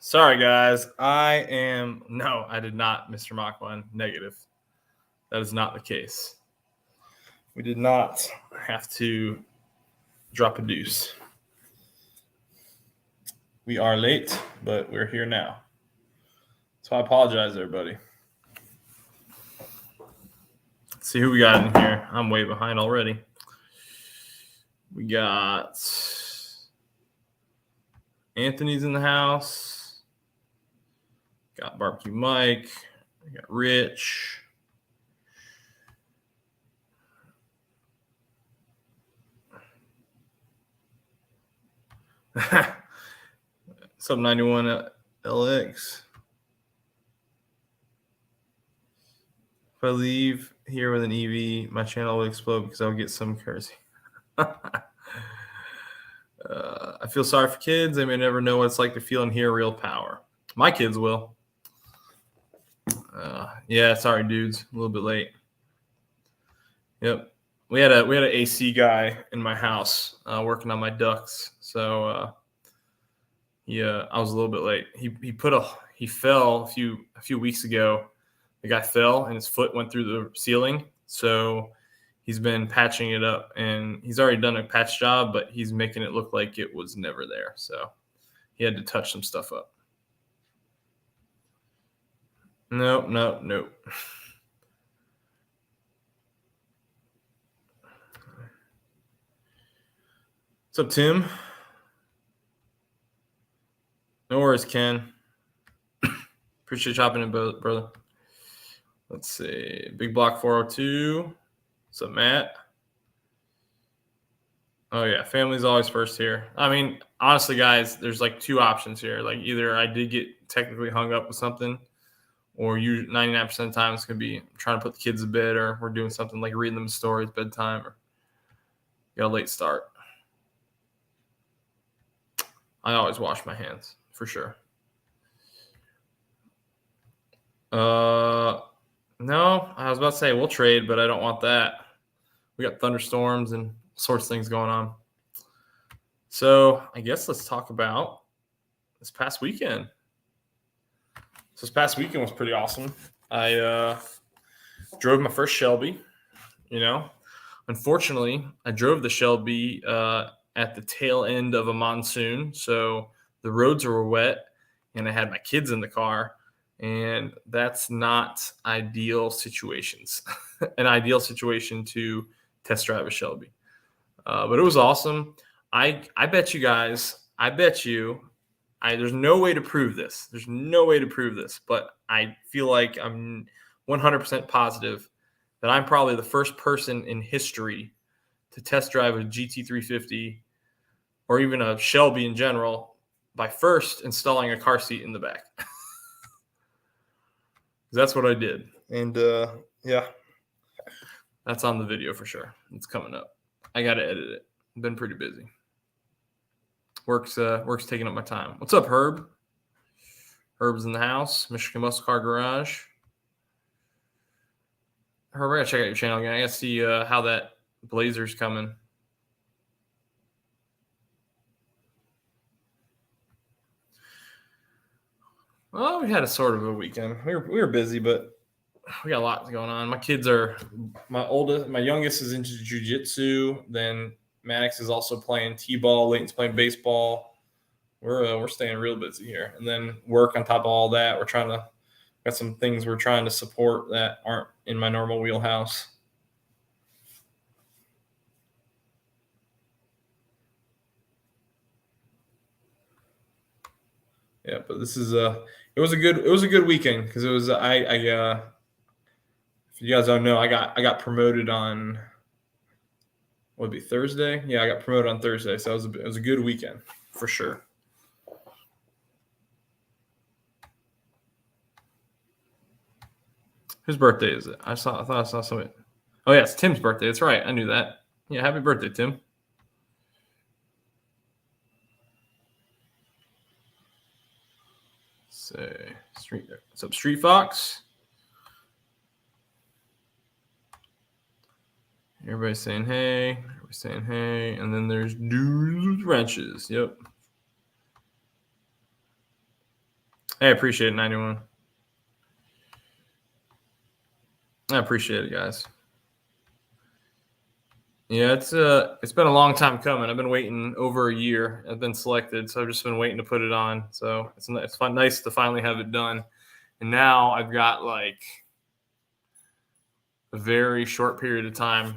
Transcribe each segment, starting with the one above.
Sorry, guys. I did not, Mr. Machwan. Negative. That is not the case. We did not have to drop a deuce. We are late, but we're here now. So I apologize, everybody. Let's see who we got in here. I'm way behind already. We got Anthony's in the house. Got Barbecue Mike. We got Rich. Sub 91 LX. If I leave here with an EV, my channel will explode because I'll get some currency. I feel sorry for kids. They may never know what it's like to feel and hear real power. My kids will. Yeah, sorry, dudes. A little bit late. Yep. We had an AC guy in my house working on my ducts. So I was a little bit late. He fell a few weeks ago. The guy fell and his foot went through the ceiling. So he's been patching it up, and he's already done a patch job, but he's making it look like it was never there. So he had to touch some stuff up. Nope. What's up, Tim? No worries, Ken. Appreciate you chopping in, brother. Let's see. Big Block 402. What's up, Matt? Oh, yeah. Family's always first here. I mean, honestly, guys, there's like two options here. Like either I did get technically hung up with something, or 99% of the time it's going to be trying to put the kids to bed, or we're doing something like reading them stories, bedtime, or got a late start. I always wash my hands, for sure. No, I was about to say we'll trade, but I don't want that. We got thunderstorms and sorts of things going on. So I guess let's talk about this past weekend. So this past weekend was pretty awesome. I drove my first Shelby. Unfortunately, I drove the Shelby at the tail end of a monsoon, so the roads were wet, and I had my kids in the car, and that's not ideal situations. An ideal situation to test drive a Shelby, but it was awesome. I bet you guys. There's no way to prove this. But I feel like I'm 100% positive that I'm probably the first person in history to test drive a GT350 or even a Shelby in general by first installing a car seat in the back. That's what I did. And yeah, that's on the video for sure. It's coming up. I got to edit it. I've been pretty busy. Work's taking up my time. What's up, Herb? Herb's in the house. Michigan Muscle Car Garage. Herb, I gotta check out your channel again. I gotta see how that Blazer's coming. Well, we had a sort of a weekend. We were busy, but we got a lot going on. My kids are my youngest is into jiu-jitsu. Then Maddox is also playing t-ball. Layton's playing baseball. We're staying real busy here, and then work on top of all that. Got some things we're trying to support that aren't in my normal wheelhouse. Yeah, but this is it was a good weekend because it was if you guys don't know, I got promoted on what would be Thursday. Yeah, I got promoted on Thursday, so it was a good weekend for sure. Whose birthday is it? I thought I saw somebody. Oh yeah, it's Tim's birthday. That's right. I knew that. Yeah, happy birthday, Tim. Say what's up, Street Fox? Everybody's saying hey. And then there's Dudes with Wrenches. Yep. Hey, I appreciate it, 91. I appreciate it, guys. Yeah, it's been a long time coming. I've been waiting over a year. I've been selected, so I've just been waiting to put it on. So it's fun, nice to finally have it done. And now I've got like a very short period of time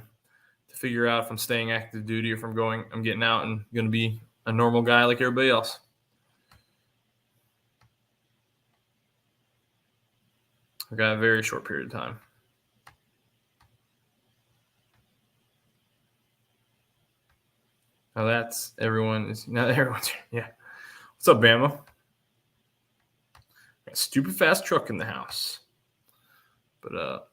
to figure out if I'm staying active duty or if I'm getting out and going to be a normal guy like everybody else. I've got a very short period of time. Now that's everyone's. Yeah. What's up, Bama? Got a stupid fast truck in the house. But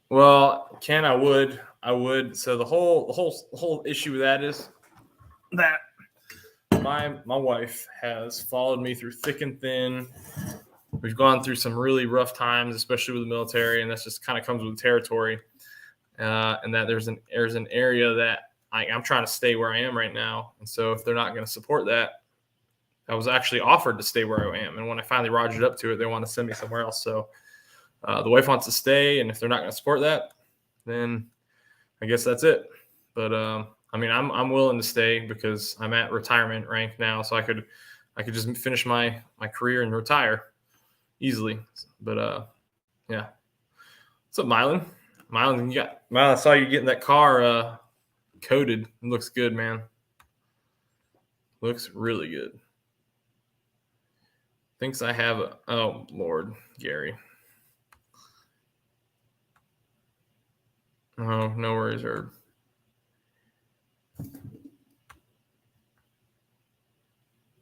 well, Ken, I would. So the whole issue with that is that my wife has followed me through thick and thin. We've gone through some really rough times, especially with the military, and that's just kind of comes with the territory. And that there's an area that I'm trying to stay where I am right now, and so if they're not going to support that, I was actually offered to stay where I am, and when I finally rogered up to it, they want to send me somewhere else. So the wife wants to stay, and if they're not going to support that, then I guess that's it. But I mean, I'm willing to stay because I'm at retirement rank now, so I could just finish my career and retire easily. But yeah. What's up, Mylan? Mylan, I saw you getting that car coated. It looks good, man. Looks really good. Thinks I have oh Lord, Gary. Oh, no worries, Herb.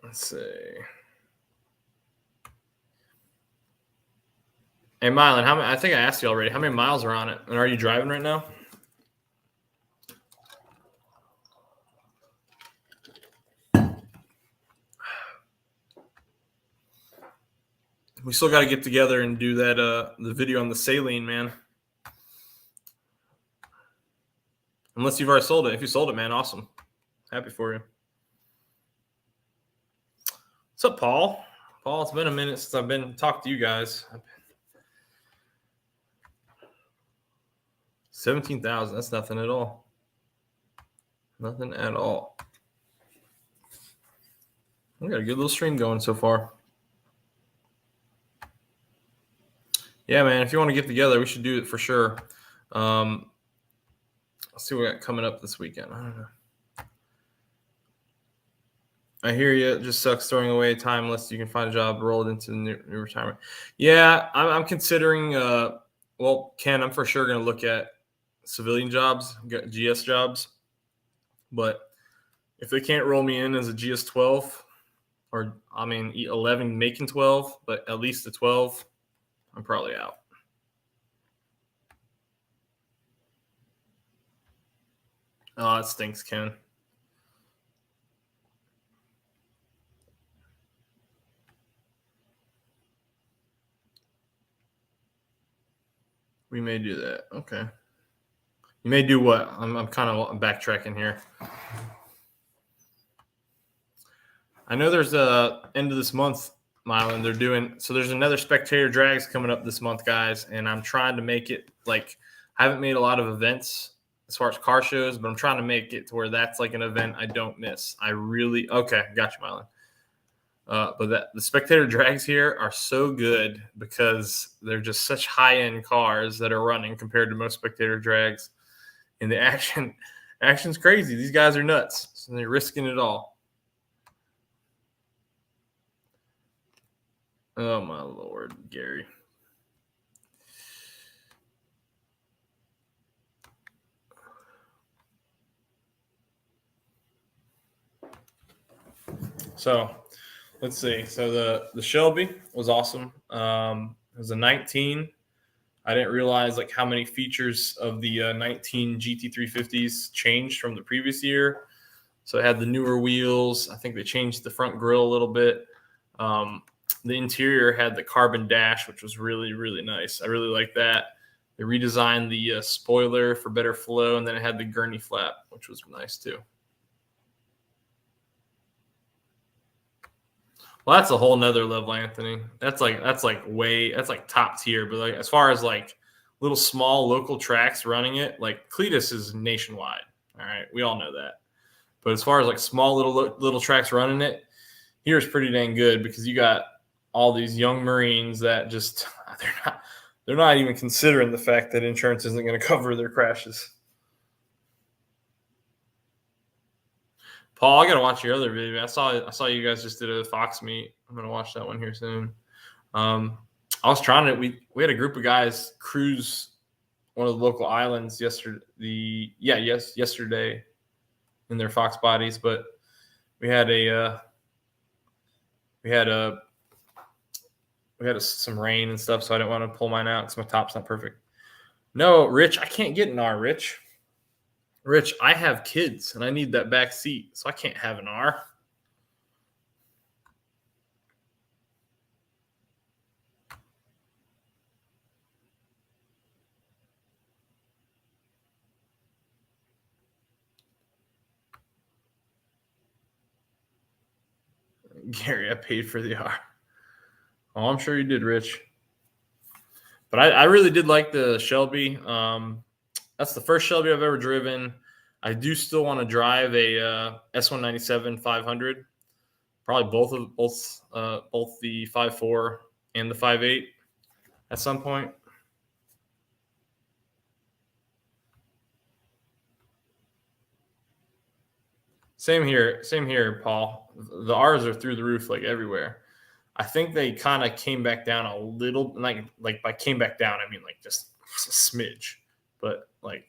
Let's see. Hey, Mylan, I think I asked you already. How many miles are on it? And are you driving right now? We still got to get together and do that the video on the saline, man. Unless you've already sold it. If you sold it, man, awesome. Happy for you. What's up, Paul? Paul, it's been a minute since I've been talked to you guys. 17,000. That's nothing at all. Nothing at all. We got a good little stream going so far. Yeah, man. If you want to get together, we should do it for sure. Let's see what we got coming up this weekend. I don't know. I hear you. It just sucks throwing away time unless you can find a job, roll it into the new retirement. Yeah, I'm considering. Well, Ken, I'm for sure going to look at civilian jobs, GS jobs. But if they can't roll me in as a GS 12, or 11 making 12, but at least a 12, I'm probably out. Oh, it stinks, Ken. We may do that. Okay. You may do what? I'm kind of backtracking here. I know there's a end of this month, Mylan. They're doing so. There's another spectator drags coming up this month, guys, and I'm trying to make it like I haven't made a lot of events as far as car shows, but I'm trying to make it to where that's like an event I don't miss. Got you, Mylan. But the spectator drags here are so good because they're just such high-end cars that are running compared to most spectator drags. And the action's crazy. These guys are nuts. So they're risking it all. Oh, my Lord, Gary. So let's see. So the Shelby was awesome. It was a 19. I didn't realize like how many features of the 19 GT350s changed from the previous year. So it had the newer wheels. I think they changed the front grille a little bit. The interior had the carbon dash, which was really, really nice. I really like that. They redesigned the spoiler for better flow, and then it had the gurney flap, which was nice too. Well, that's a whole nother level, Anthony. That's like top tier. But like as far as like little small local tracks running it, like Cletus is nationwide. All right, we all know that. But as far as like small little tracks running it, here's pretty dang good because you got all these young Marines that just they're not even considering the fact that insurance isn't going to cover their crashes. Paul, I gotta watch your other video. I saw you guys just did a Fox meet. I'm gonna watch that one here soon. I was trying to. We had a group of guys cruise one of the local islands yesterday. Yesterday in their Fox bodies, but we had some rain and stuff, so I didn't want to pull mine out because my top's not perfect. No, Rich, I can't get an R. Rich, I have kids and I need that back seat, so I can't have an R. Gary, I paid for the R. Oh, I'm sure you did, Rich. But I really did like the Shelby. That's the first Shelby I've ever driven. I do still want to drive a S197 500. Probably both the 5.4 and the 5.8 at some point. Same here, Paul. The R's are through the roof like everywhere. I think they kind of came back down a little, like by came back down, I mean like just a smidge. But like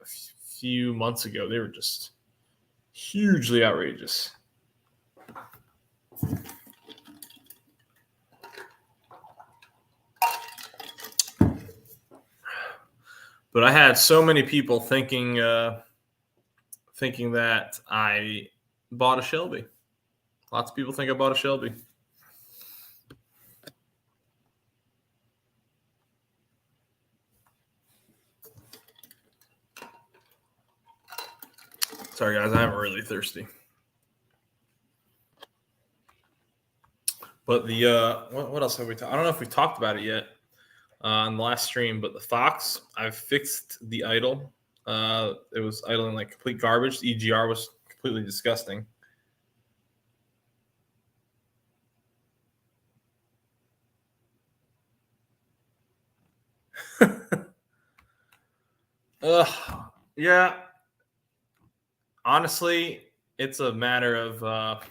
a few months ago, they were just hugely outrageous. But I had so many people thinking that I bought a Shelby. Lots of people think I bought a Shelby. Sorry, guys, I'm really thirsty. But the what else have we talked? I don't know if we talked about it yet on the last stream, but the Fox, I've fixed the idle. It was idling like complete garbage. The EGR was completely disgusting. Yeah. Honestly, it's a matter of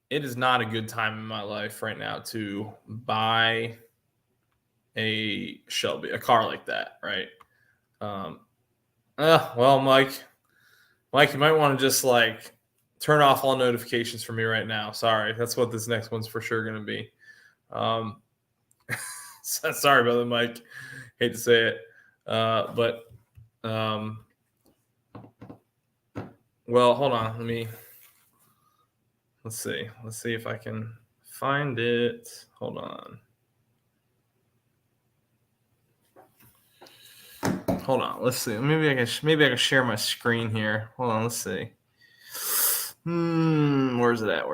it is not a good time in my life right now to buy a Shelby, a car like that, right? Well, Mike, you might want to just like turn off all notifications for me right now. Sorry, that's what this next one's for sure going to be. Sorry about that, Mike. Hate to say it, but well, hold on. Let's see if I can find it. Hold on. Let's see. Maybe I can share my screen here. Hold on. Let's see. Where's it at?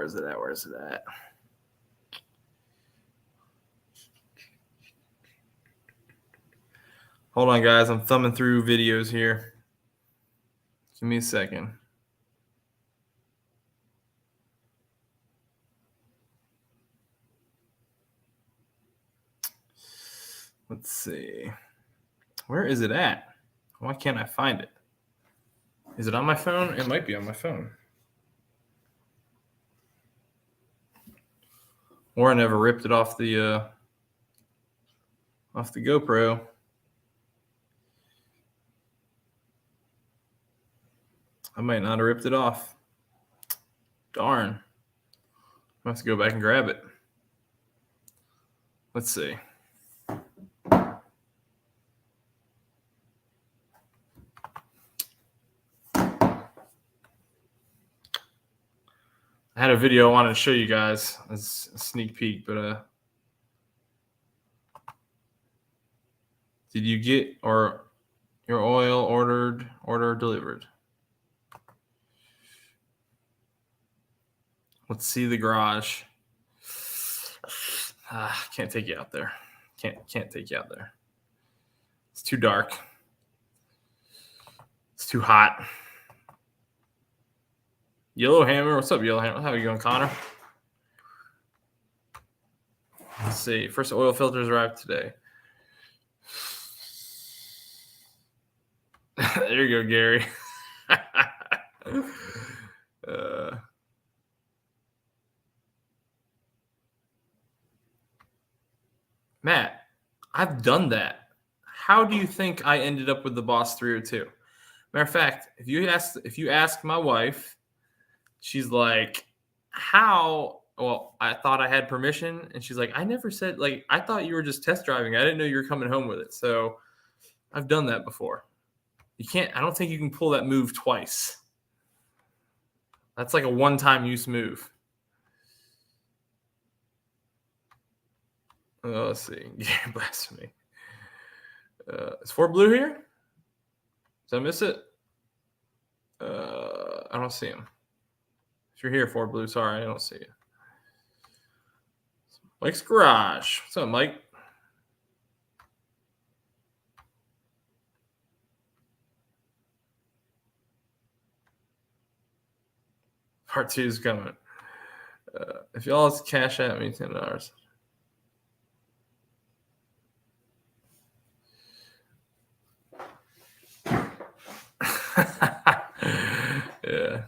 Hold on, guys. I'm thumbing through videos here. Give me a second. Let's see. Where is it at? Why can't I find it? Is it on my phone? It might be on my phone. Or I never ripped it off the GoPro. I might not have ripped it off. Darn. I have to go back and grab it. Let's see. I had a video I wanted to show you guys as a sneak peek, but did you get or your oil order delivered? Let's see the garage. Can't take you out there. Can't take you out there. It's too dark. It's too hot. Yellowhammer. What's up, Yellowhammer? How are you going, Connor? Let's see. First oil filters arrived today. There you go, Gary. Matt, I've done that. How do you think I ended up with the Boss 302? Matter of fact, if you ask my wife, she's like, how? Well, I thought I had permission, and she's like, I never said, like, I thought you were just test driving. I didn't know you were coming home with it. So I've done that before. I don't think you can pull that move twice. That's like a one-time use move. Let's see. Yeah, blasphemy. Is Fort Blue here? Did I miss it? I don't see him. If you're here, Fort Blue, sorry, I don't see you. Mike's Garage. What's up, Mike? Part 2 is coming. If y'all cash at me, $10. Yeah.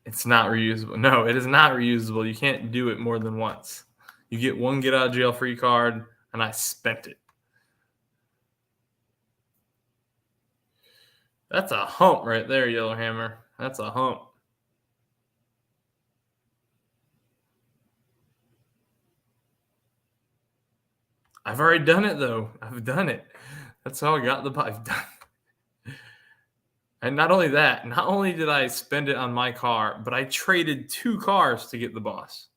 It's not reusable. No, it is not reusable. You can't do it more than once. You get one get out of jail free card, and I spent it. That's a hump right there, Yellowhammer. That's a hump. I've already done it, though. I've done it. That's how I got the I've done it. And not only that, not only did I spend it on my car, but I traded 2 cars to get the Boss.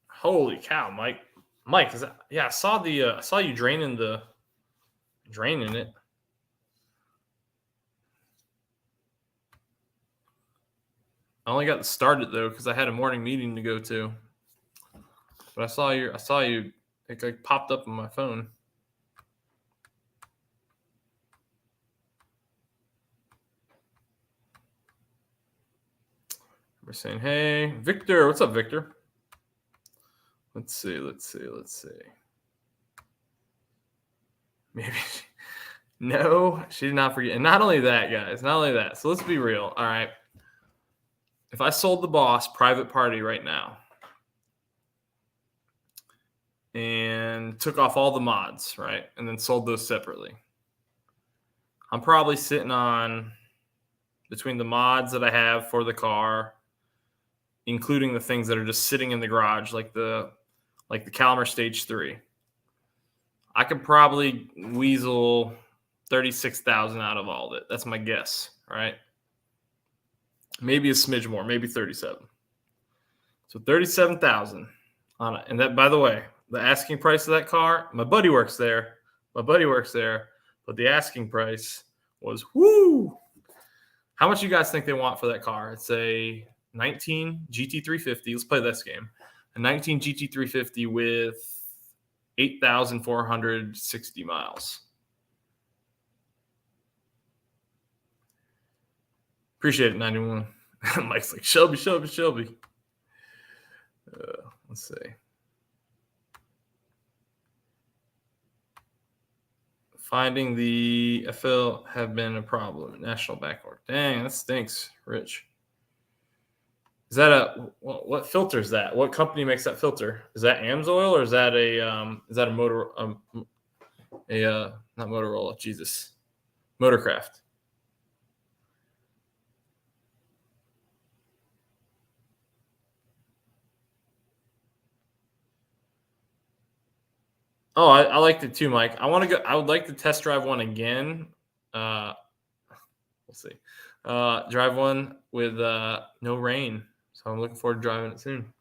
Holy cow, Mike! Mike, is that? Yeah, I saw you draining it. I only got to start it though because I had a morning meeting to go to. But I saw you. It like popped up on my phone. We're saying, hey, Victor. What's up, Victor? Let's see. Maybe. No, she did not forget. And not only that, guys. Not only that. So let's be real. All right. If I sold the Boss private party right now and took off all the mods, right, and then sold those separately, I'm probably sitting on, between the mods that I have for the car, including the things that are just sitting in the garage, like the Calmer Stage 3, I could probably weasel 36,000 out of all of it. That's my guess, right? Maybe a smidge more, maybe 37. So 37,000 on it. And that, by the way, the asking price of that car, my buddy works there, but the asking price was whoo. How much you guys think they want for that car? It's a 19 GT350. Let's play this game. A 19 GT350 with 8,460 miles. Appreciate it, 91. Mike's like, Shelby. Let's see. Finding the FL have been a problem. National backlog. Dang, that stinks, Rich. Is that what filter is that? What company makes that filter? Is that AMSOIL or is that a motor not Motorola, Jesus. Motorcraft. Oh, I liked it too, Mike. I would like to test drive one again. We'll see. Drive one with no rain. So I'm looking forward to driving it soon.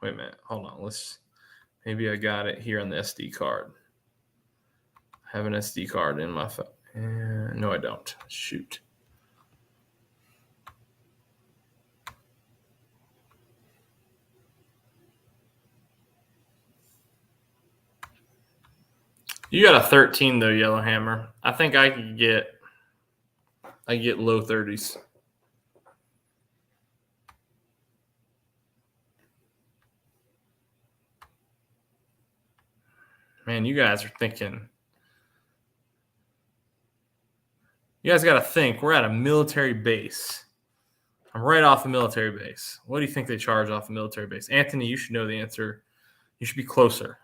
Wait a minute. Hold on. Maybe I got it here on the SD card. I have an SD card in my phone. No, I don't. Shoot. You got a 13 though, Yellowhammer. I think I could get low 30s. Man, you guys are thinking. You guys got to think. We're at a military base. I'm right off a military base. What do you think they charge off a military base? Anthony, you should know the answer. You should be closer.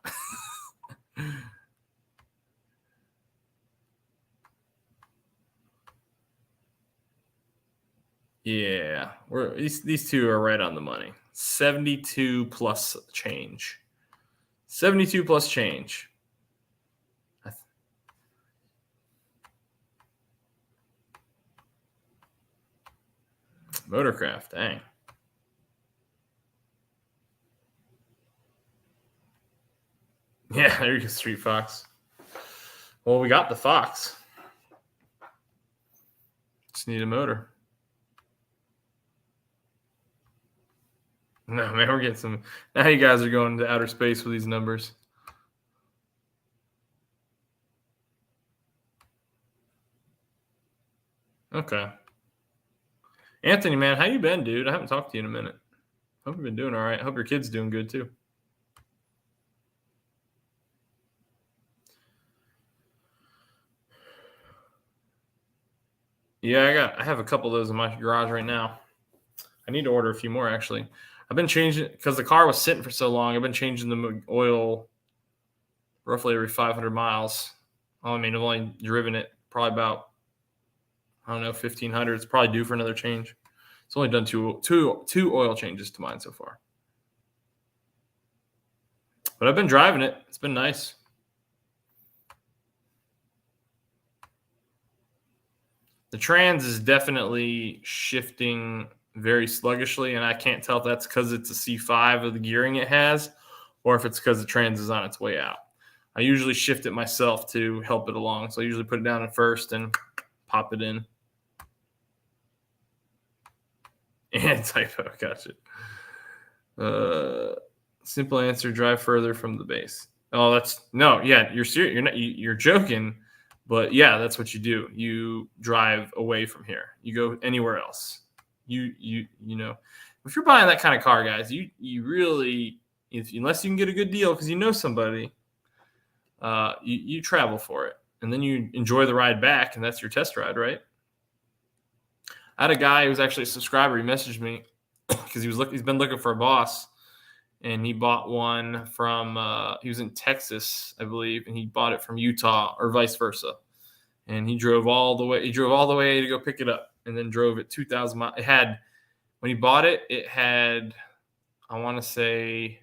Yeah, these two are right on the money. 72 plus change. 72 plus change. Motorcraft, dang. Yeah, there you go, Street Fox. Well, we got the Fox. Just need a motor. No, man, we're getting some. Now you guys are going to outer space with these numbers. Okay. Anthony, man, how you been, dude? I haven't talked to you in a minute. Hope you've been doing all right. Hope your kid's doing good, too. Yeah, I have a couple of those in my garage right now. I need to order a few more, actually. I've been changing because the car was sitting for so long. I've been changing the oil roughly every 500 miles. I mean, I've only driven it probably about, I don't know, 1,500. It's probably due for another change. It's only done two oil changes to mine so far. But I've been driving it. It's been nice. The trans is definitely shifting very sluggishly, and I can't tell if that's because it's a C5 of the gearing it has or if it's because the trans is on its way out. I usually shift it myself to help it along. So I usually put it down in first and pop it in. And typo, gotcha. Simple answer: drive further from the base. Oh, that's no, yeah, you're serious. You're joking, but yeah, that's what you do. You drive away from here. You go anywhere else. You know, if you're buying that kind of car, guys, you really, unless you can get a good deal because you know somebody, you travel for it, and then you enjoy the ride back, and that's your test ride, right? I had a guy who was actually a subscriber. He messaged me because he's been looking for a boss, and he bought one from he was in Texas, I believe, and he bought it from Utah or vice versa. And he drove all the way. He drove all the way to go pick it up, and then drove it 2,000 miles. It had, when he bought it, it had, I want to say,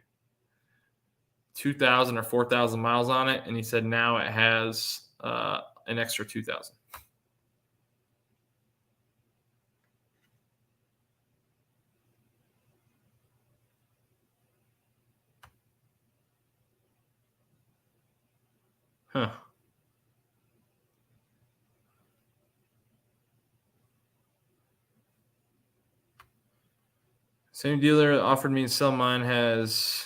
2,000 or 4,000 miles on it, and he said now it has an extra 2,000. Huh. Same dealer that offered me to sell mine has.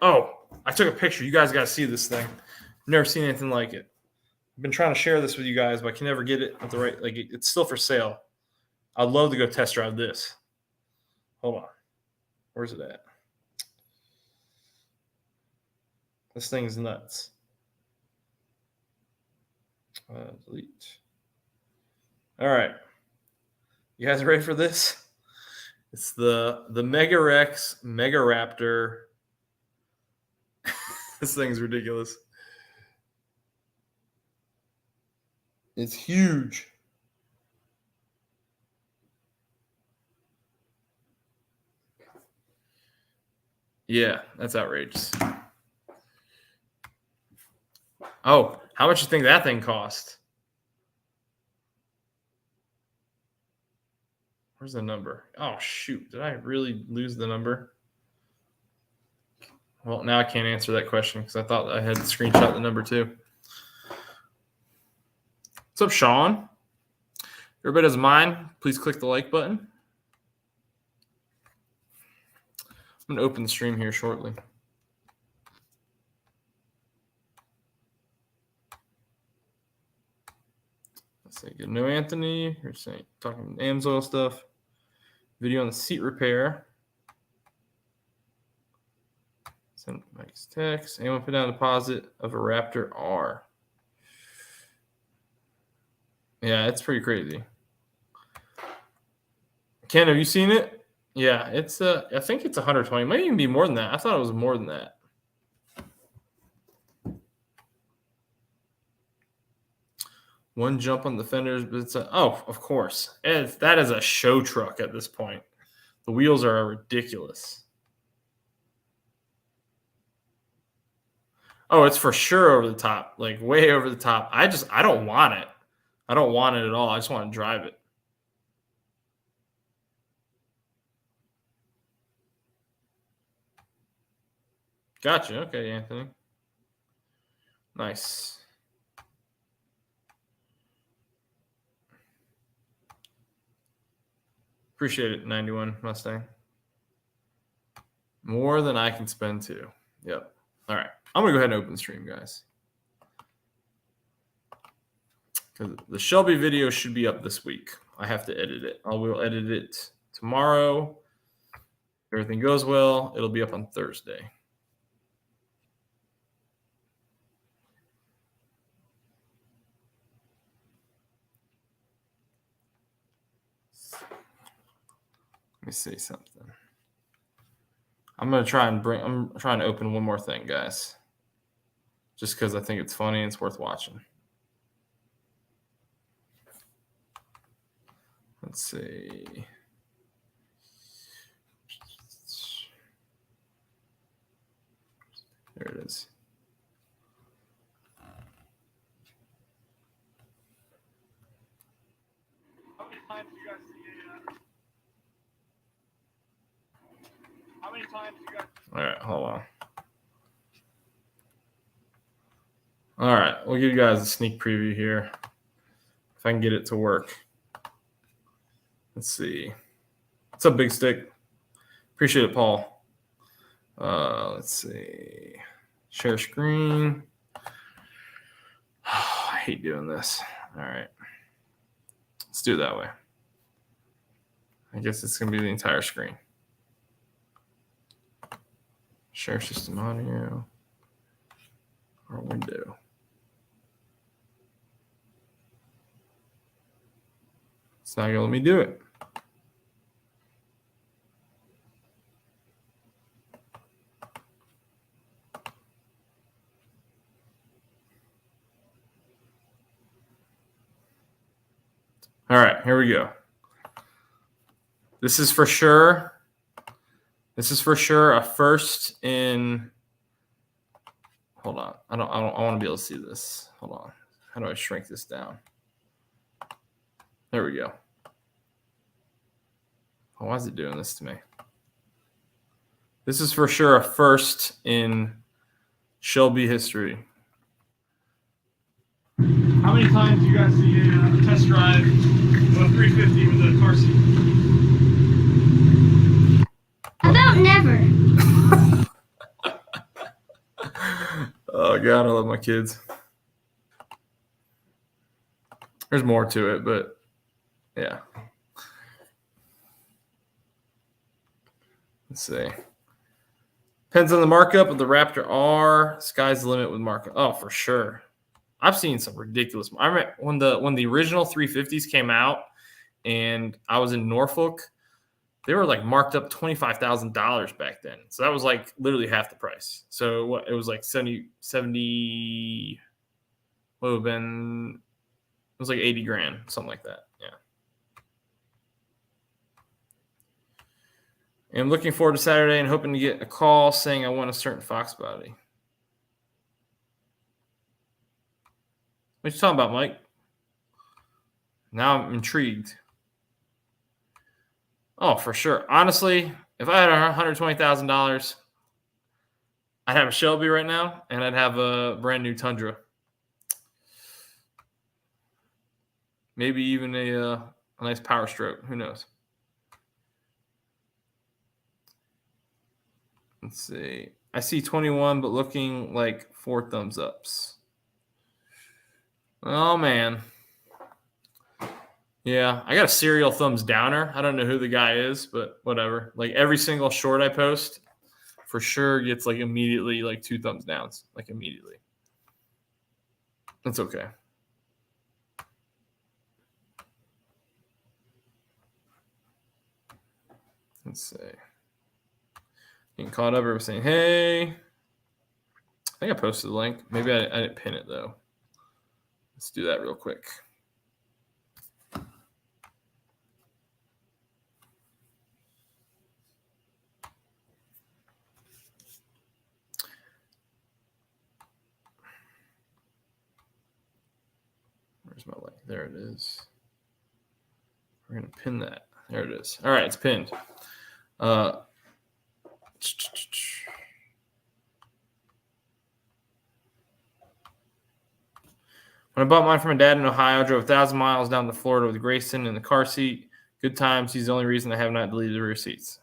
Oh, I took a picture. You guys got to see this thing. Never seen anything like it. I've been trying to share this with you guys, but I can never get it at the right. Like it's still for sale. I'd love to go test drive this. Hold on. Where's it at? This thing is nuts. Delete. All right. You guys ready for this? It's the Mega Rex Mega Raptor. This thing's ridiculous. It's huge. Yeah, that's outrageous. Oh, how much do you think that thing cost? Where's the number? Oh, shoot. Did I really lose the number? Well, now I can't answer that question because I thought I had screenshot the number too. What's up, Sean? Everybody doesn't mind, please click the like button. I'm going to open the stream here shortly. Let's say good no Anthony. You're saying talking AMSOIL stuff. Video on the seat repair. Send Mike's text. Anyone put down a deposit of a Raptor R? Yeah, it's pretty crazy. Ken, have you seen it? Yeah, it's I think it's 120. It might even be more than that. I thought it was more than that. One jump on the fenders, but it's oh, of course. That is a show truck at this point. The wheels are ridiculous. Oh, it's for sure over the top, like way over the top. I don't want it. I don't want it at all. I just want to drive it. Gotcha. Okay, Anthony. Nice. Appreciate it, 91 Mustang. More than I can spend too. Yep. All right. I'm going to go ahead and open the stream, guys. Because the Shelby video should be up this week. I have to edit it. I will edit it tomorrow. If everything goes well, it'll be up on Thursday. Let me see something. I'm trying to open one more thing, guys. Just because I think it's funny and it's worth watching. Let's see. There it is. How many times do you guys see How many times do you guys? All right, hold on. All right, we'll give you guys a sneak preview here. If I can get it to work. Let's see. What's up, Big Stick? Appreciate it, Paul. Let's see. Share screen. Oh, I hate doing this. All right. Let's do it that way. I guess it's going to be the entire screen. Share system audio or window. It's not going to let me do it. All right, here we go. This is for sure. This is for sure a first in. Hold on. I want to be able to see this. Hold on. How do I shrink this down? There we go. Oh, why is it doing this to me? This is for sure a first in Shelby history. How many times do you guys see a test drive of a 350 with a car seat? About never. Oh, God, I love my kids. There's more to it, but yeah. Let's see. Depends on the markup of the Raptor R. Sky's the limit with markup. Oh, for sure. I've seen some ridiculous. I remember when the original 350s came out, and I was in Norfolk. They were like marked up $25,000 back then. So that was like literally half the price. So what it was like 70 what would have been, it was like 80 grand, something like that. Yeah. And I'm looking forward to Saturday and hoping to get a call saying I want a certain Fox body. What you talking about, Mike? Now I'm intrigued. Oh, for sure. Honestly, if I had $120,000, I'd have a Shelby right now, and I'd have a brand new Tundra. Maybe even a nice Power Stroke. Who knows? Let's see. I see 21, but looking like 4 thumbs ups. Oh, man. Yeah, I got a serial thumbs downer. I don't know who the guy is, but whatever. Like every single short I post for sure gets like immediately like 2 thumbs downs. Like immediately. That's okay. Let's see. Getting caught up. Everybody saying, hey. I think I posted the link. Maybe I didn't pin it though. Let's do that real quick. Where's my link? There it is. We're going to pin that. There it is. All right, it's pinned. When I bought mine from my dad in Ohio, I drove 1,000 miles down to Florida with Grayson in the car seat. Good times. He's the only reason I have not deleted the rear seats.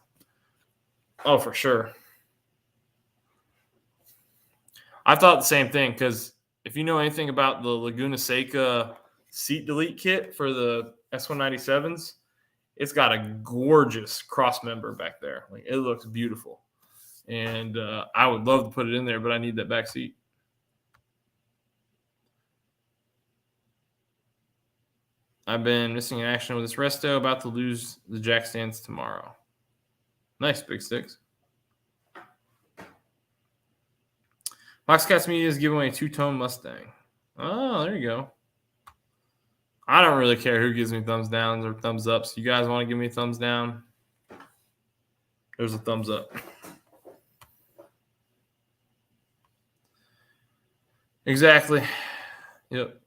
Oh, for sure. I thought the same thing because if you know anything about the Laguna Seca seat delete kit for the S197s, it's got a gorgeous cross member back there. Like it looks beautiful. And I would love to put it in there, but I need that back seat. I've been missing in action with this resto. About to lose the jack stands tomorrow. Nice, Big Sticks. Boxcats Media is giving away a 2-tone Mustang. Oh, there you go. I don't really care who gives me thumbs downs or thumbs ups. You guys want to give me a thumbs down? There's a thumbs up. Exactly. Yep.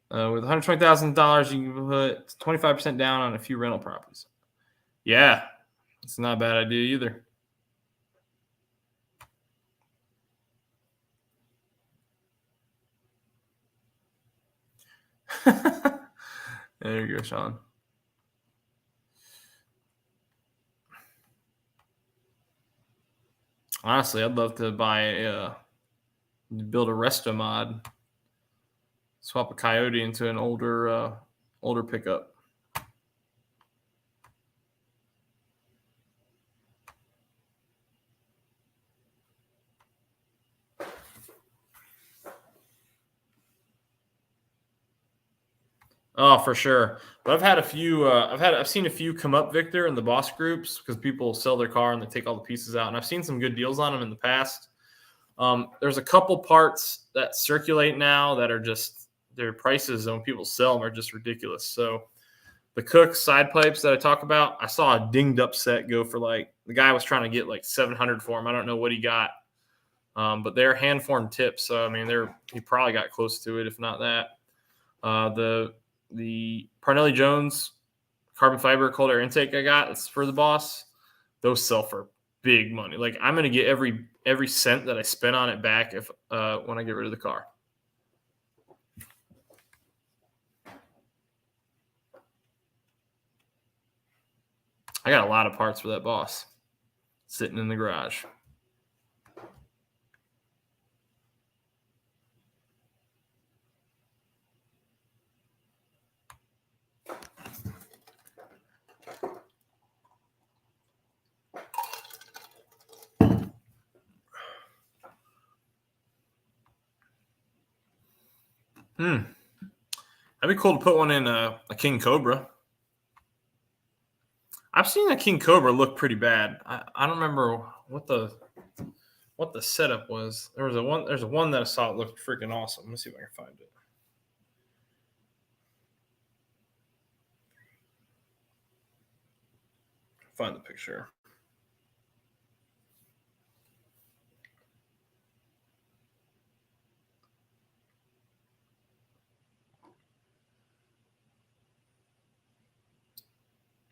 With $120,000, you can put 25% down on a few rental properties. Yeah, it's not a bad idea either. There you go, Sean. Honestly, I'd love to build a resto mod, swap a Coyote into an older pickup. Oh, for sure. But I've had a few. I've seen a few come up, Victor, in the boss groups because people sell their car and they take all the pieces out, and I've seen some good deals on them in the past. There's a couple parts that circulate now that are just their prices when people sell them are just ridiculous. So the Cook side pipes that I talk about, I saw a dinged up set go for like the guy was trying to get like $700 for them. I don't know what he got, but they're hand formed tips. So I mean, he probably got close to it, if not that. The Parnelli Jones carbon fiber cold air intake I got, it's for the boss. Those sell for big money. Like I'm gonna get every cent that I spent on it back if when I get rid of the car. I got a lot of parts for that boss sitting in the garage. That'd be cool to put one in a King Cobra. I've seen a King Cobra look pretty bad. I don't remember what the setup was. There's one that I saw that looked freaking awesome. Let me see if I can find it. Find the picture.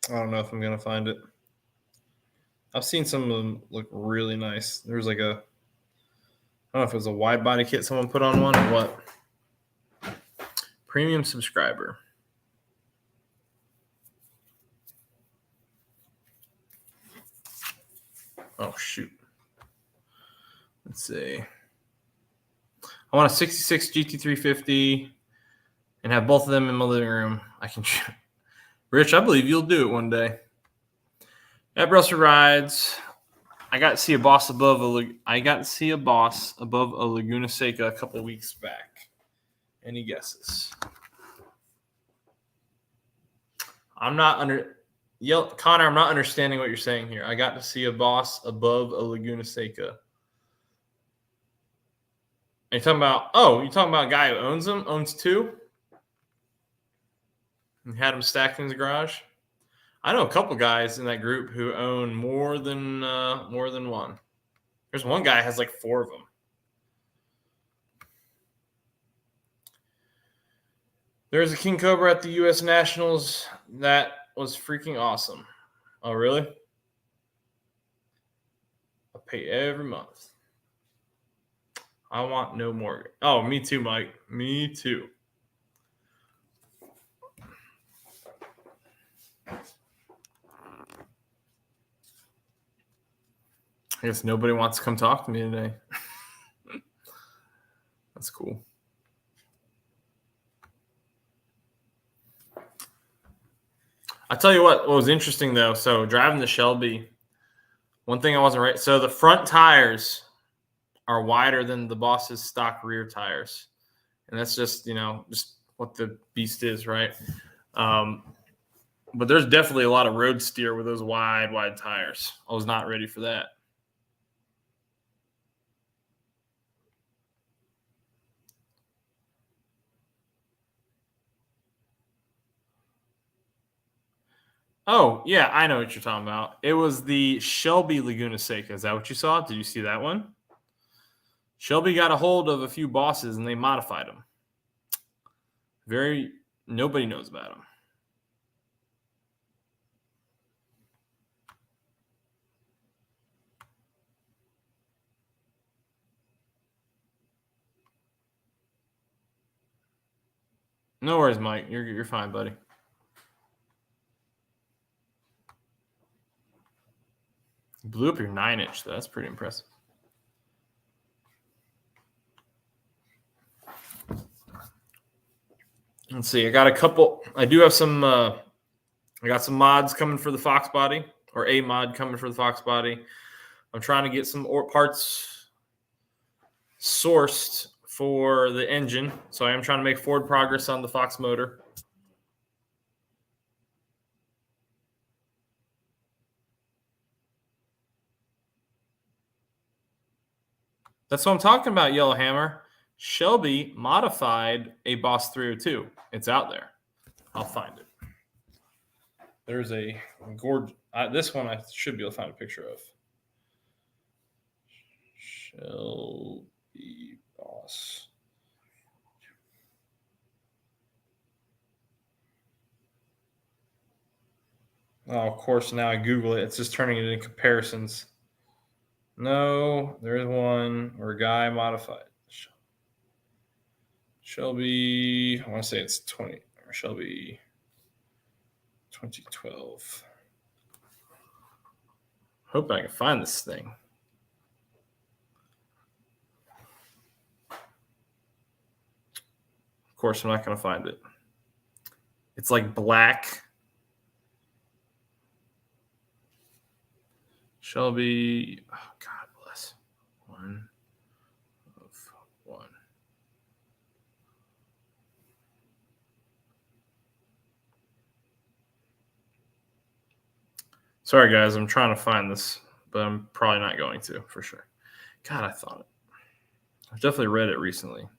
I don't know if I'm gonna find it. I've seen some of them look really nice. There's like a I don't know if it was a wide body kit someone put on one or what. Premium subscriber. Oh, shoot. Let's see. I want a 66 GT350 and have both of them in my living room. I can. Rich, I believe you'll do it one day. At Brussels Rides, I got to see a boss above a Laguna Seca a couple weeks back. Any guesses? Connor, I'm not understanding what you're saying here. I got to see a boss above a Laguna Seca. Are you talking about? Oh, you're talking about a guy who owns them? Owns two? And had them stacked in his garage? I know a couple guys in that group who own more than one. There's one guy who has like 4 of them. There's a King Cobra at the U.S. Nationals that was freaking awesome. Oh, really? I pay every month. I want no more. Oh, me too, Mike. Me too. I guess nobody wants to come talk to me today. That's cool. I'll tell you what was interesting, though. So driving the Shelby, one thing I wasn't right. So the front tires are wider than the Boss's stock rear tires. And that's just, just what the beast is, right? But there's definitely a lot of road steer with those wide tires. I was not ready for that. Oh, yeah, I know what you're talking about. It was the Shelby Laguna Seca. Is that what you saw? Did you see that one? Shelby got a hold of a few bosses and they modified them. Nobody knows about them. No worries, Mike. You're fine, buddy. Blew up your 9-inch, though. That's pretty impressive. Let's see. I do have some. I got some mods coming for the Fox body, or a mod coming for the Fox body. I'm trying to get some parts sourced for the engine, so I am trying to make forward progress on the Fox motor. That's what I'm talking about, Yellowhammer. Shelby modified a Boss 302. It's out there. I'll find it. There's a gorgeous. This one I should be able to find a picture of. Shelby Boss. Oh, of course, now I Google it. It's just turning it into comparisons. No, there's one where a guy modified. Shelby, I want to say it's 20, or Shelby 2012. Hope I can find this thing. Of course, I'm not going to find it. It's like black. Shelby, oh God bless. 1 of 1. Sorry, guys, I'm trying to find this, but I'm probably not going to, for sure. God, I thought it. I've definitely read it recently. I'm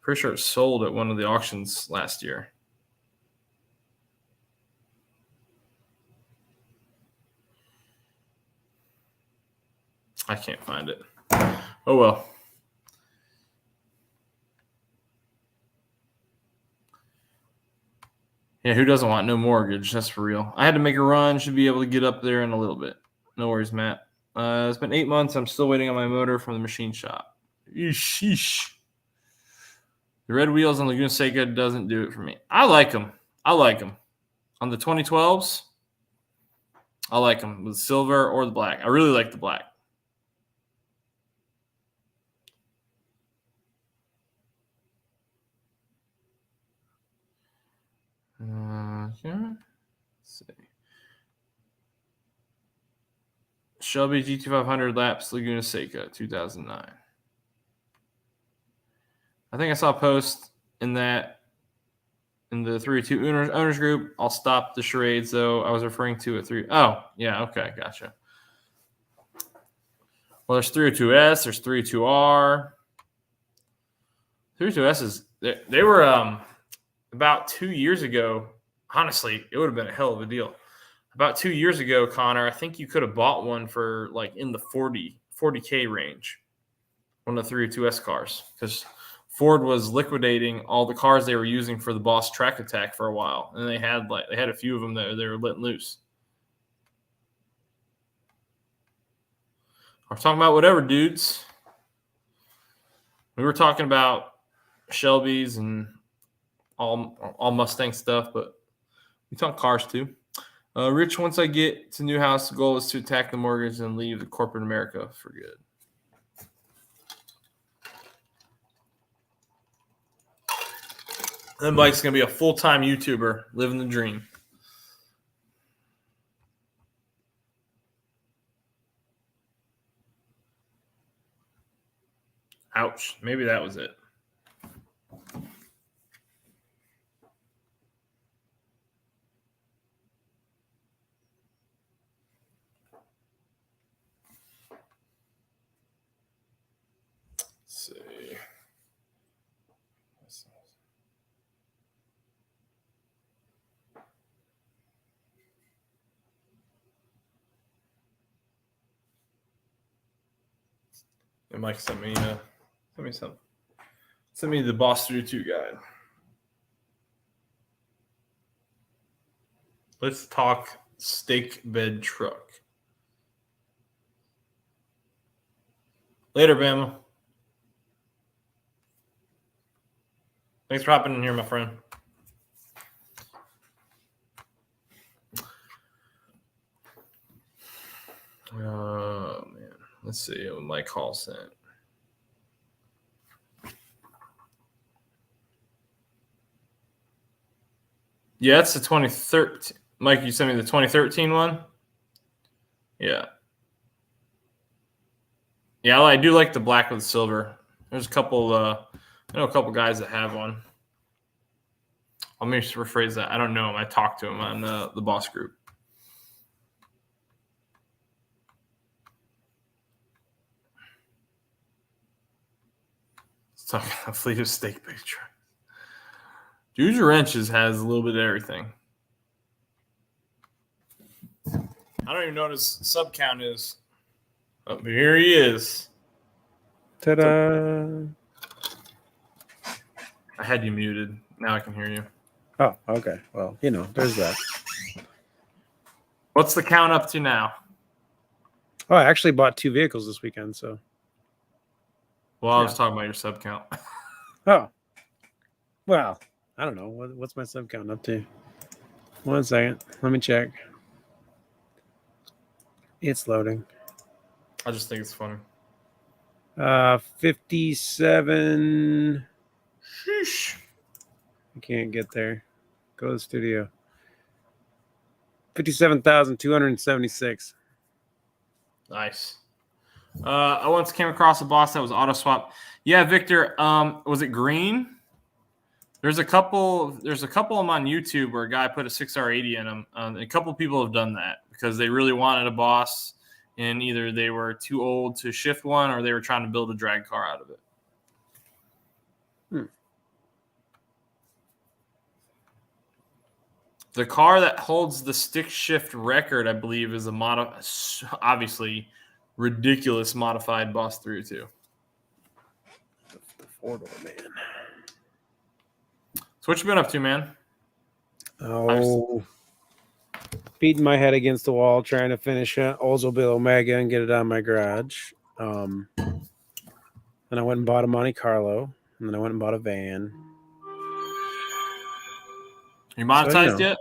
pretty sure it sold at one of the auctions last year. I can't find it. Oh, well. Yeah, who doesn't want no mortgage? That's for real. I had to make a run. Should be able to get up there in a little bit. No worries, Matt. It's been 8 months. I'm still waiting on my motor from the machine shop. Sheesh. The red wheels on Laguna Seca doesn't do it for me. I like them. On the 2012s, I like them with silver or the black. I really like the black. Yeah. Let's see. Shelby GT500 laps Laguna Seca 2009. I think I saw a post in the 302 owners group. I'll stop the charades though. I was referring to a 3. Oh, yeah, okay, gotcha. Well, there's 302s, there's 302R. 302s is they were about 2 years ago. Honestly, it would have been a hell of a deal. About 2 years ago, Connor, I think you could have bought one for like in the 40K range. One of the 302s cars, because Ford was liquidating all the cars they were using for the Boss Track Attack for a while, and they had a few of them that they were letting loose. We're talking about whatever, dudes. We were talking about Shelby's and all Mustang stuff, but we talk cars too. Rich, once I get to new house, the goal is to attack the mortgage and leave the corporate America for good. Then Mike's going to be a full-time YouTuber, living the dream. Ouch. Maybe that was it. Let's see. And Mike sent me something. Send me the Boss 302 guide. Let's talk steak bed truck. Later, Bama. Thanks for hopping in here, my friend. Oh, man. Let's see what Mike Hall sent. Yeah, it's the 2013. Mike, you sent me the 2013 one? Yeah. Yeah, I do like the black with silver. There's a couple, I know a couple guys that have one. Let me just rephrase that. I don't know him. I talked to him on the boss group. Let's talk about a fleet of steak bake trucks. Juice Wrenches has a little bit of everything. I don't even know what his sub count is. Oh, but here he is. Ta-da! I had you muted. Now I can hear you. Oh, okay. Well, there's that. What's the count up to now? Oh, I actually bought 2 vehicles this weekend, so. Well, I was talking about your sub count. Oh. Well, I don't know. What's my sub count up to? 1 second. Let me check. It's loading. I just think it's funny. 57. Sheesh. I can't get there. Go to the studio. 57,276. Nice. I once came across a boss that was auto swap. Yeah, Victor. Was it green? There's a couple of them on YouTube where a guy put a 6R80 in them. A couple of people have done that because they really wanted a boss, and either they were too old to shift one or they were trying to build a drag car out of it. The car that holds the stick shift record, I believe, is obviously ridiculous modified Boss 302. The 4-door, man. So what you been up to, man? Oh, beating my head against the wall trying to finish Oldsmobile Omega and get it out of my garage. And I went and bought a Monte Carlo, and then I went and bought a van. You monetized So, yet?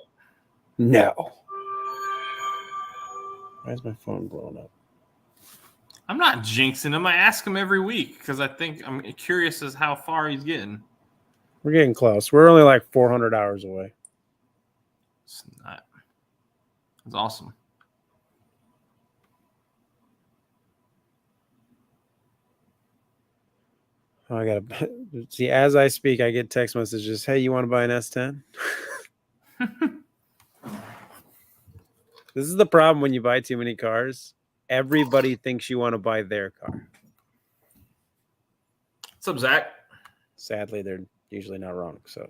No. Why is my phone blowing up? I'm not jinxing him. I ask him every week because I'm curious as how far he's getting. We're getting close. We're only like 400 hours away. That's awesome. Oh, I gotta see. As I speak, I get text messages. Hey, you want to buy an S10? This is the problem when you buy too many cars. Everybody thinks you want to buy their car. What's up, Zach? Sadly, they're usually not wrong. So,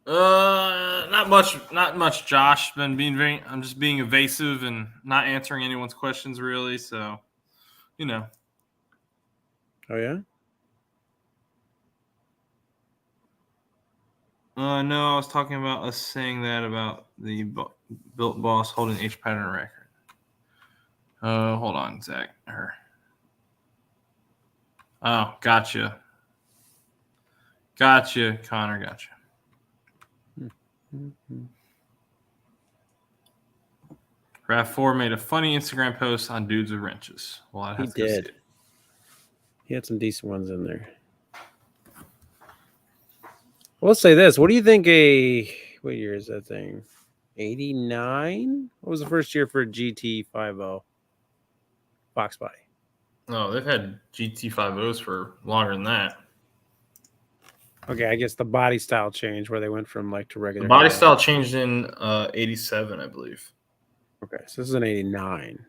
not much, Josh. I'm just being evasive and not answering anyone's questions really. So, you know. Oh yeah. No, I was talking about us saying that about the built boss holding H pattern record. Hold on, Zach. Oh, gotcha. Gotcha, Connor. Gotcha. RAV4 made a funny Instagram post on dudes with wrenches. Well, I He have to go see did. it. He had some decent ones in there. Well, let's say this. What do you think what year is that thing? 89? What was the first year for a GT50 Fox body? Oh, they've had GT50s for longer than that. Okay, I guess the body style changed where they went from like to regular. The body style changed in 87, I believe. Okay, so this is an 89.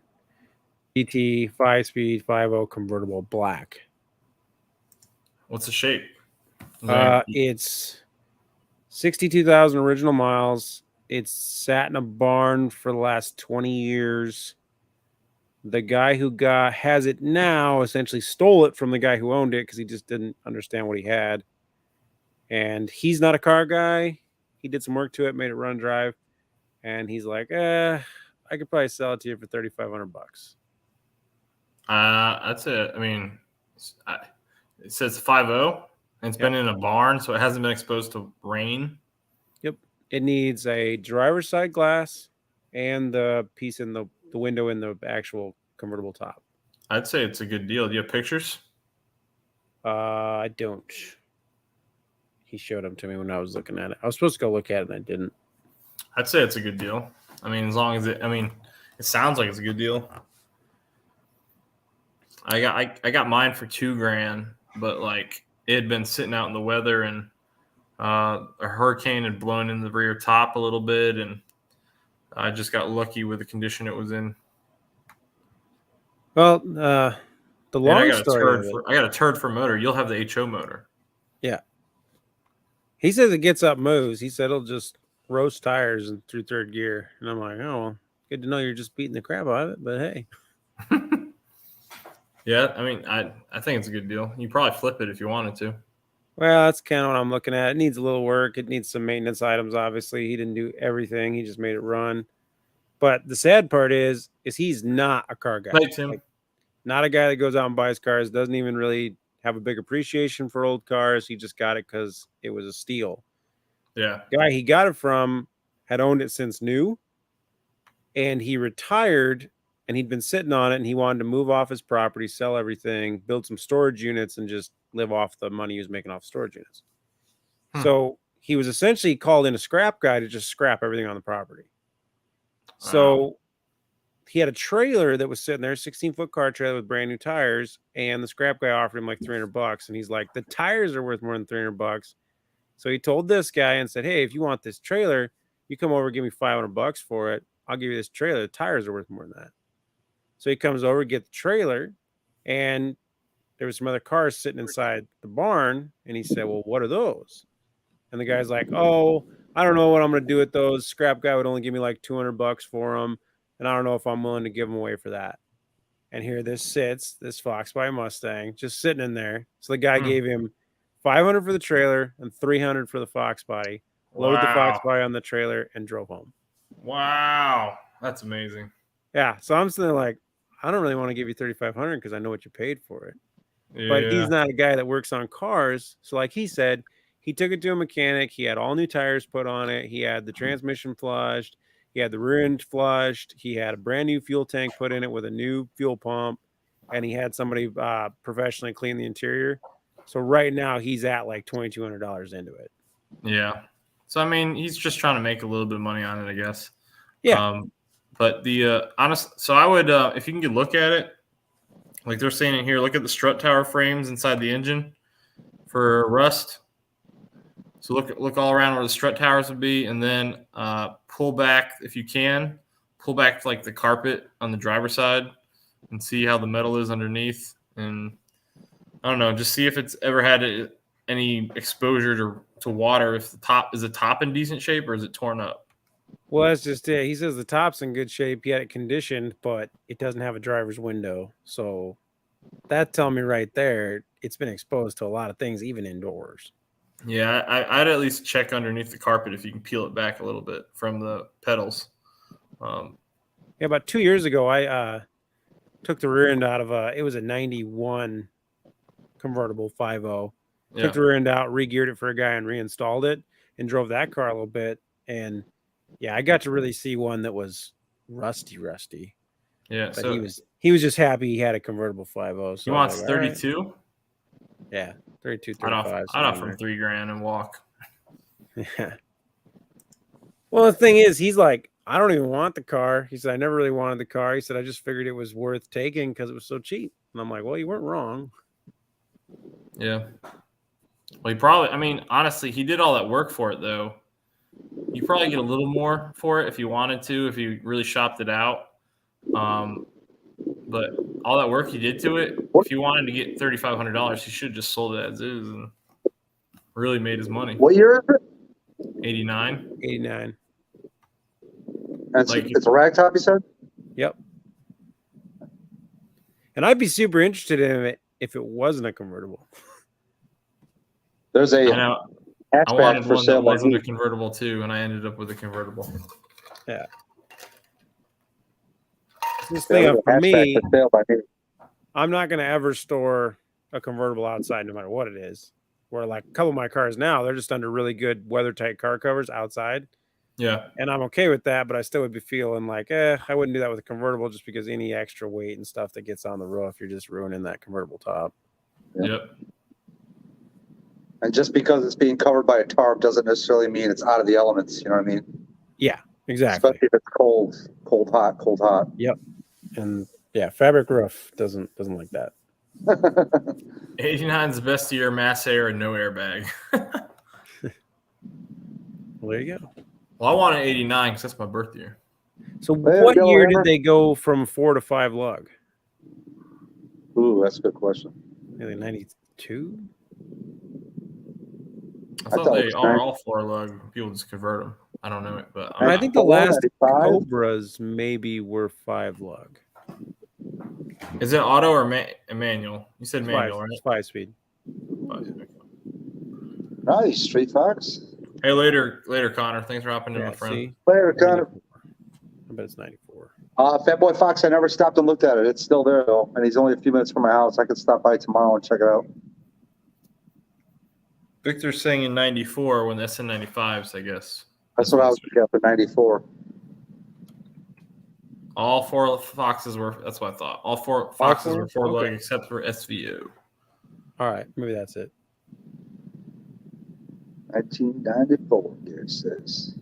GT 5-speed 50 convertible black. What's the shape? It's 62,000 original miles. It's sat in a barn for the last 20 years. The guy who has it now essentially stole it from the guy who owned it because he just didn't understand what he had. And he's not a car guy. He did some work to it, made it run drive, and he's like, I could probably sell it to you for $3,500. That's it. I mean, it says 50, and it's been in a barn, so it hasn't been exposed to rain. Yep. It needs a driver's side glass and the piece in the window in the actual convertible top. I'd say it's a good deal. Do you have pictures? I don't. He showed them to me when I was looking at it. I was supposed to go look at it, and I didn't. I'd say it's a good deal. I mean, as long as it sounds like it's a good deal. I got mine for $2,000, but like it had been sitting out in the weather, and a hurricane had blown in the rear top a little bit, and I just got lucky with the condition it was in. Well, the long story. I got a turd for motor. You'll have the HO motor. Yeah. He says it gets up moves. He said it'll just roast tires and through third gear. And I'm like, oh, well, good to know you're just beating the crap out of it. But hey. Yeah, I mean, I think it's a good deal. You probably flip it if you wanted to. Well, that's kind of what I'm looking at. It needs a little work. It needs some maintenance items, obviously. He didn't do everything. He just made it run. But the sad part is he's not a car guy. Right, Tim. Like, not a guy that goes out and buys cars, doesn't even really have a big appreciation for old cars. He just got it because it was a steal. Yeah. The guy he got it from had owned it since new, and he retired, and he'd been sitting on it, and he wanted to move off his property, sell everything, build some storage units, and just live off the money he was making off storage units. So he was essentially called in a scrap guy to just scrap everything on the property. So he had a trailer that was sitting there, 16-foot car trailer with brand new tires, and the scrap guy offered him like $300, and he's like, the tires are worth more than $300. So he told this guy and said, hey, if you want this trailer, you come over, give me $500 for it. I'll give you this trailer. The tires are worth more than that. So he comes over, get the trailer, and there was some other cars sitting inside the barn, and he said, well, what are those? And the guy's like, oh, I don't know what I'm going to do with those. Scrap guy would only give me like $200 for them, and I don't know if I'm willing to give them away for that. And here this sits, this Fox by Mustang, just sitting in there. So the guy gave him $500 for the trailer and $300 for the Fox body, loaded the Fox Wow. Body on the trailer, and drove home. Wow. That's amazing. Yeah, so I'm sitting there like, I don't really want to give you $3,500 because I know what you paid for it. Yeah. But he's not a guy that works on cars. So like he said, he took it to a mechanic. He had all new tires put on it. He had the transmission flushed. He had the rear end flushed. He had a brand new fuel tank put in it with a new fuel pump. And he had somebody professionally clean the interior. So right now he's at like $2,200 into it. Yeah. So, I mean, he's just trying to make a little bit of money on it, I guess. Yeah. But the so I would, if you can look at it, like they're saying in here, look at the strut tower frames inside the engine for rust. So look all around where the strut towers would be, and then pull back if you can, pull back like the carpet on the driver's side, and see how the metal is underneath. And I don't know, just see if it's ever had any exposure to water. If the top in decent shape, or is it torn up? Well, that's just it. He says the top's in good shape. He had it conditioned, but it doesn't have a driver's window. So that tells me right there, it's been exposed to a lot of things, even indoors. Yeah, I'd at least check underneath the carpet if you can peel it back a little bit from the pedals. Yeah, about 2 years ago, I took the rear end out of it was a 91 convertible 5.0. Yeah. Took the rear end out, re-geared it for a guy and reinstalled it and drove that car a little bit. And yeah, I got to really see one that was rusty. Yeah, But so he was just happy he had a convertible 5.0. So he wants 32. Right. Yeah, 32, I'd 35. offer him $3,000 and walk. Yeah. Well, the thing is, he's like, I don't even want the car. He said, I never really wanted the car. He said, I just figured it was worth taking because it was so cheap. And I'm like, well, you weren't wrong. Yeah. Well, honestly, he did all that work for it, though. You probably get a little more for it if you wanted to, if you really shopped it out. But all that work he did to it, if you wanted to get $3,500, he should have just sold it as is and really made his money. What year is it? 89. 89. It's a ragtop, you said? Yep. And I'd be super interested in it if it wasn't a convertible. There's a I wanted one that wasn't a convertible too, and I ended up with a convertible. Yeah. This thing for me, I'm not going to ever store a convertible outside no matter what it is. Where like a couple of my cars now, they're just under really good weather-tight car covers outside. Yeah. And I'm okay with that, but I still would be feeling like, I wouldn't do that with a convertible just because any extra weight and stuff that gets on the roof, you're just ruining that convertible top. Yep. And just because it's being covered by a tarp doesn't necessarily mean it's out of the elements. You know what I mean? Yeah, exactly. Especially if it's cold, hot. Yep. And yeah, fabric roof doesn't like that. 89 is the best year, mass air and no airbag. Well, there you go. Well, I wanted 89 because that's my birth year. So what year did they go from 4 to 5 lug? Ooh, that's a good question. Maybe 92? I thought they are all 4 lug. People just convert them. I don't know it, but I think the last Cobras maybe were 5 lug. Is it auto or manual? You said manual, right? It's 5-speed. Nice, Street Fox. Hey, later, Connor. Thanks for hopping in, my friend. See? Later, Connor. I bet it's 94. Fatboy Fox, I never stopped and looked at it. It's still there, though, and he's only a few minutes from my house. I could stop by tomorrow and check it out. Victor's saying in 94 when that's in 95s, I guess. That's what I was looking at for 94. All 4 Foxes were, that's what I thought. All 4 Foxes were 4 lug except for SVO. All right, maybe that's it. 1994, it says.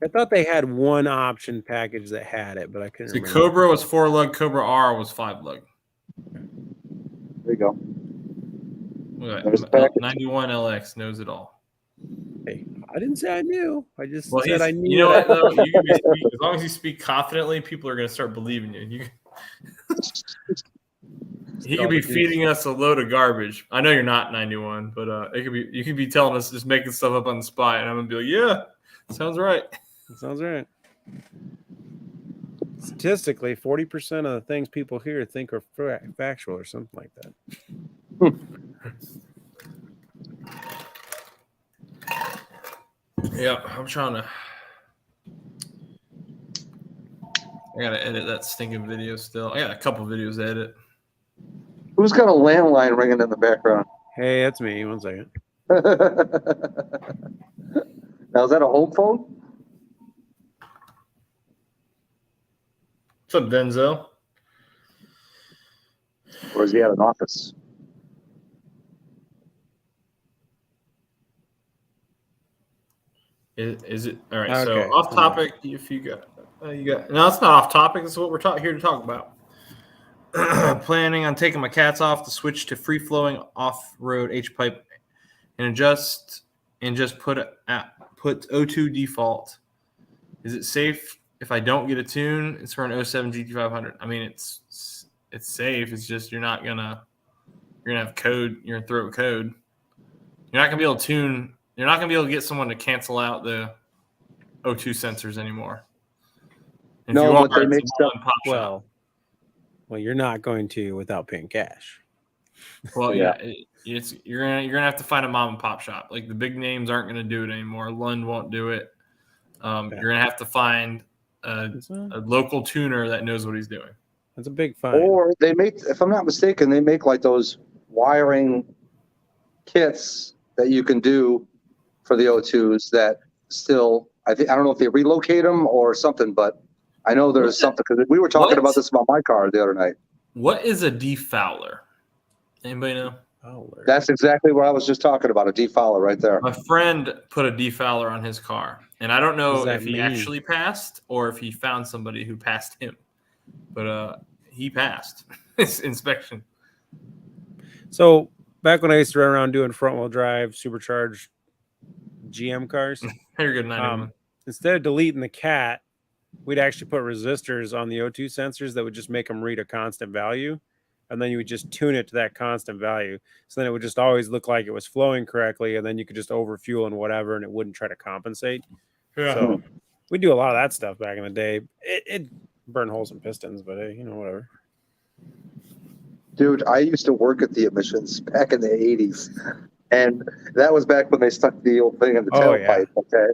I thought they had one option package that had it, but I couldn't remember. Cobra was 4 lug, Cobra R was 5 lug. There you go. 91 LX knows it all. Hey, I didn't say I knew. I just said I knew. You know what, though? You can as long as you speak confidently, people are going to start believing you. He could be feeding us a load of garbage. I know you're not 91, but you could be telling us just making stuff up on the spot, and I'm gonna be like, yeah, sounds right. Sounds right. Statistically, 40% of the things people hear think are factual or something like that. Yeah, I'm trying to. I gotta edit that stinking video still. I got a couple videos to edit. Who's got a landline ringing in the background? Hey, that's me. 1 second. Now, is that a home phone? What's up, Denzel? Or is he at an office? Is it all right? Okay. So off topic. If you got, no, it's not off topic. It's what we're here to talk about. Planning on taking my cats off to switch to free flowing off road H pipe and just put O2 default. Is it safe if I don't get a tune? It's for an 07 GT500. I mean, it's safe. It's just you're gonna have code. You're gonna throw code. You're not gonna be able to tune. You're not gonna be able to get someone to cancel out the O2 sensors anymore. If No, you but walk they around make some stuff. mom and pop shop, Well, you're not going to without paying cash. well, Yeah. you're gonna have to find a mom and pop shop. Like the big names aren't gonna do it anymore. Lund won't do it. You're gonna have to find a local tuner that knows what he's doing. That's a big fine. Or they make, if I'm not mistaken, they make like those wiring kits that you can do for the O2s that still, I don't know if they relocate them or something, but I know there's something, because we were talking about this about my car the other night. What is a defouler? Anybody know? That's exactly what I was just talking about, a defouler right there. My friend put a defouler on his car, and I don't know if he mean? actually passed or if he found somebody who passed him, but he passed his inspection. So back when I used to run around doing front wheel drive supercharged GM cars, You're good night, instead of deleting the cat, we'd actually put resistors on the O2 sensors that would just make them read a constant value. And then you would just tune it to that constant value. So then it would just always look like it was flowing correctly. And then you could just overfuel and whatever, and it wouldn't try to compensate. Yeah. So we do a lot of that stuff back in the day. It burned holes in pistons, but hey, whatever. Dude, I used to work at the emissions back in the 80s. And that was back when they stuck the old thing in the tailpipe, okay?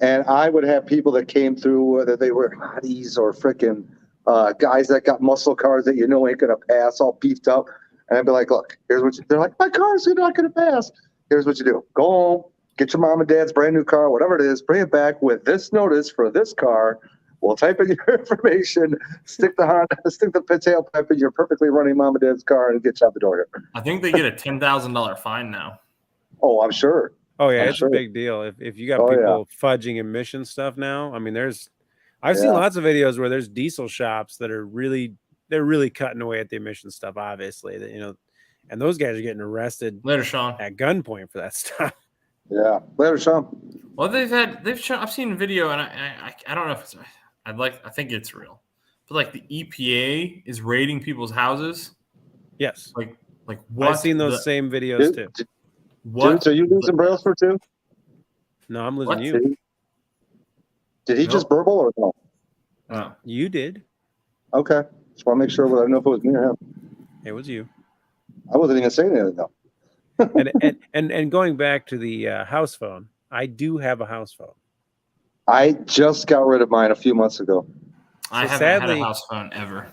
And I would have people that came through, whether they were hotties or freaking guys that got muscle cars that ain't going to pass, all beefed up. And I'd be like, look, here's what they're like, my car's not going to pass. Here's what you do. Go home, get your mom and dad's brand new car, whatever it is, bring it back with this notice for this car. We'll type in your information, stick the tailpipe in your perfectly running mom and dad's car and get you out the door. I think they get a $10,000 fine now. Oh, I'm sure. Oh yeah, I'm it's sure. a big deal. If you got people fudging emission stuff now, I mean, I've seen lots of videos where there's diesel shops that are really cutting away at the emission stuff. Obviously, that and those guys are getting arrested Later, Sean. at gunpoint for that stuff. Yeah, later, Sean. Well, I've seen a video, and I don't know if it's. I think it's real, but like the EPA is raiding people's houses. Yes, like what? I've seen those same videos too. What? Dude, so you losing Brailsford too? No, I'm losing you. Did he just burble or no? No. You did. Okay. Just want to make sure. I don't know if it was me or him. It was you. I wasn't even saying anything though. and going back to the house phone, I do have a house phone. I just got rid of mine a few months ago. I haven't had a house phone ever.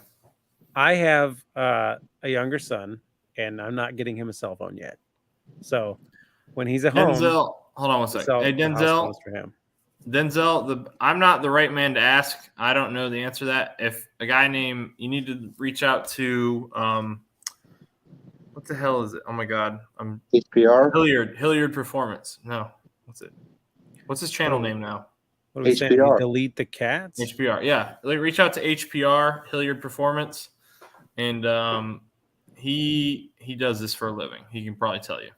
I have a younger son, and I'm not getting him a cell phone yet. So when he's at home, Denzel, hold on one second. Hey, Denzel. I'm not the right man to ask. I don't know the answer to that. If a guy named, you need to reach out to, what the hell is it? Oh my God. HPR? Hilliard Performance. No. What's it? What's his channel name now? What are we saying? We delete the cats? HPR. Yeah. Reach out to HPR, Hilliard Performance. And he does this for a living. He can probably tell you.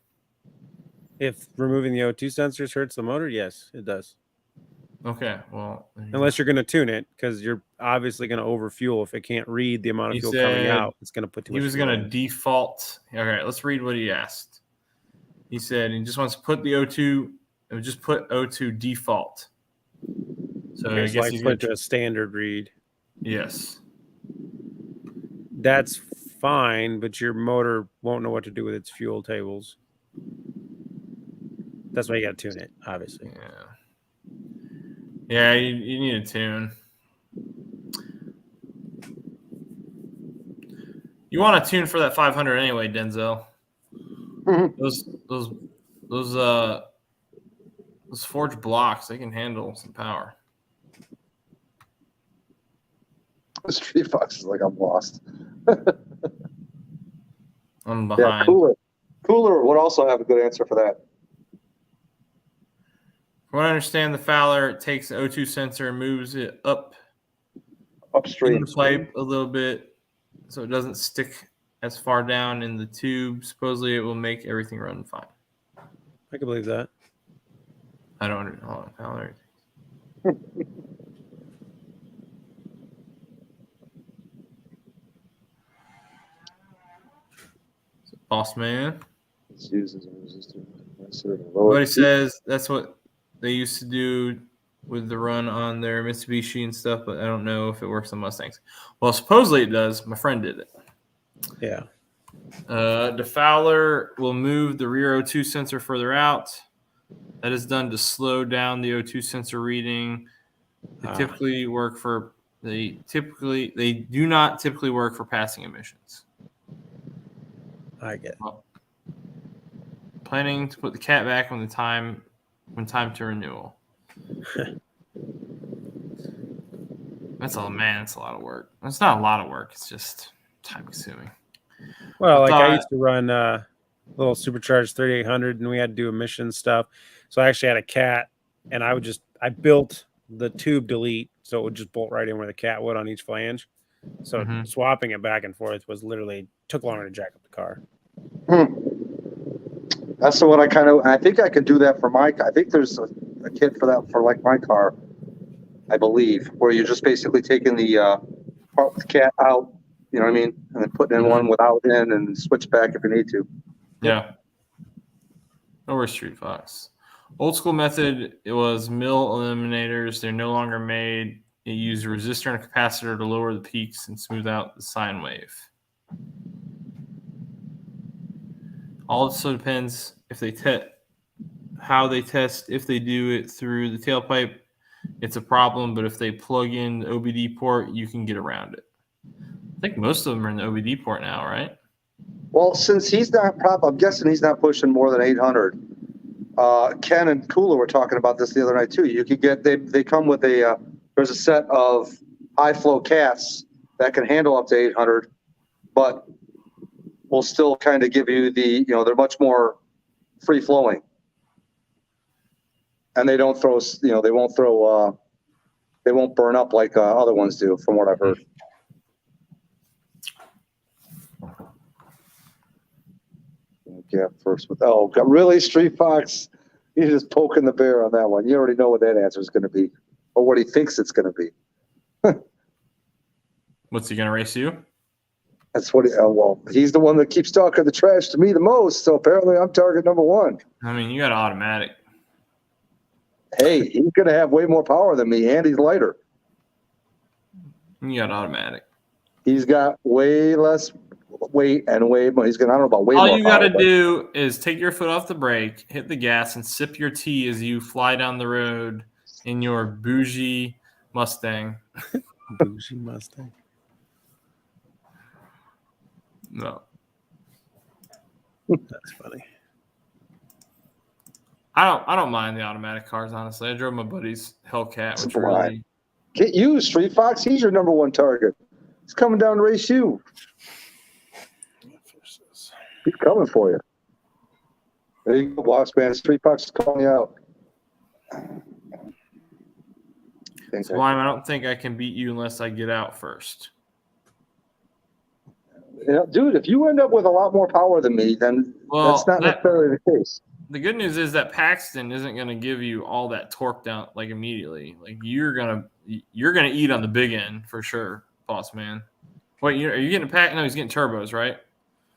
If removing the O2 sensors hurts the motor, yes, it does. Okay, well, unless you're going to tune it, because you're obviously going to overfuel. If it can't read the amount of fuel coming out, it's going to put too much. He was going to default. Okay, let's read what he asked. He said he just wants to put the O2. Just put O2 default. So I guess he's put to a standard read. Yes, that's fine, but your motor won't know what to do with its fuel tables. That's why you got to tune it, obviously. Yeah. Yeah, you need a tune. You want a tune for that 500 anyway, Denzel. Those forged blocks, they can handle some power. Street Fox is like, I'm lost. I'm behind. Yeah, Cooler would also have a good answer for that. From what I understand, the Fowler takes the O2 sensor and moves it upstream in the pipe a little bit so it doesn't stick as far down in the tube. Supposedly it will make everything run fine. I can believe that. I don't understand. Fowler. Boss man. Everybody says that's what they used to do with the run on their Mitsubishi and stuff, but I don't know if it works on Mustangs. Well, supposedly it does. My friend did it. Yeah. The Fowler will move the rear O2 sensor further out. That is done to slow down the O2 sensor reading. They do not typically work for passing emissions. I get it. Well, planning to put the cat back when time to renewal. That's a lot of work. It's not a lot of work. It's just time consuming. Well, I used to run a little supercharged 3800 and we had to do emission stuff. So I actually had a cat and I built the tube delete so it would just bolt right in where the cat would on each flange. So swapping it back and forth was literally took longer to jack up the car. That's what I think I can do that for I think there's a kit for that for like my car, I believe, where you're just basically taking the part with the cat out, you know what I mean? And then putting in one without in and switch back if you need to. Yeah. Or Street Fox. Old school method, it was mill eliminators. They're no longer made. It used a resistor and a capacitor to lower the peaks and smooth out the sine wave. Also depends if they how they test. If they do it through the tailpipe, it's a problem. But if they plug in the OBD port, you can get around it. I think most of them are in the OBD port now, right? Well, since he's not I'm guessing he's not pushing more than 800. Ken and Kula were talking about this the other night too. You could get they come with there's a set of high flow cats that can handle up to 800, but will still kind of give you they're much more free flowing, and they don't throw they won't burn up like other ones do, from what I've heard. Yeah, first with really, Street Fox, you're just poking the bear on that one. You already know what that answer is going to be, or what he thinks it's going to be. What's he going to race you? That's what he's the one that keeps talking the trash to me the most, so apparently I'm target number one. I mean, you got automatic. Hey, he's going to have way more power than me, and he's lighter. You got automatic. He's got way less weight and way more. I don't know about weight. All you got to do is take your foot off the brake, hit the gas, and sip your tea as you fly down the road in your bougie Mustang. Bougie Mustang. No. That's funny. I don't mind the automatic cars, honestly. I drove my buddy's Hellcat, which really get you, Street Fox. He's your number one target. He's coming down to race you. He's coming for you. There you go, boss man. Street Fox is calling you out. So I don't think I can beat you unless I get out first. Yeah, dude, if you end up with a lot more power than me, then that's not necessarily the case. The good news is that Paxton isn't going to give you all that torque down like immediately. Like you're gonna eat on the big end for sure, boss man. Wait, are you getting a pack? No, he's getting turbos, right?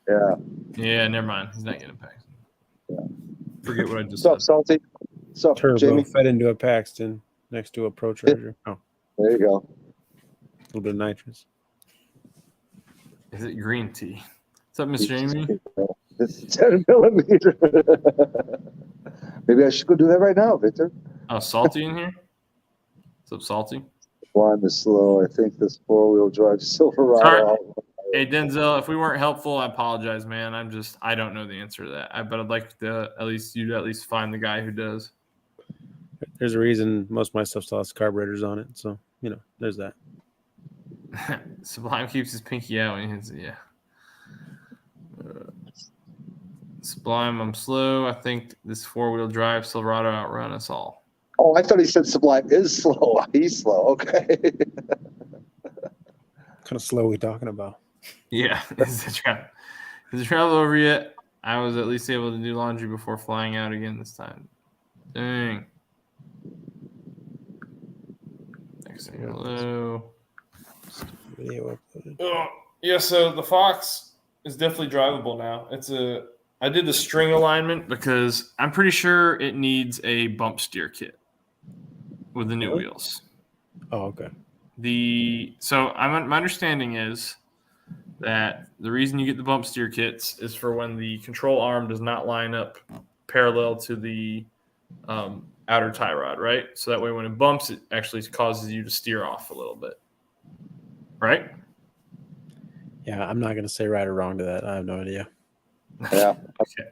Yeah. Yeah, never mind. He's not getting a Paxton. Yeah. Forget what I just said. What's up, Salty? What's up, Turbo Jamie? Fed into a Paxton next to a Pro Charger. Oh, there you go. A little bit of nitrous. Is it green tea? What's up, Miss Jamie? It's 10 millimeter. Maybe I should go do that right now, Victor. Oh, Salty in here? So salty. Sublime is slow. I think this 4-wheel drive Silverado. Sorry. Hey Denzel, if we weren't helpful, I apologize, man. I don't know the answer to that. But I'd like to at least find the guy who does. There's a reason most of my stuff still has carburetors on it, so there's that. Sublime keeps his pinky out when he hits it. Yeah. Sublime, I'm slow. I think this 4-wheel drive Silverado outrun us all. Oh, I thought he said Sublime is slow. He's slow. Okay. What kind of slow are we talking about? Yeah. Is the travel over yet? I was at least able to do laundry before flying out again this time. Dang. Next thing, hello. Video uploaded. Oh, yeah, so the Fox is definitely drivable now. I did the string alignment because I'm pretty sure it needs a bump steer kit with the new wheels. Oh, okay. My understanding is that the reason you get the bump steer kits is for when the control arm does not line up parallel to the outer tie rod, right? So that way when it bumps, it actually causes you to steer off a little bit. Right? Yeah, I'm not going to say right or wrong to that. I have no idea. Yeah. Okay.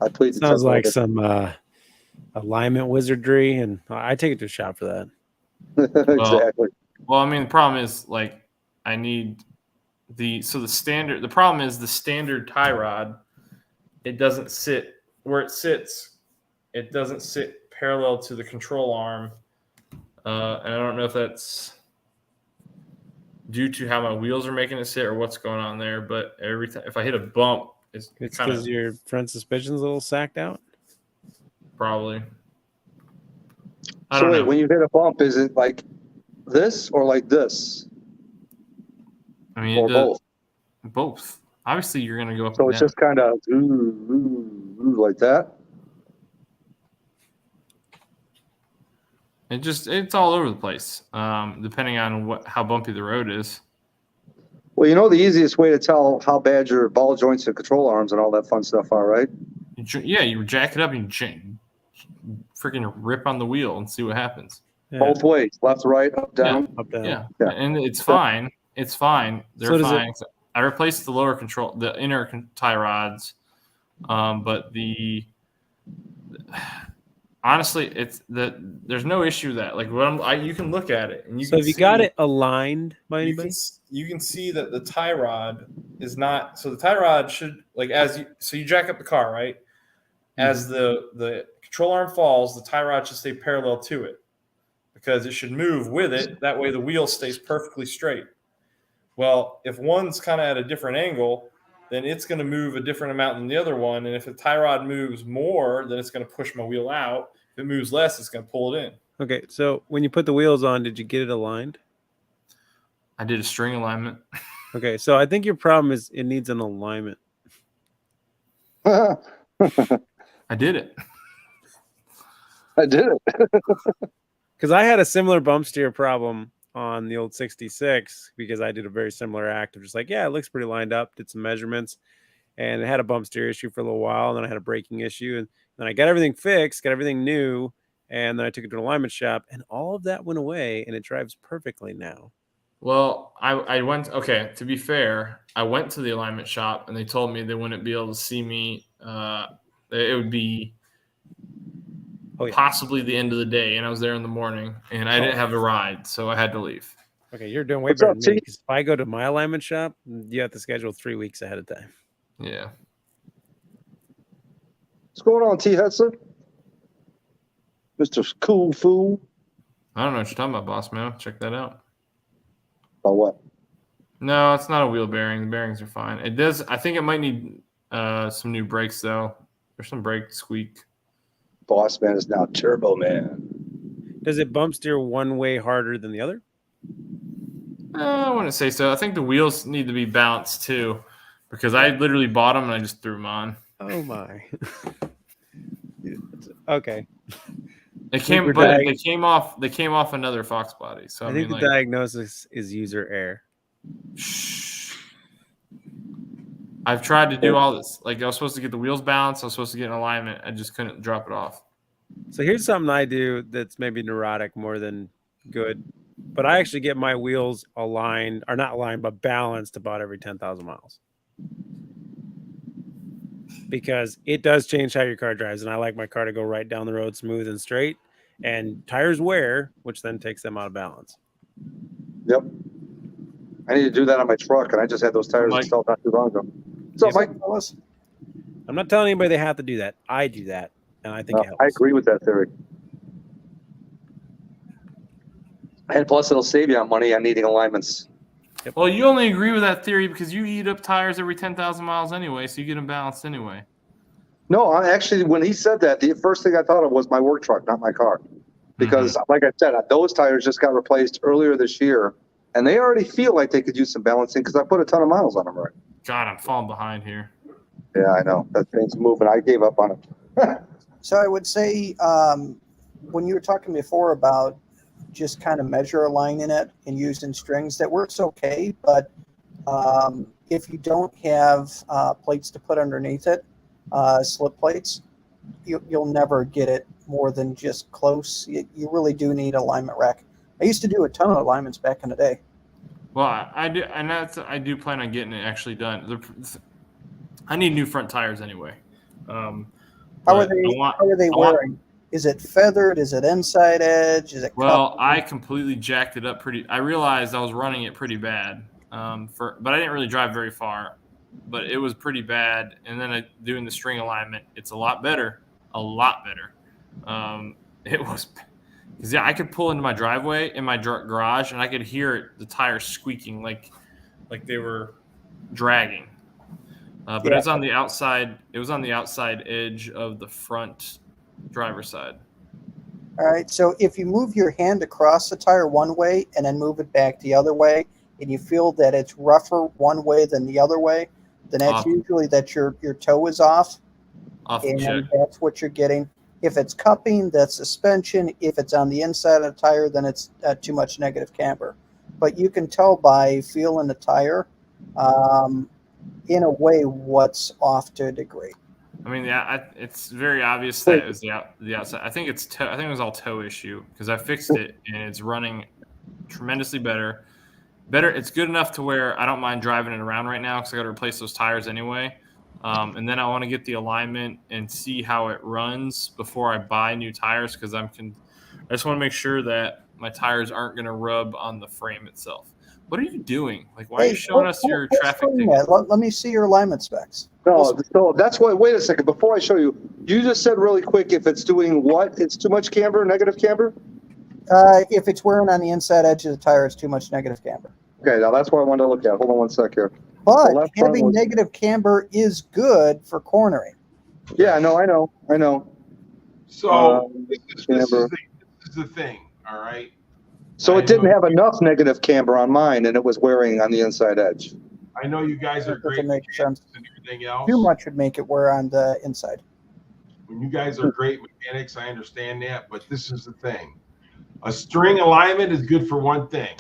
I plead. Sounds like some alignment wizardry, and I take it to a shop for that. Exactly. Well, I mean, the problem is I need the standard. The problem is the standard tie rod. It doesn't sit where it sits. It doesn't sit parallel to the control arm, and I don't know if that's due to how my wheels are making it sit or what's going on there. But every time if I hit a bump, it's because your front suspension's a little sacked out. Probably. So wait, when you hit a bump, is it like this or like this? I mean, or both? Both. Obviously, you're going to go up. So it's just kind of like that. It's all over the place, depending on how bumpy the road is. Well, the easiest way to tell how bad your ball joints and control arms and all that fun stuff are, right? You jack it up and you freaking rip on the wheel and see what happens. Yeah. Both ways, left, right, up, down. Up, down. Yeah. And it's fine. It's fine. They're fine. I replaced the lower control, the inner tie rods, but honestly, there's no issue with that. You can look at it and you. So have you got it aligned by anybody? You can see that the tie rod is not. So the tie rod should you jack up the car, right? As the control arm falls, the tie rod should stay parallel to it because it should move with it. That way the wheel stays perfectly straight. Well, if one's kind of at a different angle, then it's going to move a different amount than the other one. And if the tie rod moves more, then it's going to push my wheel out. If it moves less, it's going to pull it in. Okay, so when you put the wheels on, did you get it aligned? I did a string alignment. Okay, so I think your problem is it needs an alignment. I did it. I did it. Because I had a similar bump steer problem on the old 66 because I did a very similar act of just it looks pretty lined up, did some measurements, and it had a bump steer issue for a little while, and then I had a braking issue, and then I got everything fixed, got everything new, and then I took it to an alignment shop, and all of that went away, and it drives perfectly now. Well, I went, okay, to be fair, I went to the alignment shop, and they told me they wouldn't be able to see me. It would be possibly the end of the day, and I was there in the morning, and I didn't have a ride, so I had to leave. Okay, you're doing way better than me, because if I go to my alignment shop, you have to schedule 3 weeks ahead of time. Yeah. What's going on, T. Hudson? Mr. Cool Fool? I don't know what you're talking about, boss man. Check that out. About what? No, it's not a wheel bearing. The bearings are fine. It does. I think it might need some new brakes, though. There's some brake squeak. Boss man is now Turbo Man. Does it bump steer one way harder than the other? I wouldn't say so. I think the wheels need to be balanced too, because I literally bought them and I just threw them on. Oh my. Okay. They came off another Fox body. So I think the diagnosis is user error. Shh. I've tried to do all this. I was supposed to get the wheels balanced. I was supposed to get an alignment. I just couldn't drop it off. So here's something I do that's maybe neurotic more than good, but I actually get my wheels aligned, or not aligned, but balanced about every 10,000 miles. Because it does change how your car drives, and I like my car to go right down the road smooth and straight, and tires wear, which then takes them out of balance. Yep. I need to do that on my truck, and I just had those tires Mike. installed not too long ago. So, Mike, I'm not telling anybody they have to do that. I do that, and I think it helps. I agree with that theory. And plus, it'll save you on money on needing alignments. Yep. Well, you only agree with that theory because you heat up tires every 10,000 miles anyway, so you get them balanced anyway. No, I actually, when he said that, the first thing I thought of was my work truck, not my car. Because, like I said, those tires just got replaced earlier this year, and they already feel like they could use some balancing because I put a ton of miles on them, right? God, I'm falling behind here. Yeah, I know. That thing's moving. I gave up on it. So I would say when you were talking before about just kind of measure aligning it and using strings, that works okay. But if you don't have plates to put underneath it, slip plates, you'll never get it more than just close. You really do need alignment rack. I used to do a ton of alignments back in the day. Well, I do, and I do plan on getting it actually done. I need new front tires anyway. How are they wearing? Is it feathered? Is it inside edge? Is it? Well, I completely jacked it up I realized I was running it pretty bad, but I didn't really drive very far. But it was pretty bad. And then doing the string alignment, it's a lot better. A lot better. It was because I could pull into my driveway in my garage, and I could hear the tires squeaking like they were dragging. But it was on the outside. It was on the outside edge of the front driver's side. All right. So if you move your hand across the tire one way and then move it back the other way, and you feel that it's rougher one way than the other way, then that's usually that your toe is off. And that's what you're getting. If it's cupping, that's suspension. If it's on the inside of the tire, then it's too much negative camber. But you can tell by feeling the tire, in a way, what's off to a degree. I mean, it's very obvious that it was the outside. I think it was all toe issue because I fixed it and it's running tremendously better. It's good enough to where I don't mind driving it around right now because I got to replace those tires anyway. And then I want to get the alignment and see how it runs before I buy new tires because I just want to make sure that my tires aren't going to rub on the frame itself. What are you doing? Like, why are you showing us your traffic ticket? Let me see your alignment specs. No, so that's why. Wait a second. Before I show you, you just said really quick if it's doing what? It's too much camber, negative camber? If it's wearing on the inside edge of the tire, it's too much negative camber. Okay, now that's what I wanted to look at. Hold on one sec here. But having negative camber is good for cornering. Yeah, no, I know. So this is the thing, all right? So it didn't have enough negative camber on mine, and it was wearing on the inside edge. I know you guys are great mechanics and everything else. Too much would make it wear on the inside. When you guys are great mechanics, I understand that, but this is the thing. A string alignment is good for one thing,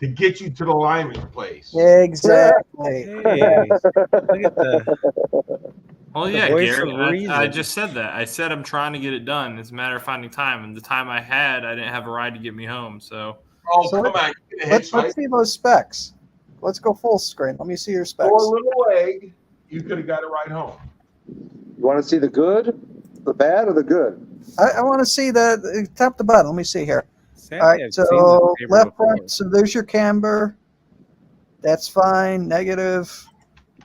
to get you to the alignment place. Exactly. Hey, look at the Well, yeah, Gary, I just said that. I said I'm trying to get it done. It's a matter of finding time. And the time I had, I didn't have a ride to get me home. So come on. Let's see those specs. Let's go full screen. Let me see your specs. For a little leg, you could have got it right home. You want to see the good, the bad, or the good? I want to see the top to bottom. Let me see here. Sadly, all right, I've so seen left front. So there's your camber. That's fine. Negative.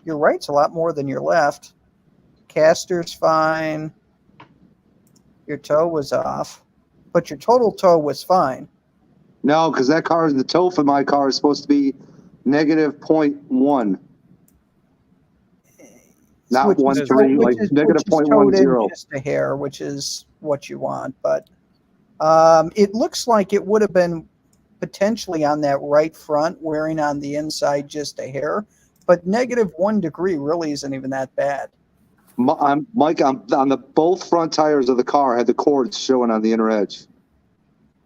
Your right's a lot more than your left. Caster's fine. Your toe was off, but your total toe was fine. No, because the toe for my car is supposed to be negative 0.1. Not 1.3, like negative 0.10. Just a hair, which is what you want. But it looks like it would have been potentially on that right front, wearing on the inside just a hair. But negative 1 degree really isn't even that bad. Mike, on the both front tires of the car had the cords showing on the inner edge.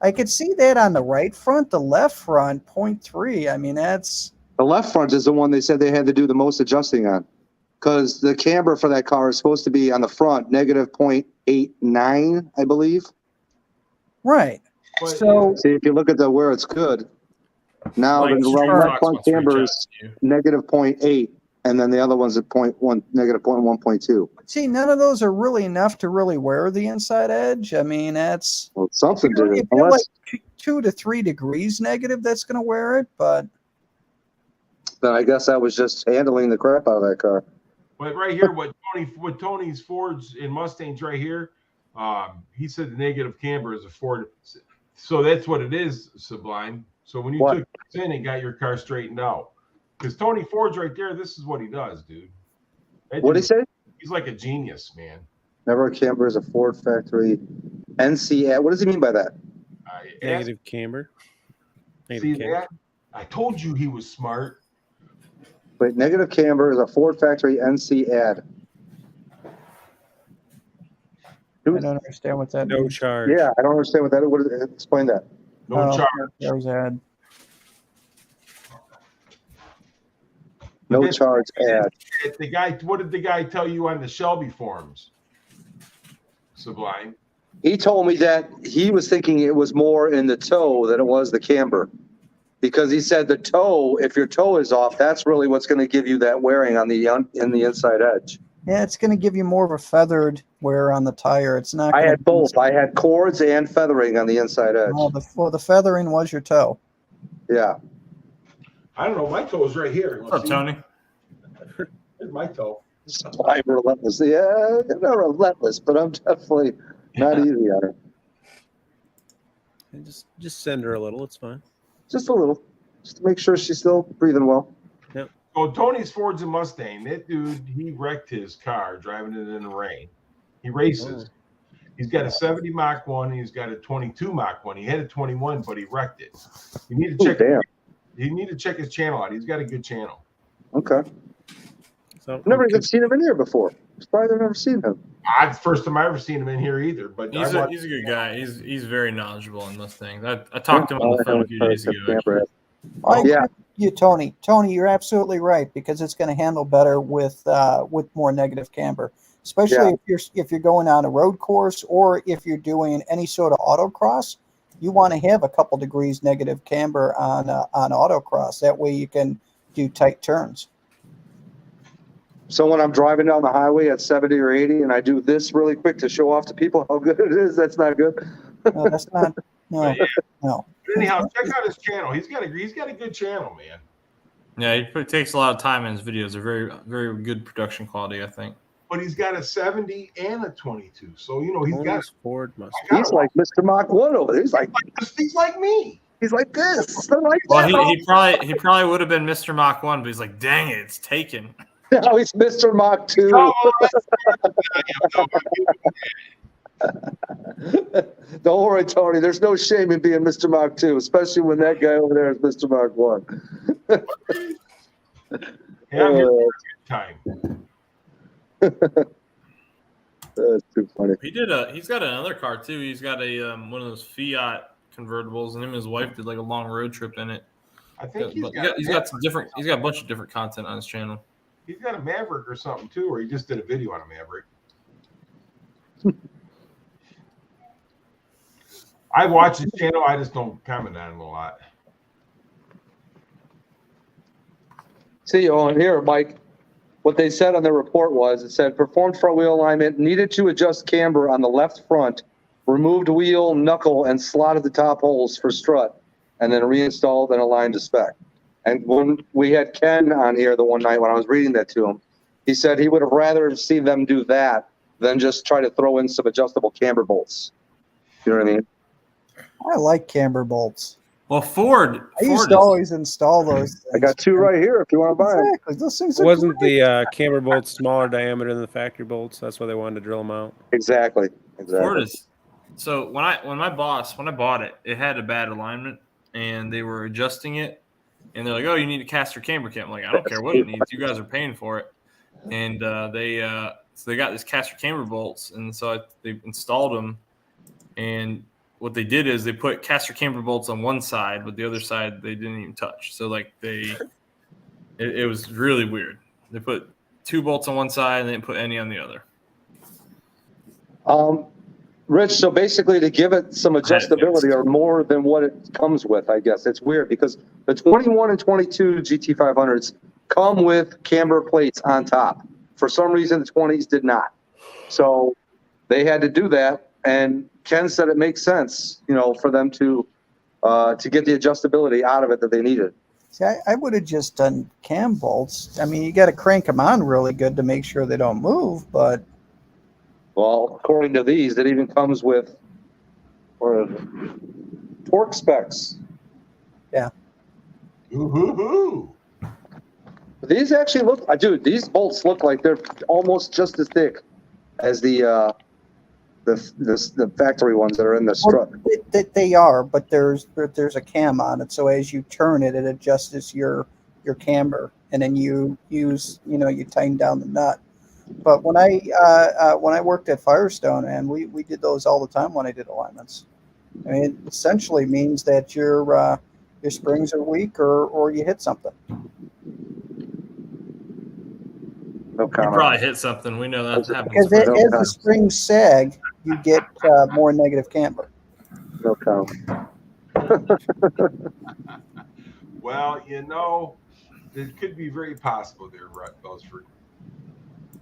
I could see that on the right front. The left front, 0.3. I mean, that's... The left front is the one they said they had to do the most adjusting on. because the camber for that car is supposed to be on the front negative 0.89, I believe. Right. But- So See, if you look at where it's good, now Like, the Stream left Fox front wants to reach camber out is to you. negative 0.8, and then the other one's at negative 0.1.2. see, none of those are really enough to really wear the inside edge. I mean, that's Well, something did if it. you're like Unless, 2 to 3 degrees negative, that's going to wear it. But then I guess I was just handling the crap out of that car. But right here, what Tony's Fords and Mustangs right here, he said the negative camber is a Ford. So that's what it is, Sublime. So when you What? took this in and got your car straightened out, because Tony Ford's right there, this is what he does, dude. What did he say? He's like a genius, man. Never camber is a Ford factory NC. What does he mean by that? Negative camber. See that? I told you he was smart. Wait, negative camber is a Ford factory NC ad. I don't understand what that No means. charge. Yeah, I don't understand what that is. What is it? Explain that. No charge. There's ad. No But charge ad. The guy, what did the guy tell you on the Shelby forums? Sublime. He told me that he was thinking it was more in the toe than it was the camber. Because he said the toe, if your toe is off, that's really what's going to give you that wearing on the in the inside edge. Yeah, it's going to give you more of a feathered wear on the tire. It's not. I gonna had be- both. I had cords and feathering on the inside edge. Oh, the feathering was your toe. Yeah. I don't know. My toe's right here. What's up, Tony? Here's my toe. I'm relentless. Yeah, I'm not relentless, but I'm definitely not easy on her. And just send her a little. It's fine. Just a little. Just to make sure she's still breathing well. So Tony's Ford's a Mustang. That dude, he wrecked his car driving it in the rain. He races. He's got a 70 Mach 1 and he's got a 22 Mach 1. He had a 21, but he wrecked it. You need to check. Damn. You need to check his channel out. He's got a good channel. Okay. So Never even seen him in here before. Surprised I've never seen him. It's the first time I ever seen him in here either. But He's a good guy. He's very knowledgeable in Mustangs. I talked to him on the phone a few days ago. actually. I agree Yeah. with you, Tony. Tony, you're absolutely right because it's going to handle better with more negative camber, especially if you're going on a road course or if you're doing any sort of autocross. You want to have a couple degrees negative camber on autocross. That way you can do tight turns. So when I'm driving down the highway at 70 or 80 and I do this really quick to show off to people how good it is, that's not good. No, that's not. No, no. But anyhow, check out his channel. He's got a good channel, man. Yeah, he takes a lot of time in his videos. They're very, very good production quality, I think. But he's got a 70 and a 22. So he's got. Tony's Ford Mustang. He's like Mr. Mach 1 over there. He's like me. He's like this. They're like Well, that. he probably would have been Mr. Mach 1, but he's like, dang it, it's taken. Now he's Mr. Mach 2. Don't worry, Tony. There's no shame in being Mr. Mach 2, especially when that guy over there is Mr. Mach 1. Yeah, I'm here for a good time. That's too funny. He's got another car too. He's got a one of those Fiat convertibles, and him and his wife did like a long road trip in it. I think He's got a bunch of different content on his channel. He's got a Maverick or something too, or he just did a video on a Maverick. I watch his channel. I just don't comment on it a lot. See, and here, Mike, what they said on the report was, it said, performed front wheel alignment, needed to adjust camber on the left front, removed wheel, knuckle, and slotted the top holes for strut, and then reinstalled and aligned to spec. And when we had Ken on here the one night when I was reading that to him, he said he would have rather seen them do that than just try to throw in some adjustable camber bolts. You know what I mean? I like camber bolts. Well, Ford used to always install those things. I got two right here if you want to buy them. Exactly. Those things are Wasn't great. the camber bolts smaller diameter than the factory bolts? That's why they wanted to drill them out. Exactly. Ford is. So when I bought it, it had a bad alignment, and they were adjusting it, and they're like, "Oh, you need a caster camber kit." I'm like, "I don't care what it needs. You guys are paying for it." And so they got these caster camber bolts, and so they installed them. And what they did is they put caster camber bolts on one side, but the other side they didn't even touch. So like it was really weird. They put 2 bolts on one side and then put any on the other. Rich, so basically to give it some adjustability or more than what it comes with, I guess. It's weird because the 21 and 22 GT500s come with camber plates on top. For some reason, the 20s did not. So they had to do that. And Ken said it makes sense, for them to get the adjustability out of it that they needed. See, I would have just done cam bolts. I mean, you got to crank them on really good to make sure they don't move, but... Well, according to these, it even comes with torque specs. Yeah. Ooh. These actually look, dude, these bolts look like they're almost just as thick as the factory ones that are in the strut. Well, they are, but there's a cam on it, so as you turn it, it adjusts your camber, and then you tighten down the nut. But when I worked at Firestone, and we did those all the time when I did alignments. I mean, it essentially means that your springs are weak or you hit something. No comment. You probably hit something. We know that happens. Because as the springs sag, you get more negative camber. No comment. Well, it could be very possible there, Belford.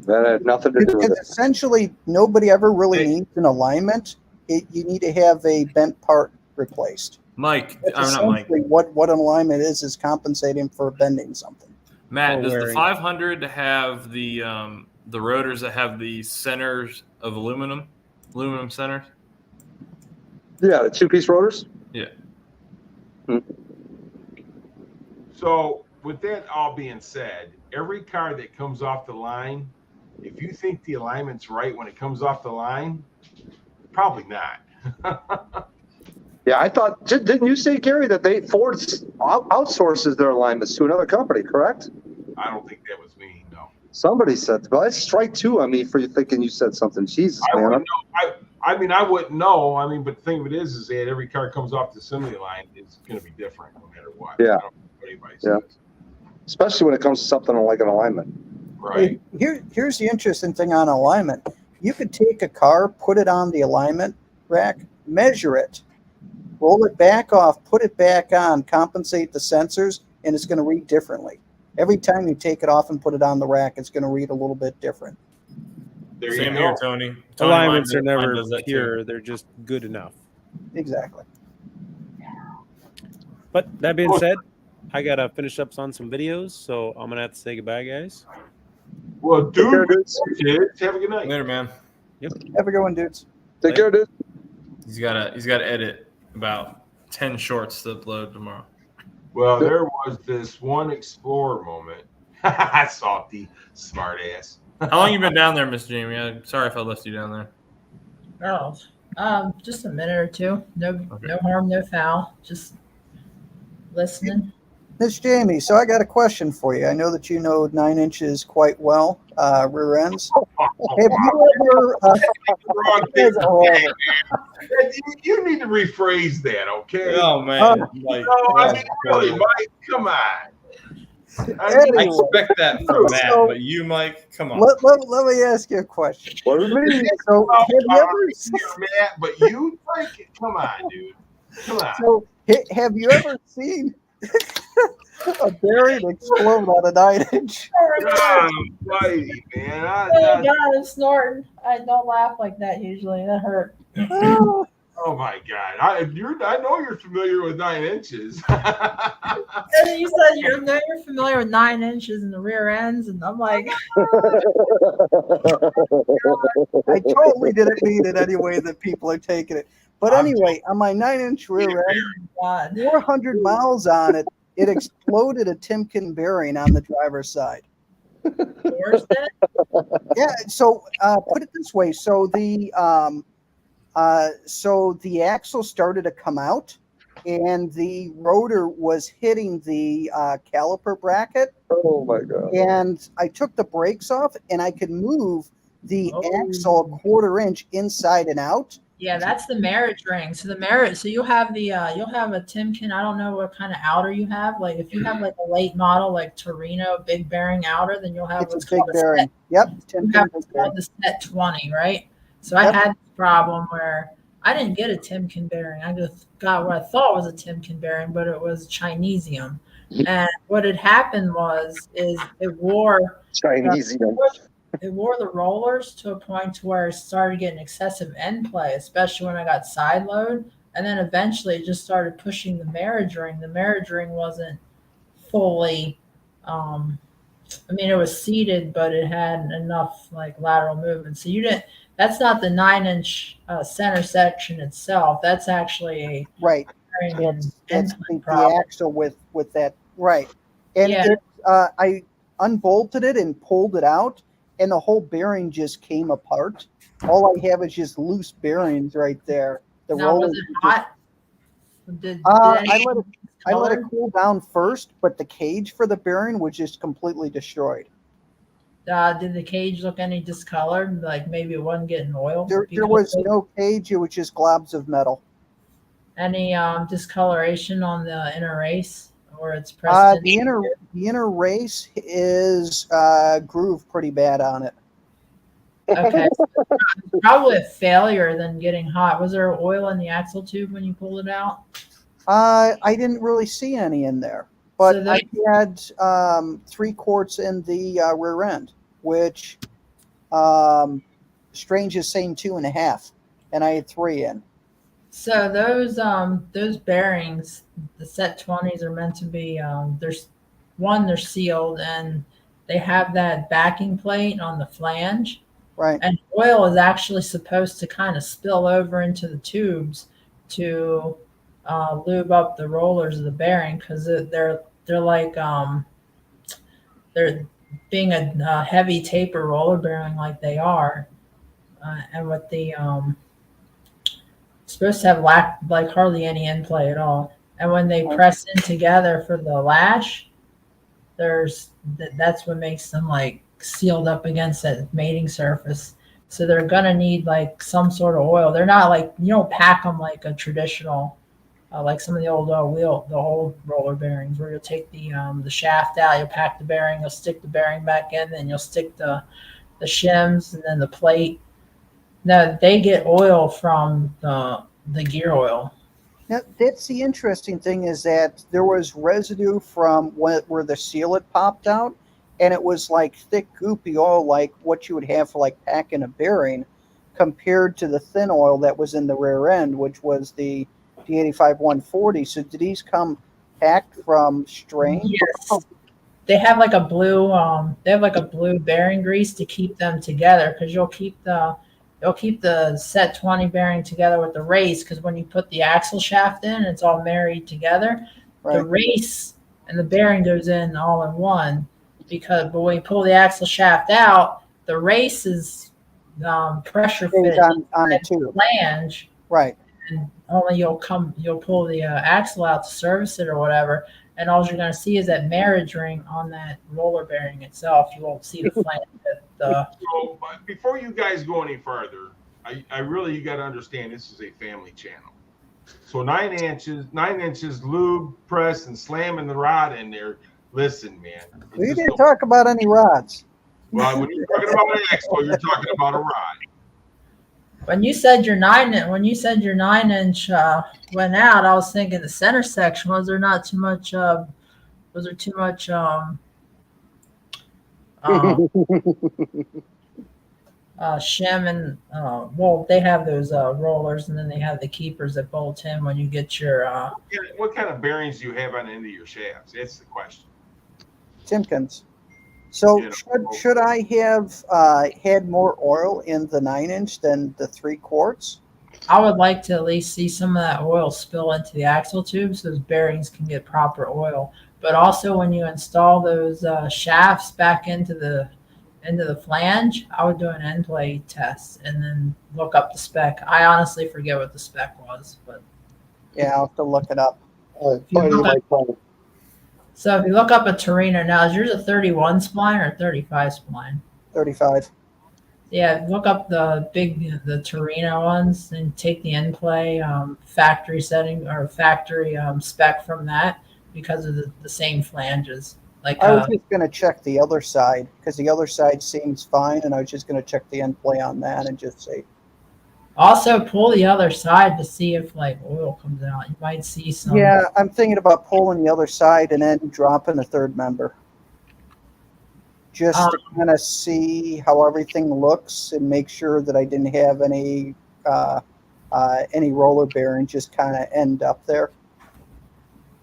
That had nothing to do with it. Essentially, nobody ever really needs an alignment. You need to have a bent part replaced. Mike, That's I'm not Mike. What an alignment is compensating for bending something. Matt, does the 500 have the rotors that have the centers of aluminum centers? Yeah, the 2-piece rotors. Yeah. So, with that all being said, every car that comes off the line, if you think the alignment's right when it comes off the line, probably not. Yeah, I thought. Didn't you say, Gary, that Ford outsources their alignments to another company? Correct. I don't think that was me. No. Somebody said. Well, that's strike 2 on me for you thinking you said something. Jesus, I man. wouldn't know. I mean, I wouldn't know. I mean, but the thing of it is that every car comes off the assembly line, it's going to be different no matter what. Yeah. I don't know what anybody says. Especially when it comes to something like an alignment. Right. Here's the interesting thing on alignment. You could take a car, put it on the alignment rack, measure it, roll it back off, put it back on, compensate the sensors, and it's going to read differently. Every time you take it off and put it on the rack, it's going to read a little bit different. Same here, Tony. Alignments are never pure. They're just good enough. Exactly. But that being said, I got to finish up on some videos, so I'm going to have to say goodbye, guys. Well, dude, kids, have a good night. Later, man. Yep. Have a good one, dudes. Take care, dude. He's got to edit about 10 shorts to upload tomorrow. Well, there was this one Explorer moment. Salty, smart ass. How long you been down there, Miss Jamie? I'm sorry if I left you down there. Oh, just a minute or two. No harm, no foul. Just listening. Miss Jamie, so I got a question for you. I know that you know 9 inches quite well, rear ends. Have you ever? You need to rephrase that, okay? Oh man, Mike, really, Mike, come on. I expect that from Matt, but you, Mike, come on. Let me ask you a question. What do you mean? So, have you ever Matt, but you, Mike, come on, dude. Come on. So, have you ever seen a bearing explode on a 9 inch? Mighty, man. Oh God, I'm snorting. I don't laugh like that usually. That hurt. Oh my God! I know you're familiar with 9 inches. And you said you're familiar with 9 inches in the rear ends, and I'm like, I totally didn't mean it any way that people are taking it. But anyway, on my 9 inch rear end, 400 miles on it, it exploded a Timken bearing on the driver's side. Yeah. So put it this way. So the axle started to come out, and the rotor was hitting the caliper bracket. Oh my God! And I took the brakes off, and I could move the axle a 1/4 inch inside and out. Yeah, that's the marriage ring. So the marriage, so you'll have you'll have a Timken. I don't know what kind of outer you have. Like if you have like a late model like Torino big bearing outer, then you'll have It's what's a big called a set. bearing. Yep, You have Timken what's big bearing. called the set 20, right? So I Yep. had this problem where I didn't get a Timken bearing. I just got what I thought was a Timken bearing, but it was Chinesium. And what had happened is it wore Chinese. it wore the rollers to a point to where it started getting excessive end play, especially when I got side load. And then eventually it just started pushing the marriage ring. The marriage ring wasn't fully, I mean, it was seated, but it had enough like lateral movement. So you didn't, that's not the 9-inch center section itself. That's actually a Right. bearing and That's end the problem. axle with that. Right. And Yeah. I unbolted it and pulled it out, and the whole bearing just came apart. All I have is just loose bearings right there. The Now, was rollers it were hot? Did I anything let it color? cool down first, but the cage for the bearing was just completely destroyed. Did the cage look any discolored? Like maybe it wasn't getting oil? There because was of no cage; it was just globs of metal. any discoloration on the inner race or it's pressed in? The inner race is grooved pretty bad on it. Okay, so probably a failure than getting hot. Was there oil in the axle tube when you pulled it out? I didn't really see any in there, but So I had 3 quarts in the rear end, which Strange is saying 2.5, and I had 3 in. So those bearings, the set 20s are meant to be they're sealed and they have that backing plate on the flange. Right. And oil is actually supposed to kind of spill over into the tubes to lube up the rollers of the bearing because they're like they're being a heavy taper roller bearing like they are, and with the supposed to have like hardly any end play at all. And when they press in together for the lash, that's what makes them like sealed up against that mating surface. So they're gonna need like some sort of oil. They're not like you don't pack them like a traditional, like some of the old the old roller bearings where you'll take the shaft out, you'll pack the bearing, you'll stick the bearing back in, then you'll stick the shims and then the plate. No, they get oil from the gear oil. Now, that's the interesting thing is that there was residue from where the seal had popped out, and it was like thick, goopy oil, like what you would have for like packing a bearing, compared to the thin oil that was in the rear end, which was the D85 140. So did these come packed from Strange? Yes. They have like a blue bearing grease to keep them together because you'll keep the set 20 bearing together with the race because when you put the axle shaft in, it's all married together. Right. The race and the bearing goes in all in one but when you pull the axle shaft out, the race is pressure fit on a tube flange. Right. And only you'll pull the axle out to service it or whatever. And all you're going to see is that marriage ring on that roller bearing itself. You won't see the flange. So, before you guys go any further, I really, you got to understand this is a family channel. So 9 inches lube, press, and slamming the rod in there. Listen, man. We didn't talk about any rods. Well, when you're talking about an axle, you're talking about a rod. When you said your 9-inch went out, I was thinking the center section. Was there not too much? Was there too much? Shim and well, they have those rollers, and then they have the keepers that bolt in when you get your. What kind of bearings do you have on the end of your shafts? That's the question. Timkens. So should I have had more oil in the 9-inch than the 3 quarts? I would like to at least see some of that oil spill into the axle tubes so those bearings can get proper oil. But also when you install those shafts back into the flange, I would do an end play test and then look up the spec. I honestly forget what the spec was, but yeah, I'll have to look it up. So if you look up a Torino now, is yours a 31 spline or a 35 spline? 35. Yeah, look up the Torino ones and take the end play factory setting or factory spec from that because of the same flanges. Like I was just going to check the other side because the other side seems fine, and I was just going to check the end play on that and just say. Also, pull the other side to see if like oil comes out. You might see some. Yeah, I'm thinking about pulling the other side and then dropping the third member. Just to kind of see how everything looks and make sure that I didn't have any roller bearing just kind of end up there.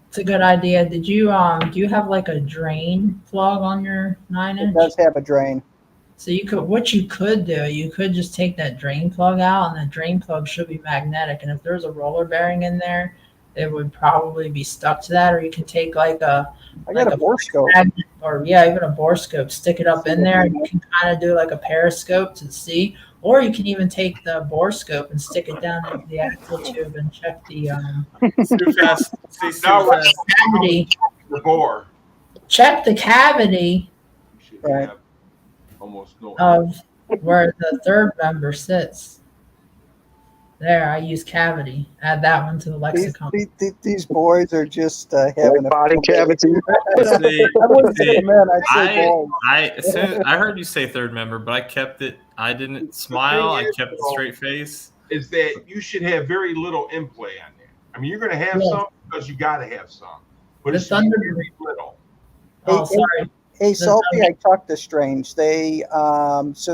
It's a good idea. Did you do you have like a drain plug on your 9-inch? It does have a drain. So you could do, you could just take that drain plug out, and the drain plug should be magnetic. And if there's a roller bearing in there, it would probably be stuck to that. Or you can take I got a borescope, or even a borescope, stick it up in there, and you can kind of do like a periscope to see. Or you can even take the borescope and stick it down into the axle tube and check the too fast. Cavity. The bore. Check the cavity. Right. Almost no of where the third member sits. There, I use cavity. Add that one to the lexicon. These boys are just having a body cavity. I heard you say third member, but I kept it. I didn't smile. I kept the straight face. Is that you should have very little in play on there. I mean, you're going to have some because you got to have some, but it's very little. Oh, sorry. Hey, Shelby, I talked to Strange. They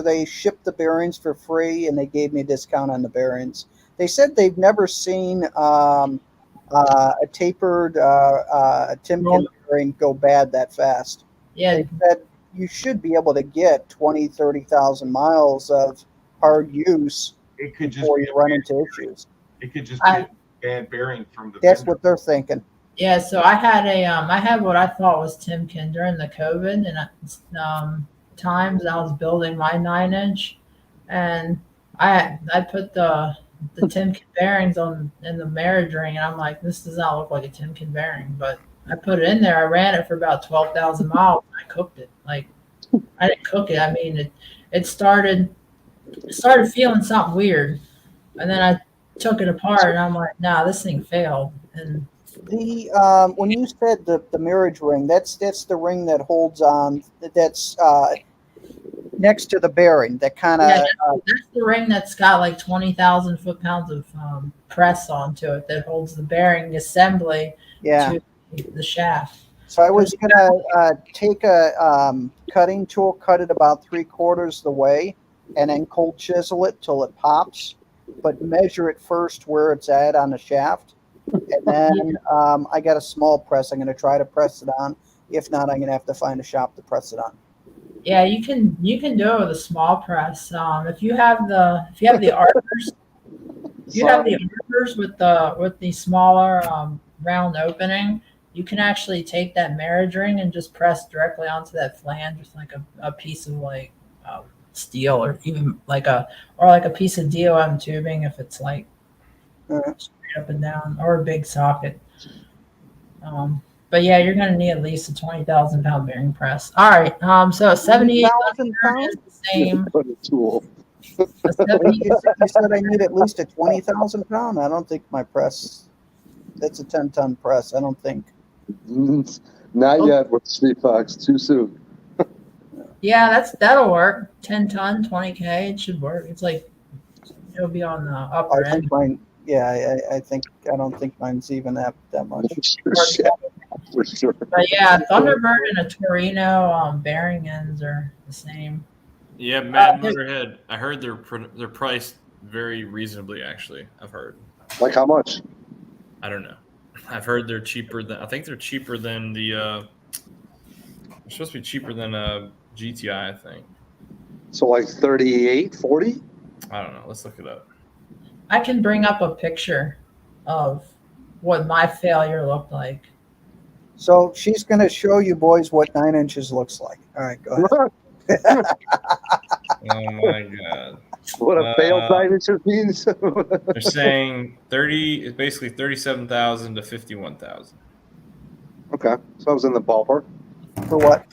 they shipped the bearings for free, and they gave me a discount on the bearings. They said they've never seen a tapered Timken bearing go bad that fast. Yeah. They said you should be able to get 20, 30,000 miles of hard use before you run into issues. It could just be a bad bearing from the That's vendor. what they're thinking. Yeah, so I had I had what I thought was Timken during the COVID and times I was building my 9-inch, and I put the Timken bearings in the marriage ring, and I'm like, this does not look like a Timken bearing, but I put it in there. I ran it for about 12,000 miles. And I cooked it. Like, I didn't cook it. I mean, it started feeling something weird, and then I took it apart, and I'm like, nah, this thing failed. And the when you said the marriage ring, that's the ring that holds on. That's next to the bearing. That kind of that's the ring that's got like 20,000 foot-pounds of press onto it that holds the bearing assembly to the shaft. So I was gonna take a cutting tool, cut it about 3/4 the way, and then cold chisel it till it pops, but measure it first where it's at on the shaft. And then I got a small press. I'm going to try to press it on. If not, I'm going to have to find a shop to press it on. Yeah, you can do it with a small press. If you have the arbors, with the smaller round opening, you can actually take that marriage ring and just press directly onto that flange with like a piece of like steel, or even like a piece of DOM tubing if it's like straight up and down, or a big socket. But yeah, you're going to need at least a 20,000 pound bearing press. All right. So 78,000 pounds is the same. Tool. You said I need at least a 20,000 pound. I don't think my press. That's a 10-ton press. I don't think. Not yet with Street Fox. Too soon. Yeah, that'll work. 10 ton, 20K. It should work. It's like it'll be on the upper end. I don't think mine's even that much. For sure. But yeah, Thunderbird and a Torino bearing ends are the same. Yeah, Matt Motorhead. I heard they're priced very reasonably. Actually, I've heard. Like how much? I don't know. I've heard they're cheaper than. I think they're cheaper than the. They're supposed to be cheaper than a GTI. I think. So like 38, 40? I don't know. Let's look it up. I can bring up a picture of what my failure looked like. So she's going to show you boys what 9 inches looks like. All right, go ahead. Oh my god! What a failed 9 inches means. They're saying 30. It's basically 37,000 to 51,000. Okay, so I was in the ballpark. For what?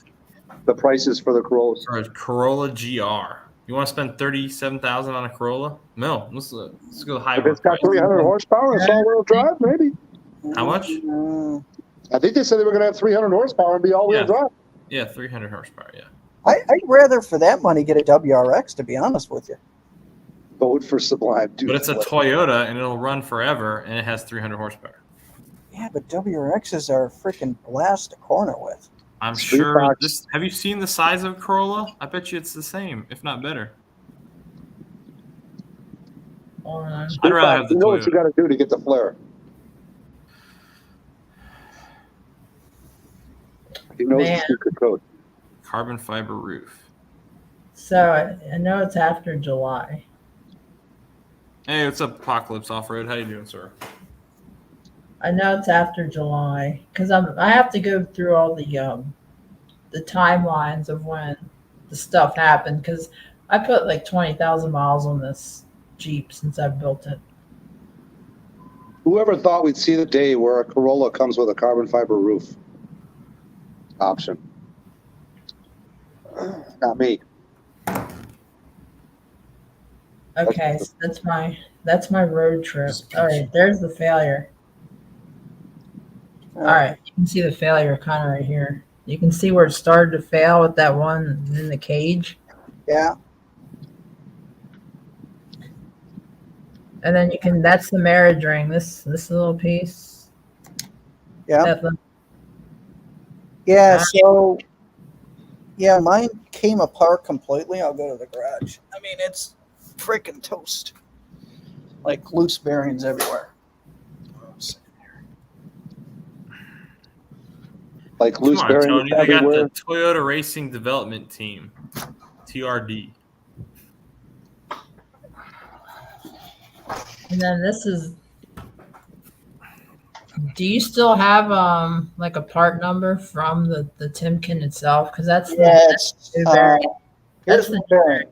The prices for the Corollas. For a Corolla GR. You want to spend $37,000 on a Corolla? No, let's go high. If it's got 300 horsepower, it's all-wheel drive, maybe. How much? I think they said they were going to have 300 horsepower and be all-wheel drive. Yeah, 300 horsepower. Yeah. I'd rather for that money get a WRX, to be honest with you. Vote for Sublime, dude. But it's a Toyota, and it'll run forever, and it has 300 horsepower. Yeah, but WRXs are a freaking blast to corner with. I'm sure this. Have you seen the size of a Corolla? I bet you it's the same, if not better. I'd rather have the You know Toyota. what you got to do to get the flare. He knows the secret code. Carbon fiber roof. So I know it's after July. Hey, what's up, Apocalypse Off-Road? How you doing, sir? I know it's after July because I have to go through all the timelines of when the stuff happened because I put like 20,000 miles on this Jeep since I built it. Whoever thought we'd see the day where a Corolla comes with a carbon fiber roof option? Not me. Okay, so that's my road trip. All right, there's the failure. All right, you can see the failure kind of right here. You can see where it started to fail with that one in the cage. Yeah. And then that's the marriage ring. This little piece. Yeah. Yeah, so yeah, mine came apart completely. I'll go to the garage. I mean, it's freaking toast. Like loose bearings everywhere. Like loose Come on, bearings Tony. They got everywhere. the Toyota Racing Development Team, TRD. And then this is. Do you still have like a part number from the Timken itself? Because that's the bearing. Here's the bearing.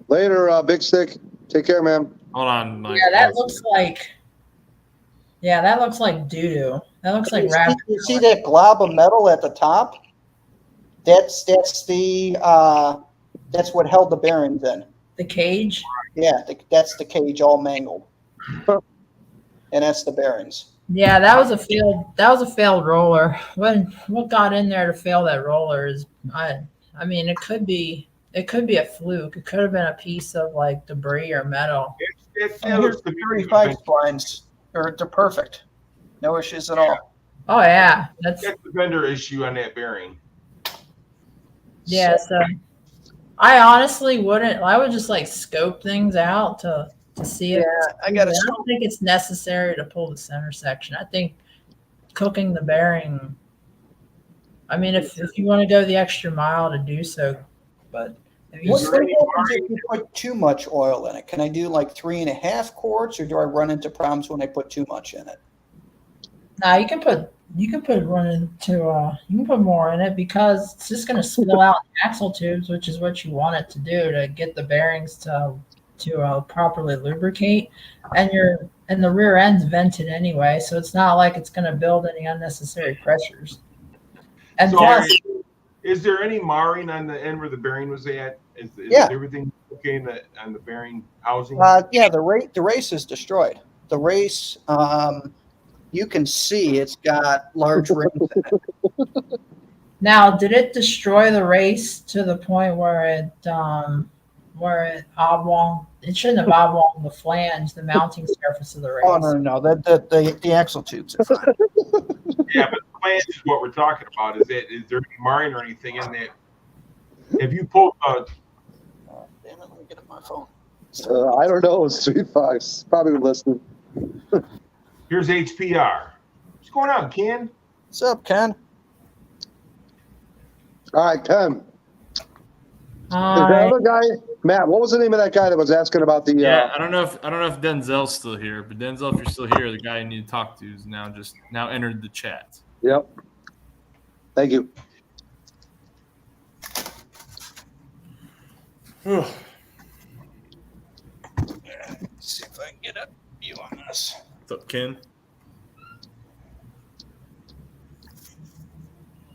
Later, Big Stick. Take care, man. Hold on, Mike. Yeah, that looks like. Yeah, that looks like doo-doo. That looks like wrap. You see that glob of metal at the top? That's what held the bearings in. The cage. Yeah, that's the cage all mangled. And that's the bearings. Yeah, that was a failed roller. What got in there to fail that roller is I mean it could be a fluke. It could have been a piece of like debris or metal. Here's the 35 splines. They're perfect. No issues at all. Oh yeah. That's the vendor issue on that bearing. Yeah, so I honestly wouldn't. I would just like scope things out to see it. Yeah, I don't think it's necessary to pull the center section. I think cooking the bearing. I mean, if you want to go the extra mile to do so, but what happens if you put too much oil in it? Can I do like 3.5 quarts, or do I run into problems when I put too much in it? No, you can put more in it because it's just going to spill out axle tubes, which is what you want it to do to get the bearings to properly lubricate, and the rear end's vented anyway, so it's not like it's going to build any unnecessary pressures. And so plus, is there any marring on the end where the bearing was at? Is everything okay on the bearing housing? Yeah, the race is destroyed. The race, you can see it's got large rings in it. Now, did it destroy the race to the point where it oblong? It shouldn't have oblong the flange, the mounting surface of the race. Oh no, the axle tubes are fine. Yeah, but the flange is what we're talking about. Is there any marring or anything in that? Have you pulled? Damn it! Let me get up my phone. I don't know. Street Fox probably listening. Here's HPR. What's going on, Ken? What's up, Ken? All right, Ken. Is Hi. that other guy, Matt? What was the name of that guy that was asking about the? Yeah, I don't know if Denzel's still here, but Denzel, if you're still here, the guy you need to talk to is now entered the chat. Yep. Thank you. Let's see if I can get a view on this. What's up, Ken?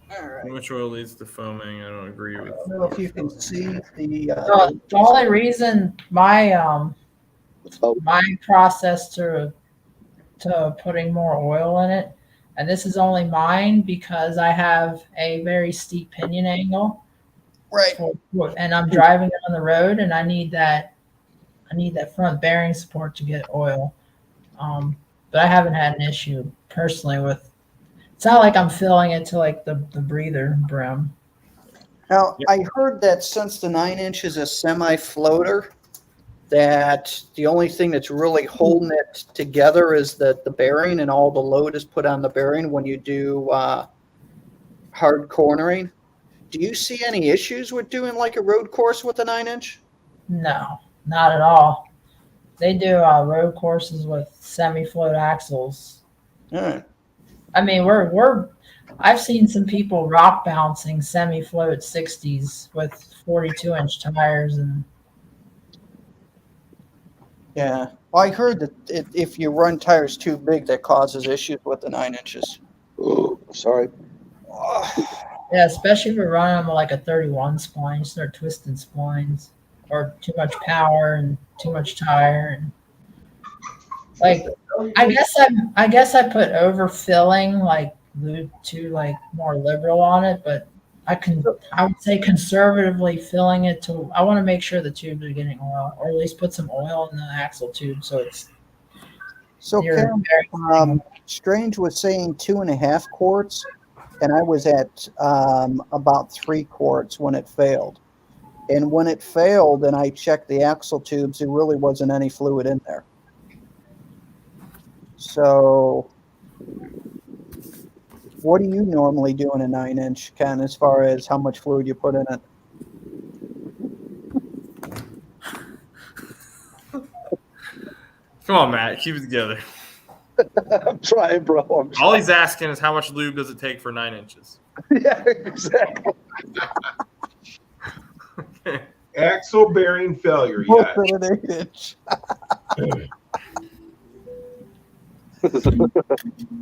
All All right. Too much oil leads to foaming. I don't agree with. I don't know if you can see The only reason my my process to putting more oil in it, and this is only mine because I have a very steep pinion angle. right. And I'm driving on the road, and I need that front bearing support to get oil. But I haven't had an issue personally with. It's not like I'm filling it to like the breather brim. Now, I heard that since the 9-inch is a semi-floater, that the only thing that's really holding it together is the bearing, and all the load is put on the bearing when you do hard cornering. Do you see any issues with doing like a road course with a 9-inch? No, not at all. They do road courses with semi-float axles. All right. I mean, I've seen some people rock bouncing semi-float 60s with 42-inch tires, and Yeah. Well, I heard that if you run tires too big, that causes issues with the 9 inches. Oh, sorry. yeah, especially if you're running them like a 31 spline, you start twisting splines, or too much power and too much tire, and like I guess I put overfilling like lube too like more liberal on it, but I would say conservatively filling it to. I want to make sure the tubes are getting oil, or at least put some oil in the axle tube so it's. So Ken, Strange was saying 2.5 quarts, and I was at about 3 quarts when it failed. And when it failed, and I checked the axle tubes, there really wasn't any fluid in there. So, what do you normally do in a 9-inch, Ken, as far as how much fluid you put in it? Come on, Matt. Keep it together. I'm trying, bro. All he's asking is how much lube does it take for 9 inches? Yeah, exactly. Axle bearing failure. More Yeah. than an 8-inch.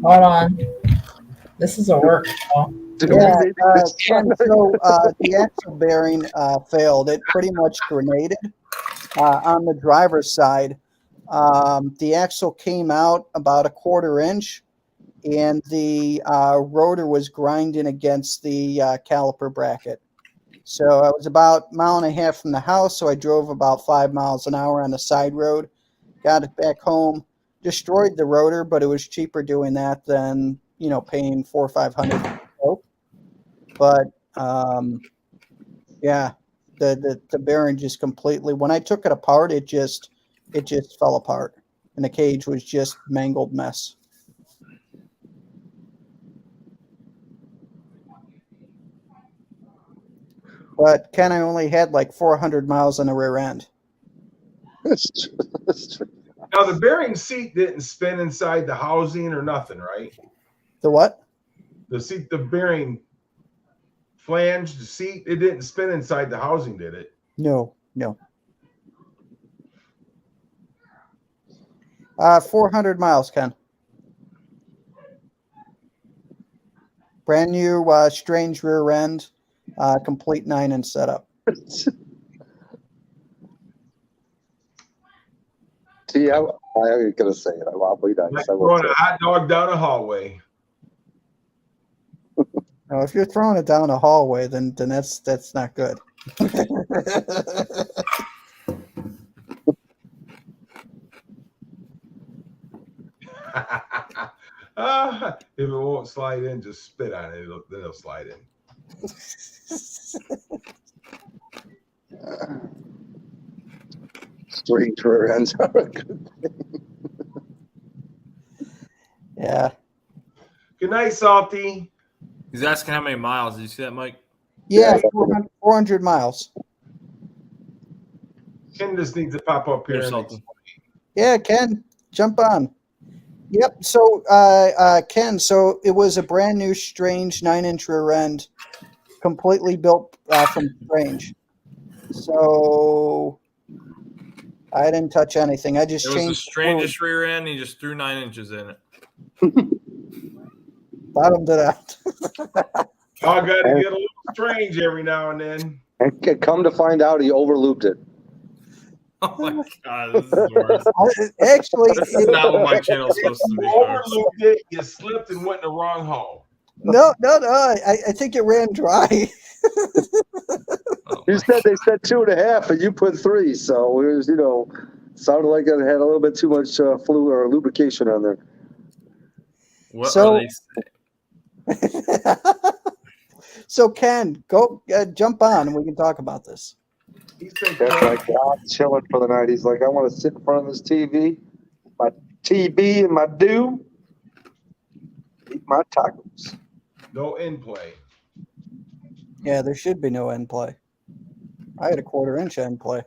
Hold on, this is a work call. Yeah, Ken, so the axle bearing failed. It pretty much grenaded on the driver's side. The axle came out about 1/4 inch, and the rotor was grinding against the caliper bracket. So I was about 1.5 miles from the house, so I drove about 5 miles an hour on the side road, got it back home, destroyed the rotor, but it was cheaper doing that than, paying $400 or $500. But yeah, the bearing just completely. When I took it apart, it just fell apart, and the cage was just mangled mess. But Ken, I only had like 400 miles on the rear end. That's true. That's true. Now the bearing seat didn't spin inside the housing or nothing, right? The what? The seat, the bearing flange, the seat, it didn't spin inside the housing, did it? No. 400 miles, Ken. Brand new Strange rear end, complete 9-inch setup. See, I was gonna say it. I'm awfully nice. Like I will throwing say a hot dog down a hallway. Now, if you're throwing it down a hallway, then that's not good. If it won't slide in, just spit on it. Then it'll slide in. Strange rear ends are a good thing. Yeah. Good night, Salty. He's asking how many miles. Did you see that, Mike? Yeah, 400 miles. Ken just needs to pop up here. Here's And something. Yeah, Ken, jump on. Yep. So, Ken, so it was a brand new Strange 9-inch rear end, completely built from Strange. So I didn't touch anything. I just It was the changed strangest rear end. He just threw 9 inches in it. bottomed it out. I got to get a little strange every now and then. And come to find out, he overlooped it. Oh my god, this is the worst. Actually, This is not what my channel's supposed to You be, folks. overlooped it, you slipped and went in the wrong hole. no. I think it ran dry. Oh You my said they said 2.5, and you put 3. So it was, sounded like it had a little bit too much fluid or lubrication on there. What So- are they saying? So Ken, go jump on, and we can talk about this. He's been That's like God chilling for the night. He's like, I want to sit in front of this TV, my TB and my dew, eat my tacos. no end play. Yeah, there should be no end play. I had a 1/4 inch end play.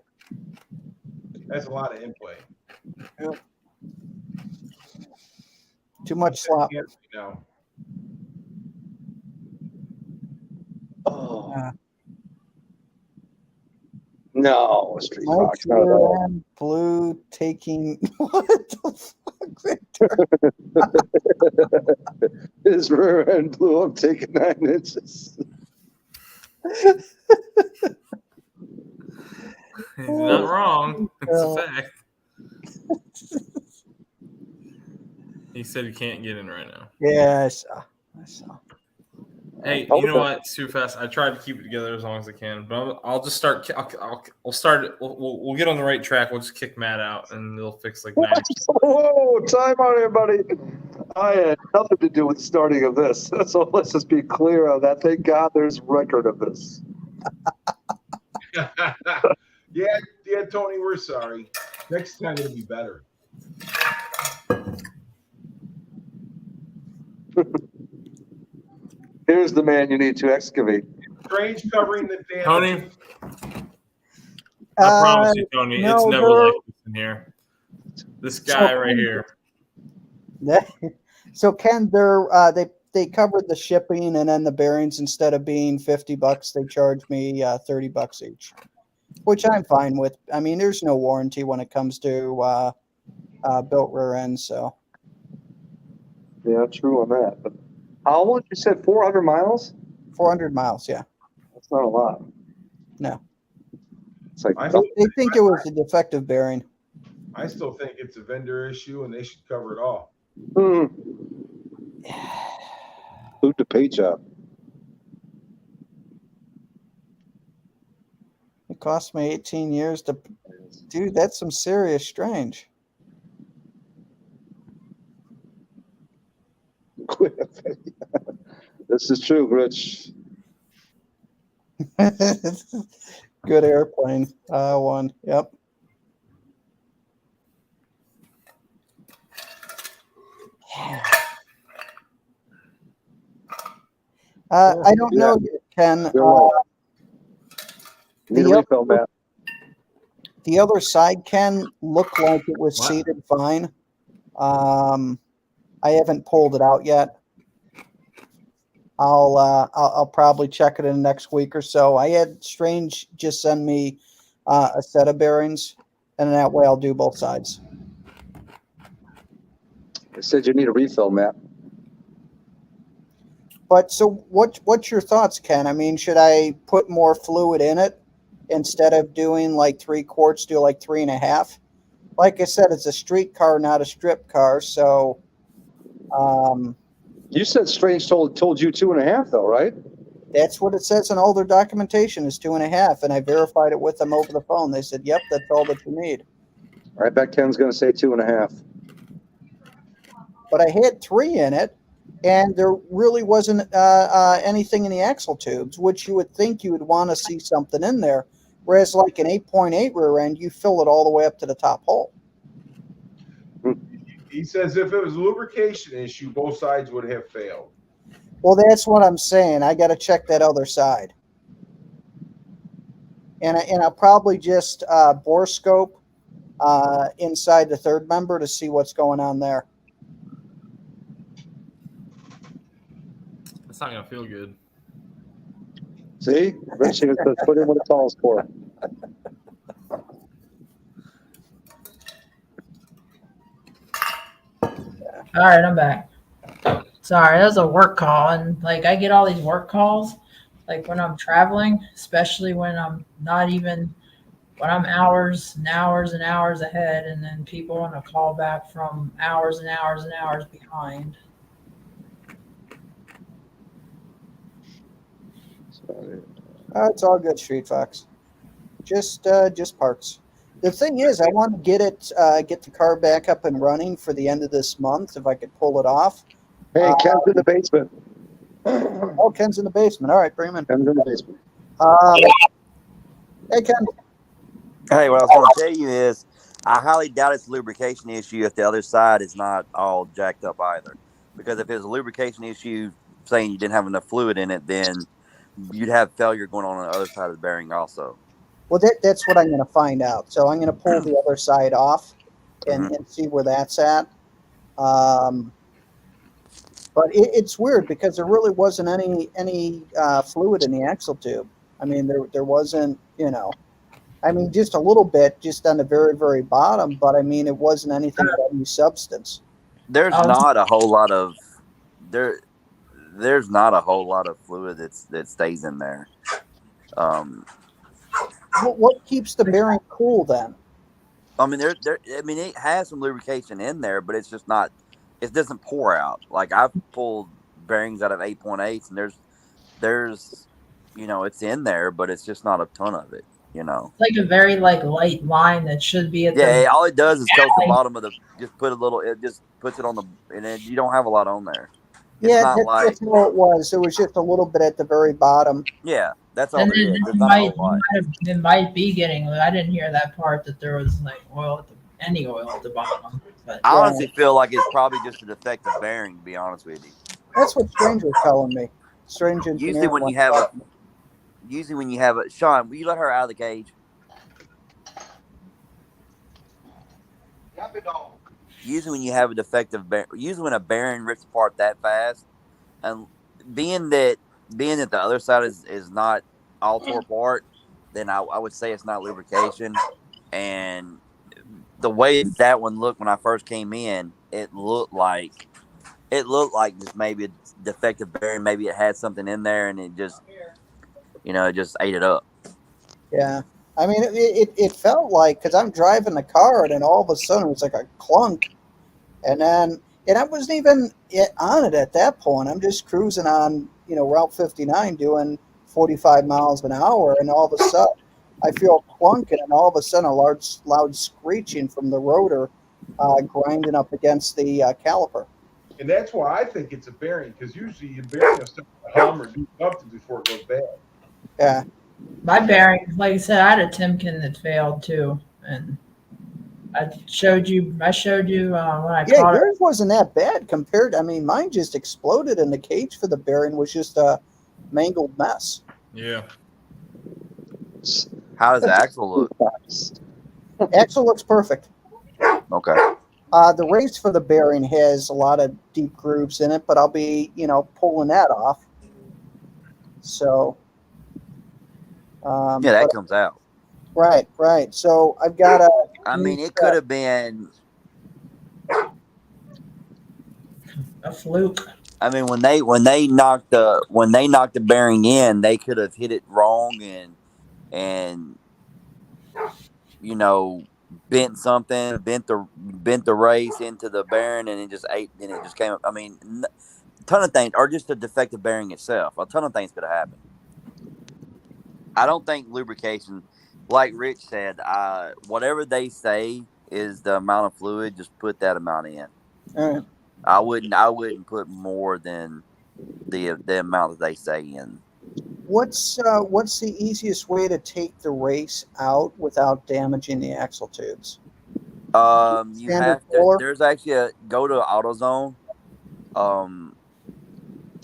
That's a lot of end play. Too much slop. Now. Oh. No, Street Mike's Fox, not at all. and blue taking what the fuck, Victor? His rear end blew up, taking 9 inches. He's not wrong. It's a fact. He said he can't get in right now. Yeah, I saw. Hey, you know what? It's too fast. I tried to keep it together as long as I can, but I'll just start. We'll start it. We'll get on the right track. We'll just kick Matt out, and it'll fix like 90%. Whoa, time out, everybody. I had nothing to do with the starting of this. So let's just be clear on that. Thank God there's record of this. yeah, Tony, we're sorry. Next time it'll be better. Here's the man you need to excavate. Strange covering the damage. Tony, I promise you, Tony, no, it's never they're- like this in here. This guy right here. So Ken, they covered the shipping and then the bearings. Instead of being $50, they charged me $30 each, which I'm fine with. I mean, there's no warranty when it comes to built rear ends. So Yeah, true on that. But how much? You said 400 miles? 400 miles, yeah. That's not a lot. No. It's like, They think it was a defective bearing. I still think it's a vendor issue, and they should cover it all. boot the paint job. It cost me 18 years to, dude, that's some serious strange. This is true, Rich. Good airplane. One. Yep. I don't know, Ken. Need a refill, Matt. The other side, Ken, looked like it was seated fine. I haven't pulled it out yet. I'll probably check it in the next week or so. I had Strange just send me a set of bearings, and that way I'll do both sides. They said you need a refill, Matt. But so what's your thoughts, Ken? I mean, should I put more fluid in it instead of doing like 3 quarts, do like 3.5? Like I said, it's a street car, not a strip car. So, you said Strange told you 2.5 though, right? that's what it says in all their documentation is 2.5. And I verified it with them over the phone. They said, yep, that's all that you need. I bet Ken's going to say 2.5. But I had 3 in it, and there really wasn't anything in the axle tubes, which you would think you would want to see something in there. Whereas like an 8.8 rear end, you fill it all the way up to the top hole. He says if it was a lubrication issue, both sides would have failed. Well, that's what I'm saying. I got to check that other side. And I'll probably just bore scope inside the third member to see what's going on there. It's not going to feel good. See? Rich says put in what it calls for. All right, I'm back. Sorry, that was a work call, and like I get all these work calls, like when I'm traveling, especially when I'm not even when I'm hours and hours and hours ahead, and then people want to call back from hours and hours and hours behind. It's all good, Street Fox. Just parts. The thing is, I want to get the car back up and running for the end of this month if I could pull it off. Hey, Ken's in the basement. Oh, Ken's in the basement. All right, bring him in. Ken's in the basement. Hey, Ken. Hey, what I was going to tell you is I highly doubt it's a lubrication issue if the other side is not all jacked up either. Because if it's a lubrication issue saying you didn't have enough fluid in it, then you'd have failure going on the other side of the bearing also. Well, that's what I'm going to find out. So I'm going to pull the other side off and see where that's at. But it's weird because there really wasn't any fluid in the axle tube. I mean, there wasn't, I mean, just a little bit, just on the very, very bottom. But I mean, it wasn't anything of any substance. There's not a whole lot of there's not a whole lot of fluid that stays in there. What keeps the bearing cool then? I mean, it has some lubrication in there, but it's just not. It doesn't pour out. Like I've pulled bearings out of 8.8s, and there's, it's in there, but it's just not a ton of it. It's like a very light line that should be at all it does is coat the bottom of just put a little. It just puts it on and then you don't have a lot on there. It's that's what it was. It was just a little bit at the very bottom. Yeah, that's all and it is. It might be getting. I didn't hear that part that there was like any oil at the bottom. But I honestly feel like it's probably just a defective bearing. To be honest with you, that's what Strange was telling me. Strange. Usually when you have a Sean, will you let her out of the cage? Usually when you have a defective bearing, usually when a bearing rips apart that fast, and being that the other side is not all tore apart, then I would say it's not lubrication. And the way that one looked when I first came in, it looked like just maybe a defective bearing. Maybe it had something in there and it just ate it up. Yeah. I mean, it felt like, because I'm driving the car and then all of a sudden it was like a clunk. And I wasn't even on it at that point. I'm just cruising on, Route 59 doing 45 miles an hour. And all of a sudden I feel clunking and all of a sudden a loud screeching from the rotor grinding up against the caliper. And that's why I think it's a bearing, because usually your bearing will start to hum or do something before it goes bad. Yeah. My bearing, like I said, I had a Timken that failed too, and I showed you when I caught it. Yeah, yours wasn't that bad compared. I mean, mine just exploded, and the cage for the bearing was just a mangled mess. Yeah. How does the axle look? Axle looks perfect. Okay. The race for the bearing has a lot of deep grooves in it, but I'll be, pulling that off. So. That comes out. Right. So I've got a. I mean, it could have been a fluke. I mean, when they knocked the bearing in, they could have hit it wrong and bent something, bent the race into the bearing, and it just ate. And it just came up. I mean, a ton of things, or just a defective bearing itself. A ton of things could have happened. I don't think lubrication, like Rich said, whatever they say is the amount of fluid, just put that amount in. All right. I wouldn't put more than the amount that they say in. What's the easiest way to take the race out without damaging the axle tubes? You have to. There's actually go to AutoZone.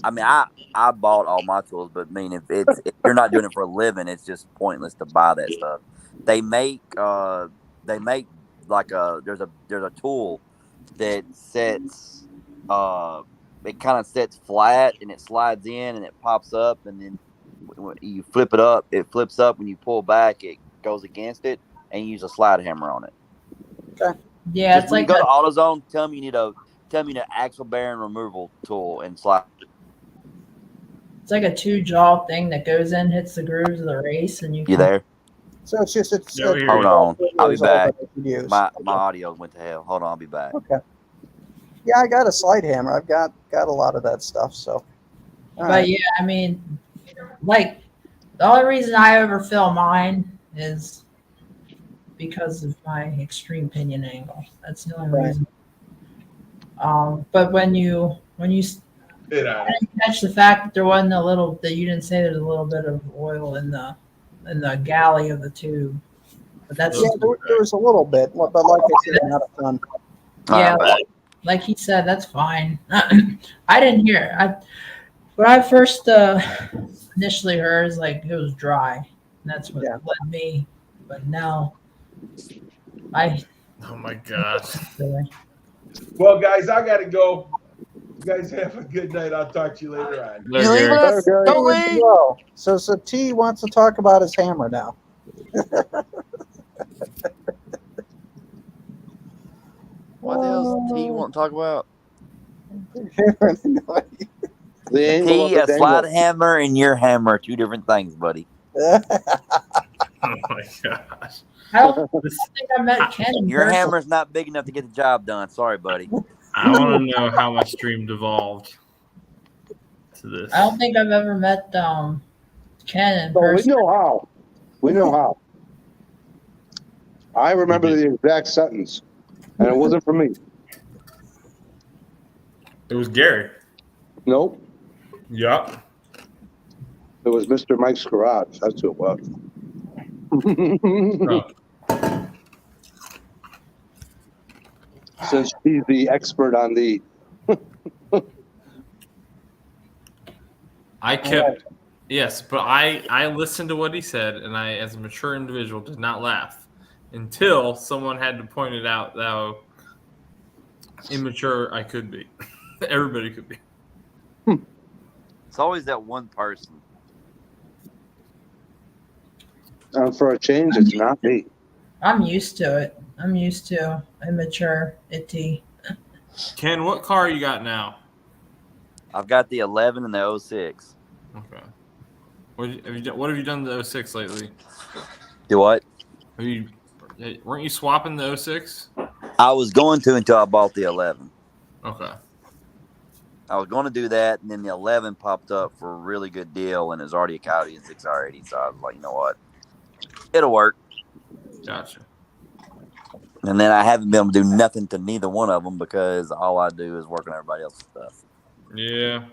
I mean, I bought all my tools, but I mean, if you're not doing it for a living, it's just pointless to buy that stuff. They make like there's a tool that sets it kind of sets flat and it slides in and it pops up, and then when you flip it up, it flips up. When you pull back, it goes against it, and you use a slide hammer on it. Okay. Yeah, it's like go to AutoZone. Tell them you need a tell me the axle bearing removal tool and slide. It's like a 2-jaw thing that goes in, hits the grooves of the race, and You there? So it's just it's. Yeah, we hear Hold you. on. I'll be is all that back. I could use. My audio went to hell. Hold on, I'll be back. Okay. Yeah, I got a slide hammer. I've got a lot of that stuff. So. All But right. yeah, I mean, like the only reason I overfill mine is because of my extreme pinion angle. That's the only Right. reason. But when you Bit on it. catch the fact that there wasn't a little that you didn't say there's a little bit of oil in the galley of the tube, but that's Yeah, there was a little bit, but like I said, not a ton. yeah, I'm back. like he said, that's fine. I didn't hear. When I first initially heard, is like it was dry, and that's what Yeah. led me. But now, I Oh my gosh. Well, guys, I got to go. You guys have a good night. I'll talk to you later on. You leaving Gary. us? Don't leave. Well, so T wants to talk about his hammer now. What the hell does T want to talk about? The angle T, of a the slide dangle. hammer and your hammer are two different things, buddy. Oh my gosh. I don't think I met Ken in Your person. hammer's not big enough to get the job done. Sorry, buddy. I want to know how my stream devolved to this. I don't think I've ever met Ken in So we person. know how. We know how. I remember the exact sentence, and it wasn't for me. It was Gary. Nope. Yup. It was Mr. Mike's garage. That's who it was. Oh. Since he's the expert on the. I kept, yes, but I listened to what he said, and I, as a mature individual, did not laugh until someone had to point it out how immature I could be. Everybody could be. It's always that one person. And for a change, it's not me. I'm used to it. I'm used to immature itty. Ken, what car you got now? I've got the 11 and the 06. Okay. What have you done to the 06 lately? Do what? Weren't you swapping the 06? I was going to until I bought the 11. Okay. I was going to do that, and then the 11 popped up for a really good deal, and it was already a Coyote and 6R80. So I was like, you know what? It'll work. Gotcha. And then I haven't been able to do nothing to neither one of them because all I do is work on everybody else's stuff. Yeah.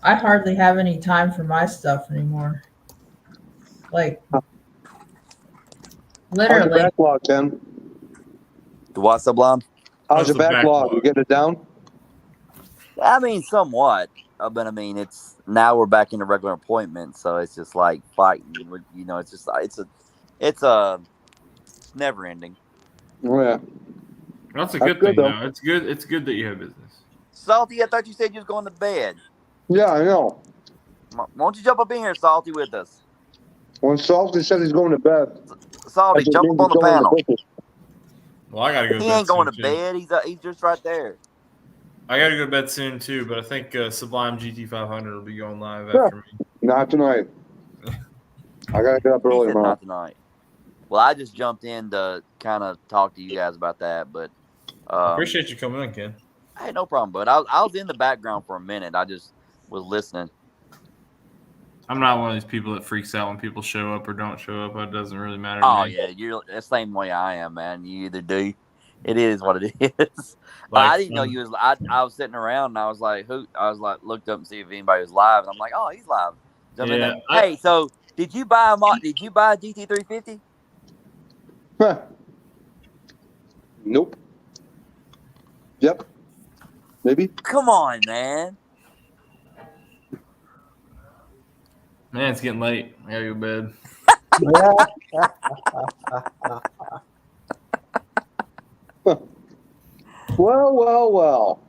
I hardly have any time for my stuff anymore. Like, How's your literally, backlog, Ken? The what, Sublime? How's your the backlog? backlog? You getting it down? I mean, somewhat. But I mean, it's now we're back into regular appointments, so it's just like fighting. You know, it's just it's a never ending. Oh, yeah. That's a That's good good, thing, though. though. It's good. It's good that you have business. Salty, I thought you said you was going to bed. Yeah, I know. Why don't you jump up in here, Salty, with us? When Salty said he's going to bed, Salty, that just jump means up on the he's going to panel. bed. Well, I gotta go. He to bed ain't going to soon, too. bed. He's just right there. I gotta go to bed soon too, but I think Sublime GT500 will be going live Yeah. after me. Not tonight. I gotta get up He early said tomorrow. not tonight. Well, I just jumped in to kind of talk to you guys about that, but Appreciate you coming in, Ken. hey, no problem. But I was in the background for a minute. I just was listening. I'm not one of these people that freaks out when people show up or don't show up. It doesn't really matter to Oh me. yeah, you're the same way I am, man. You either do. It is what it is. Like, I didn't know you was. I was sitting around and I was like, who? I was like, looked up and see if anybody was live, and I'm like, oh, he's live. Jump in Yeah, there. Hey, so did you buy Did you buy a GT350? Huh. Nope. Yep. Maybe. Come on, man. Man, it's getting late. I gotta go to bed. Well.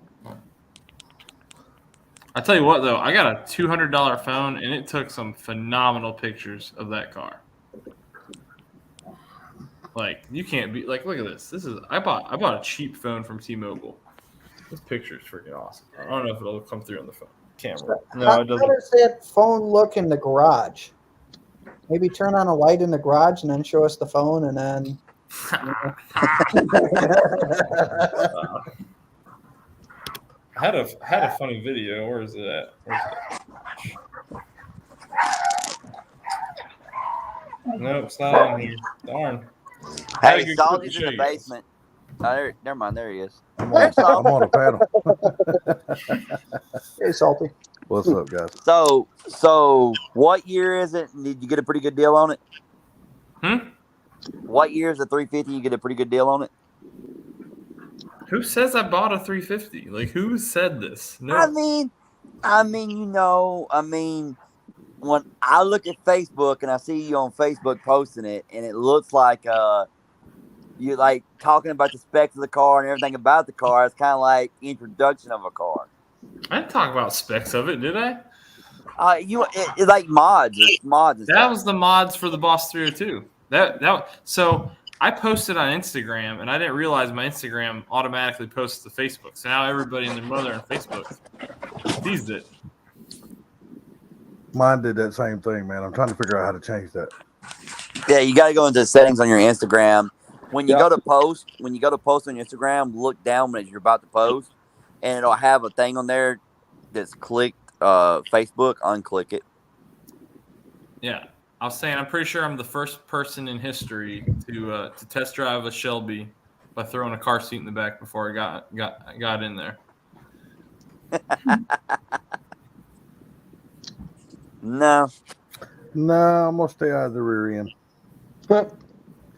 I tell you what, though, I got a $200 phone, and it took some phenomenal pictures of that car. Like you can't be like, look at this. I bought a cheap phone from T-Mobile. This picture is freaking awesome. I don't know if it'll come through on the phone camera. No, How it doesn't. does that phone look in the garage? Maybe turn on a light in the garage and then show us the phone, and then. I had a funny video. Where is it at? Nope, it's not on here. Darn. Hey, Salty's in the basement. Oh, never mind. There he is. I'm on a panel. Hey, Salty. What's up, guys? So what year is it? Did you get a pretty good deal on it? What year is the 350? You get a pretty good deal on it? Who says I bought a 350? Like, who said this? No. I mean, when I look at Facebook and I see you on Facebook posting it, and it looks like you like talking about the specs of the car and everything about the car. It's kind of like introduction of a car. I didn't talk about specs of it, did I? It's like mods. And that stuff. was the mods for the Boss 302. So I posted on Instagram, and I didn't realize my Instagram automatically posts to Facebook. So now everybody and their mother on Facebook sees it. Mine did that same thing, man. I'm trying to figure out how to change that. Yeah, you got to go into the settings on your Instagram. When you go to post on your Instagram, look down when you're about to post, and it'll have a thing on there that's clicked Facebook. Unclick it. Yeah, I was saying I'm pretty sure I'm the first person in history to test drive a Shelby by throwing a car seat in the back before I got in there. No, I'm gonna stay out of the rear end.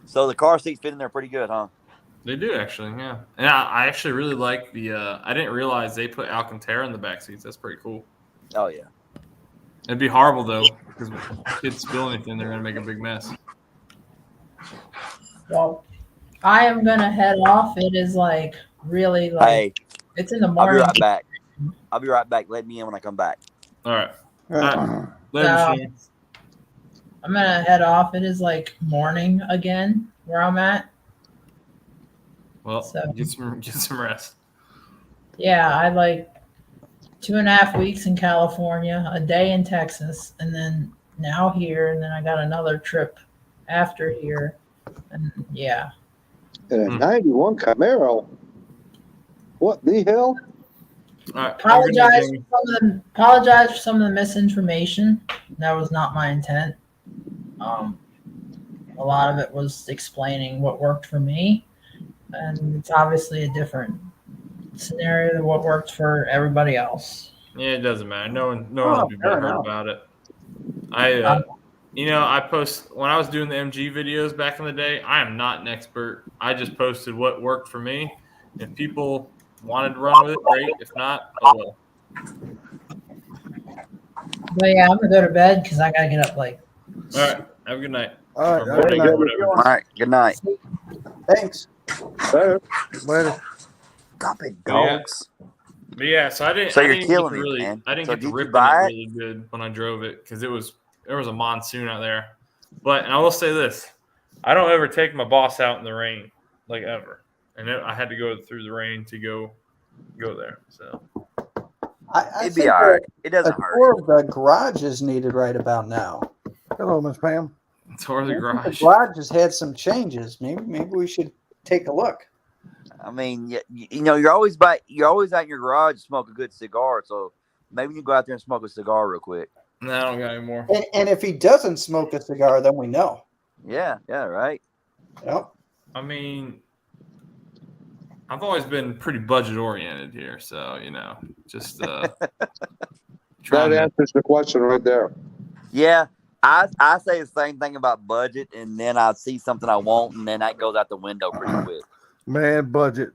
So the car seats fit in there pretty good, huh? They do actually, yeah. And I actually really like the. I didn't realize they put Alcantara in the back seats. That's pretty cool. Oh yeah. It'd be horrible though, because if kids spill anything, they're gonna make a big mess. Well, I am gonna head off. It is like really like Hey, it's in the morning. I'll be right back. Let me in when I come back. All right. I'm gonna head off. It is like morning again where I'm at. Well, So, get some rest. yeah, I like 2.5 weeks in California, a day in Texas, and then now here, and then I got another trip after here, and yeah. And a 91 Camaro. What the hell? Apologize for some of the misinformation. That was not my intent. A lot of it was explaining what worked for me, and it's obviously a different scenario than what worked for everybody else. Yeah, it doesn't matter. No one will be heard about it. I post when I was doing the MG videos back in the day. I am not an expert. I just posted what worked for me. If people wanted to run with it, great. If not, oh well. But yeah, I'm gonna go to bed because I gotta get up late. All right. Have a good night. All right. Morning, whatever. All right. Good night. Thanks. Later. Stop it, dogs. But yeah, so I didn't. So I you're didn't killing get to me, really. man. I didn't So get to did you rip it buy it? really good when I drove it because there was a monsoon out there. But I will say this: I don't ever take my boss out in the rain, like ever. And I had to go through the rain to go there. So I It'd be think all right. It doesn't a hurt. tour of the garage is needed right about now. Hello, Miss Pam. tour the The garage. garage has had some changes. Maybe we should take a look. I mean, you're always out in your garage to smoke a good cigar. So maybe you go out there and smoke a cigar real quick. No, I don't got any more. And if he doesn't smoke a cigar, then we know. Yeah, right. Yep. I mean, I've always been pretty budget oriented here, so just That trying to. answers the question right there. Yeah, I say the same thing about budget, and then I see something I want, and then that goes out the window pretty quick. Man, budget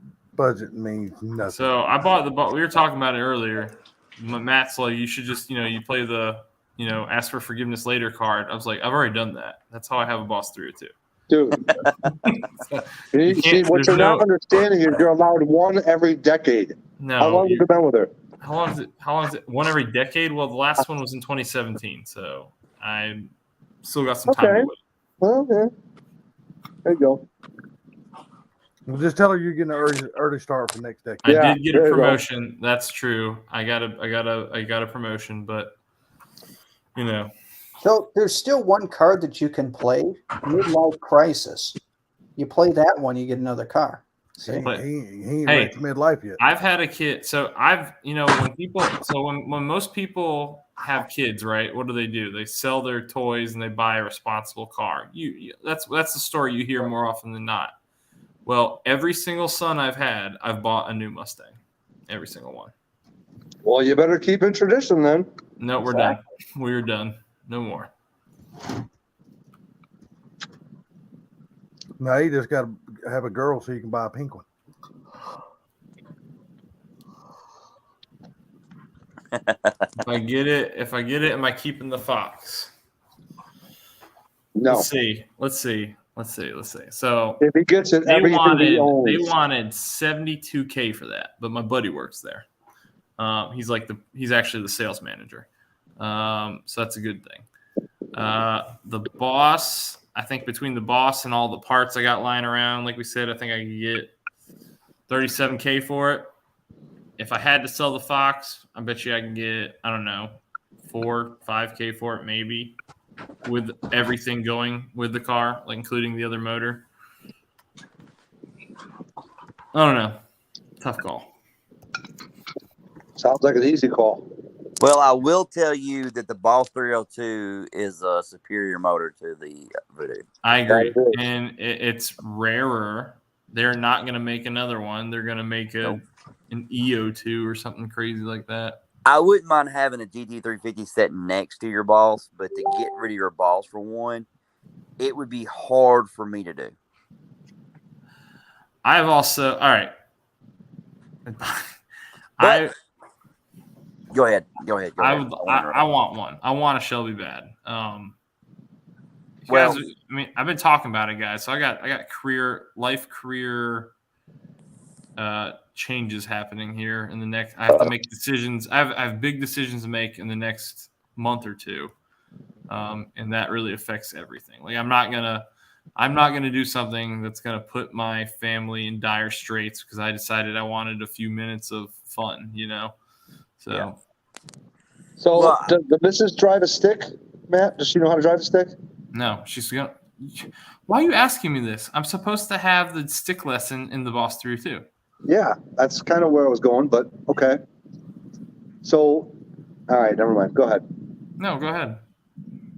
means nothing. So I bought we were talking about it earlier. Matt's like, you should just you play the ask for forgiveness later card. I was like, I've already done that. That's how I have a Boss 302. Dude, what you're not understanding is you're allowed one every decade. No. How long have you been with her? How long is it? One every decade? Well, the last one was in 2017, so I still got some time to wait. Okay. There you go. Well, just tell her you're getting an early start for next decade. I did get a promotion. That's true. I got a promotion, but you know. So there's still one card that you can play, Midlife Crisis. You play that one, you get another car. See? He ain't reached midlife yet. I've had a kid. So when most people have kids, right? What do? They sell their toys and they buy a responsible car. That's the story you hear more often than not. Well, every single son I've had, I've bought a new Mustang. Every single one. Well, you better keep in tradition then. No, we're done. We're done. No more. No, you just got to have a girl so you can buy a pink one. If I get it, am I keeping the Fox? No. Let's see. So if he gets it, they wanted $72K for that, but my buddy works there. He's actually the sales manager. So that's a good thing. The boss, I think between the boss and all the parts I got lying around, like we said, I think I could get $37K for it. If I had to sell the Fox, I bet you I can get, I don't know, $4-5K for it maybe, with everything going with the car, like including the other motor. I don't know. Tough call. Sounds like an easy call. Well, I will tell you that the Boss 302 is a superior motor to the Voodoo. I agree. And it's rarer. They're not going to make another one. They're going to make an EO2 or something crazy like that. I wouldn't mind having a GT350 set next to your Boss, but to get rid of your Boss for one, it would be hard for me to do. I've also, all right. Go ahead. I want one. I want a Shelby bad. Well, guys, I've been talking about it, guys. So I got life career changes happening here in the next. I have to make decisions. I have big decisions to make in the next month or two, and that really affects everything. Like I'm not gonna do something that's gonna put my family in dire straits because I decided I wanted a few minutes of fun, you know. So, yeah. So does the missus drive a stick, Matt? Does she know how to drive a stick? No, she's gonna. Why are you asking me this? I'm supposed to have the stick lesson in the Boss 302. Yeah, that's kind of where I was going, but okay. So, all right, never mind. Go ahead. No, go ahead.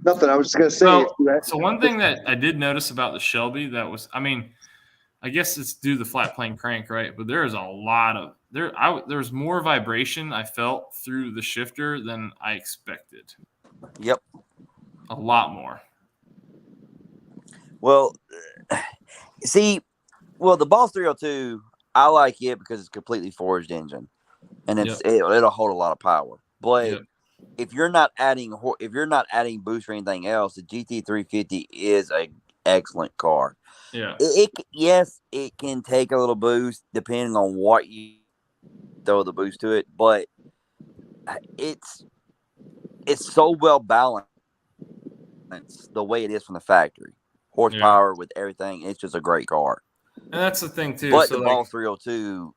Nothing. I was just gonna say. So one thing that I did notice about the Shelby that was, I guess it's due to the flat plane crank, right? But there is a lot of there's more vibration I felt through the shifter than I expected. Yep. A lot more. Well, the Boss 302, I like it because it's a completely forged engine, and it'll hold a lot of power. But if you're not adding boost or anything else, the GT350 is an excellent car. Yeah. It can take a little boost depending on what you throw the boost to it, but it's so well balanced the way it is from the factory. Horsepower with everything. It's just a great car. And that's the thing too. But so the Boss 302,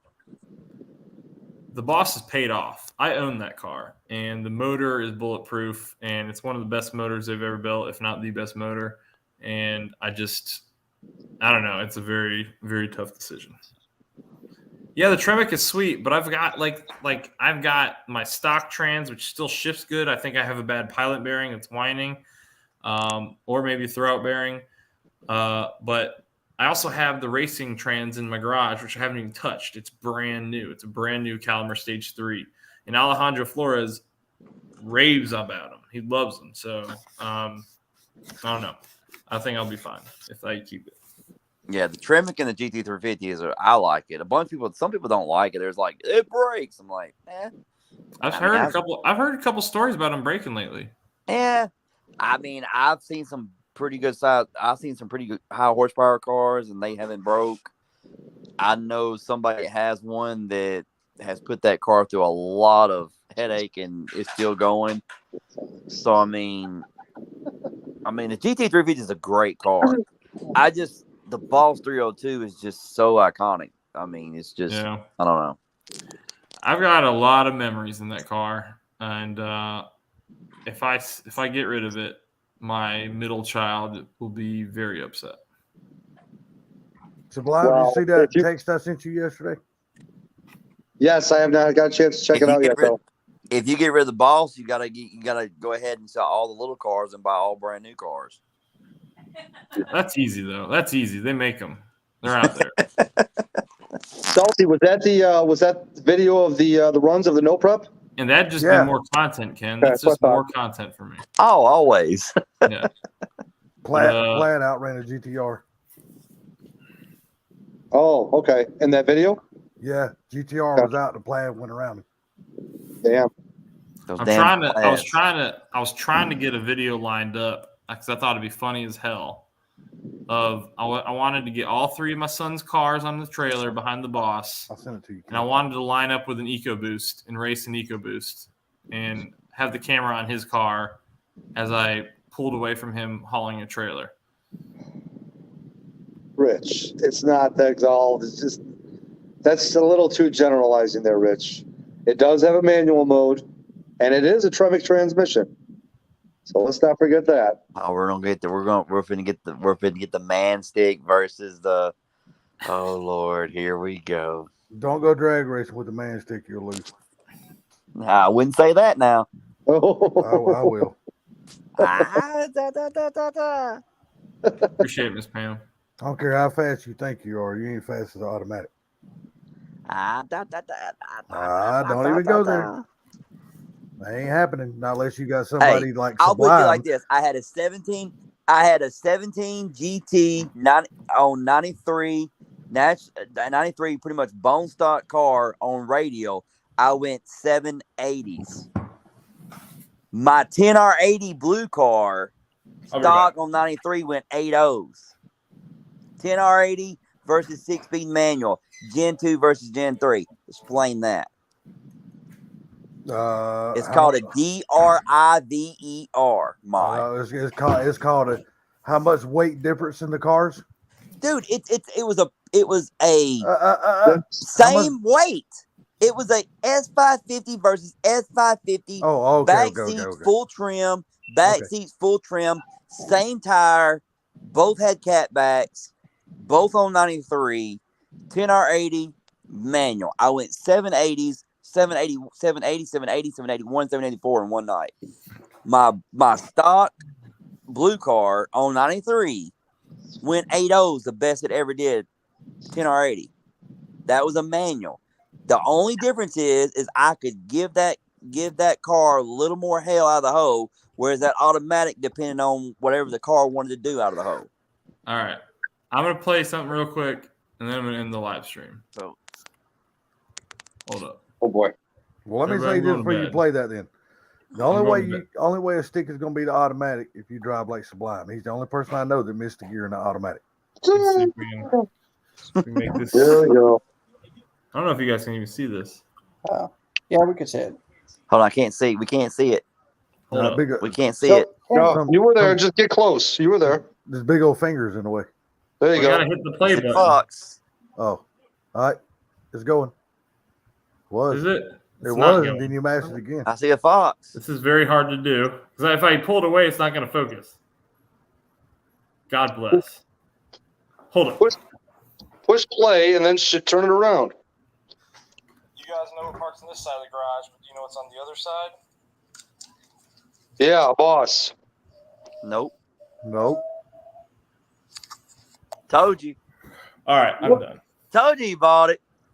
the Boss is paid off. I own that car, and the motor is bulletproof, and it's one of the best motors they've ever built, if not the best motor. And I don't know. It's a very, very tough decision. Yeah, the Tremec is sweet, but I've got I've got my stock trans, which still shifts good. I think I have a bad pilot bearing. It's whining, or maybe throwout bearing. But I also have the racing trans in my garage, which I haven't even touched. It's brand new. It's a brand new Caliber Stage 3. And Alejandro Flores raves about them. He loves them. So I don't know. I think I'll be fine if I keep it. Yeah, the Tremec and the GT350 I like it. Some people don't like it. There's like, it breaks. I'm like, I've heard a couple stories about them breaking lately. Yeah, I've seen some pretty good high horsepower cars, and they haven't broke. I know somebody has one that has put that car through a lot of headache and is still going. So the GT350 is a great car. the Boss 302 is just so iconic. I mean, it's just I don't know. I've got a lot of memories in that car, and if I get rid of it, my middle child will be very upset. Sublime, did you see that text I sent you yesterday? Yes, I have not got a chance to check it out yet, though. If you get rid of the Boss, you gotta go ahead and sell all the little cars and buy all brand new cars. That's easy though. That's easy. They make them. They're out there. Salty, was that video of the runs of the no prep? And that'd just be more content, Ken. That's just more content for me. Oh, always. Yeah. Plaid outran a GTR. Oh, okay. In that video? Yeah, GTR was out. The Plaid went around him. Damn. I was trying to get a video lined up because I thought it'd be funny as hell. I wanted to get all three of my son's cars on the trailer behind the Boss. I'll send it to you. And I wanted to line up with an EcoBoost and race an EcoBoost and have the camera on his car as I pulled away from him hauling a trailer. Rich, it's not that all. It's just that's a little too generalizing there, Rich. It does have a manual mode, and it is a Tremec transmission. So let's not forget that. Oh, we're finna get the man stick versus the. Oh Lord, here we go. Don't go drag racing with the man stick. You'll lose. I wouldn't say that now. I will. Appreciate it, Miss Pam. I don't care how fast you think you are. You ain't fast as automatic. Don't even go there. That ain't happening. Not unless you got somebody like Sublime. I'll put it like this. I had a 17 GT 93 pretty much bone stock car on radio. I went 780s. My 10R80 blue car stock on 93 went 80s. 10R80 versus 6-speed manual. Gen 2 versus Gen 3. Explain that. It's called a DRIVER mod. It's called a how much weight difference in the cars? Dude, it was a same weight. It was a S550 versus S550. Oh, okay. Back seats full trim. Back seats full trim. Same tire. Both had catbacks. Both on 93. 10R80 manual. I went 780s. 780, 781, 784 in one night. My stock blue car on 93 went 80s, the best it ever did. 10R80. That was a manual. The only difference is I could give that car a little more hell out of the hole, whereas that automatic depending on whatever the car wanted to do out of the hole. All right. I'm gonna play something real quick and then I'm gonna end the live stream. So hold up. Oh boy. Well, let me say this before you play that then. The only way a stick is going to be the automatic if you drive like Sublime. He's the only person I know that missed a gear in the automatic. Let's see if we can make this. There we go. I don't know if you guys can even see this. Yeah, we can see it. Hold on, I can't see. We can't see it. We can't see it. No, you were there. Just get close. You were there. There's big old fingers in the way. There you go. Gotta hit the play button. Fox. Oh, all right. It's going. Is it? It was, and then you mashed it again. I see a fox. This is very hard to do because if I pull it away, it's not going to focus. God bless. Hold on. Push play and then turn it around. You guys know what park's on this side of the garage, but do you know what's on the other side? Yeah, Boss. Nope. Told you. All right, I'm done. Told you bought it.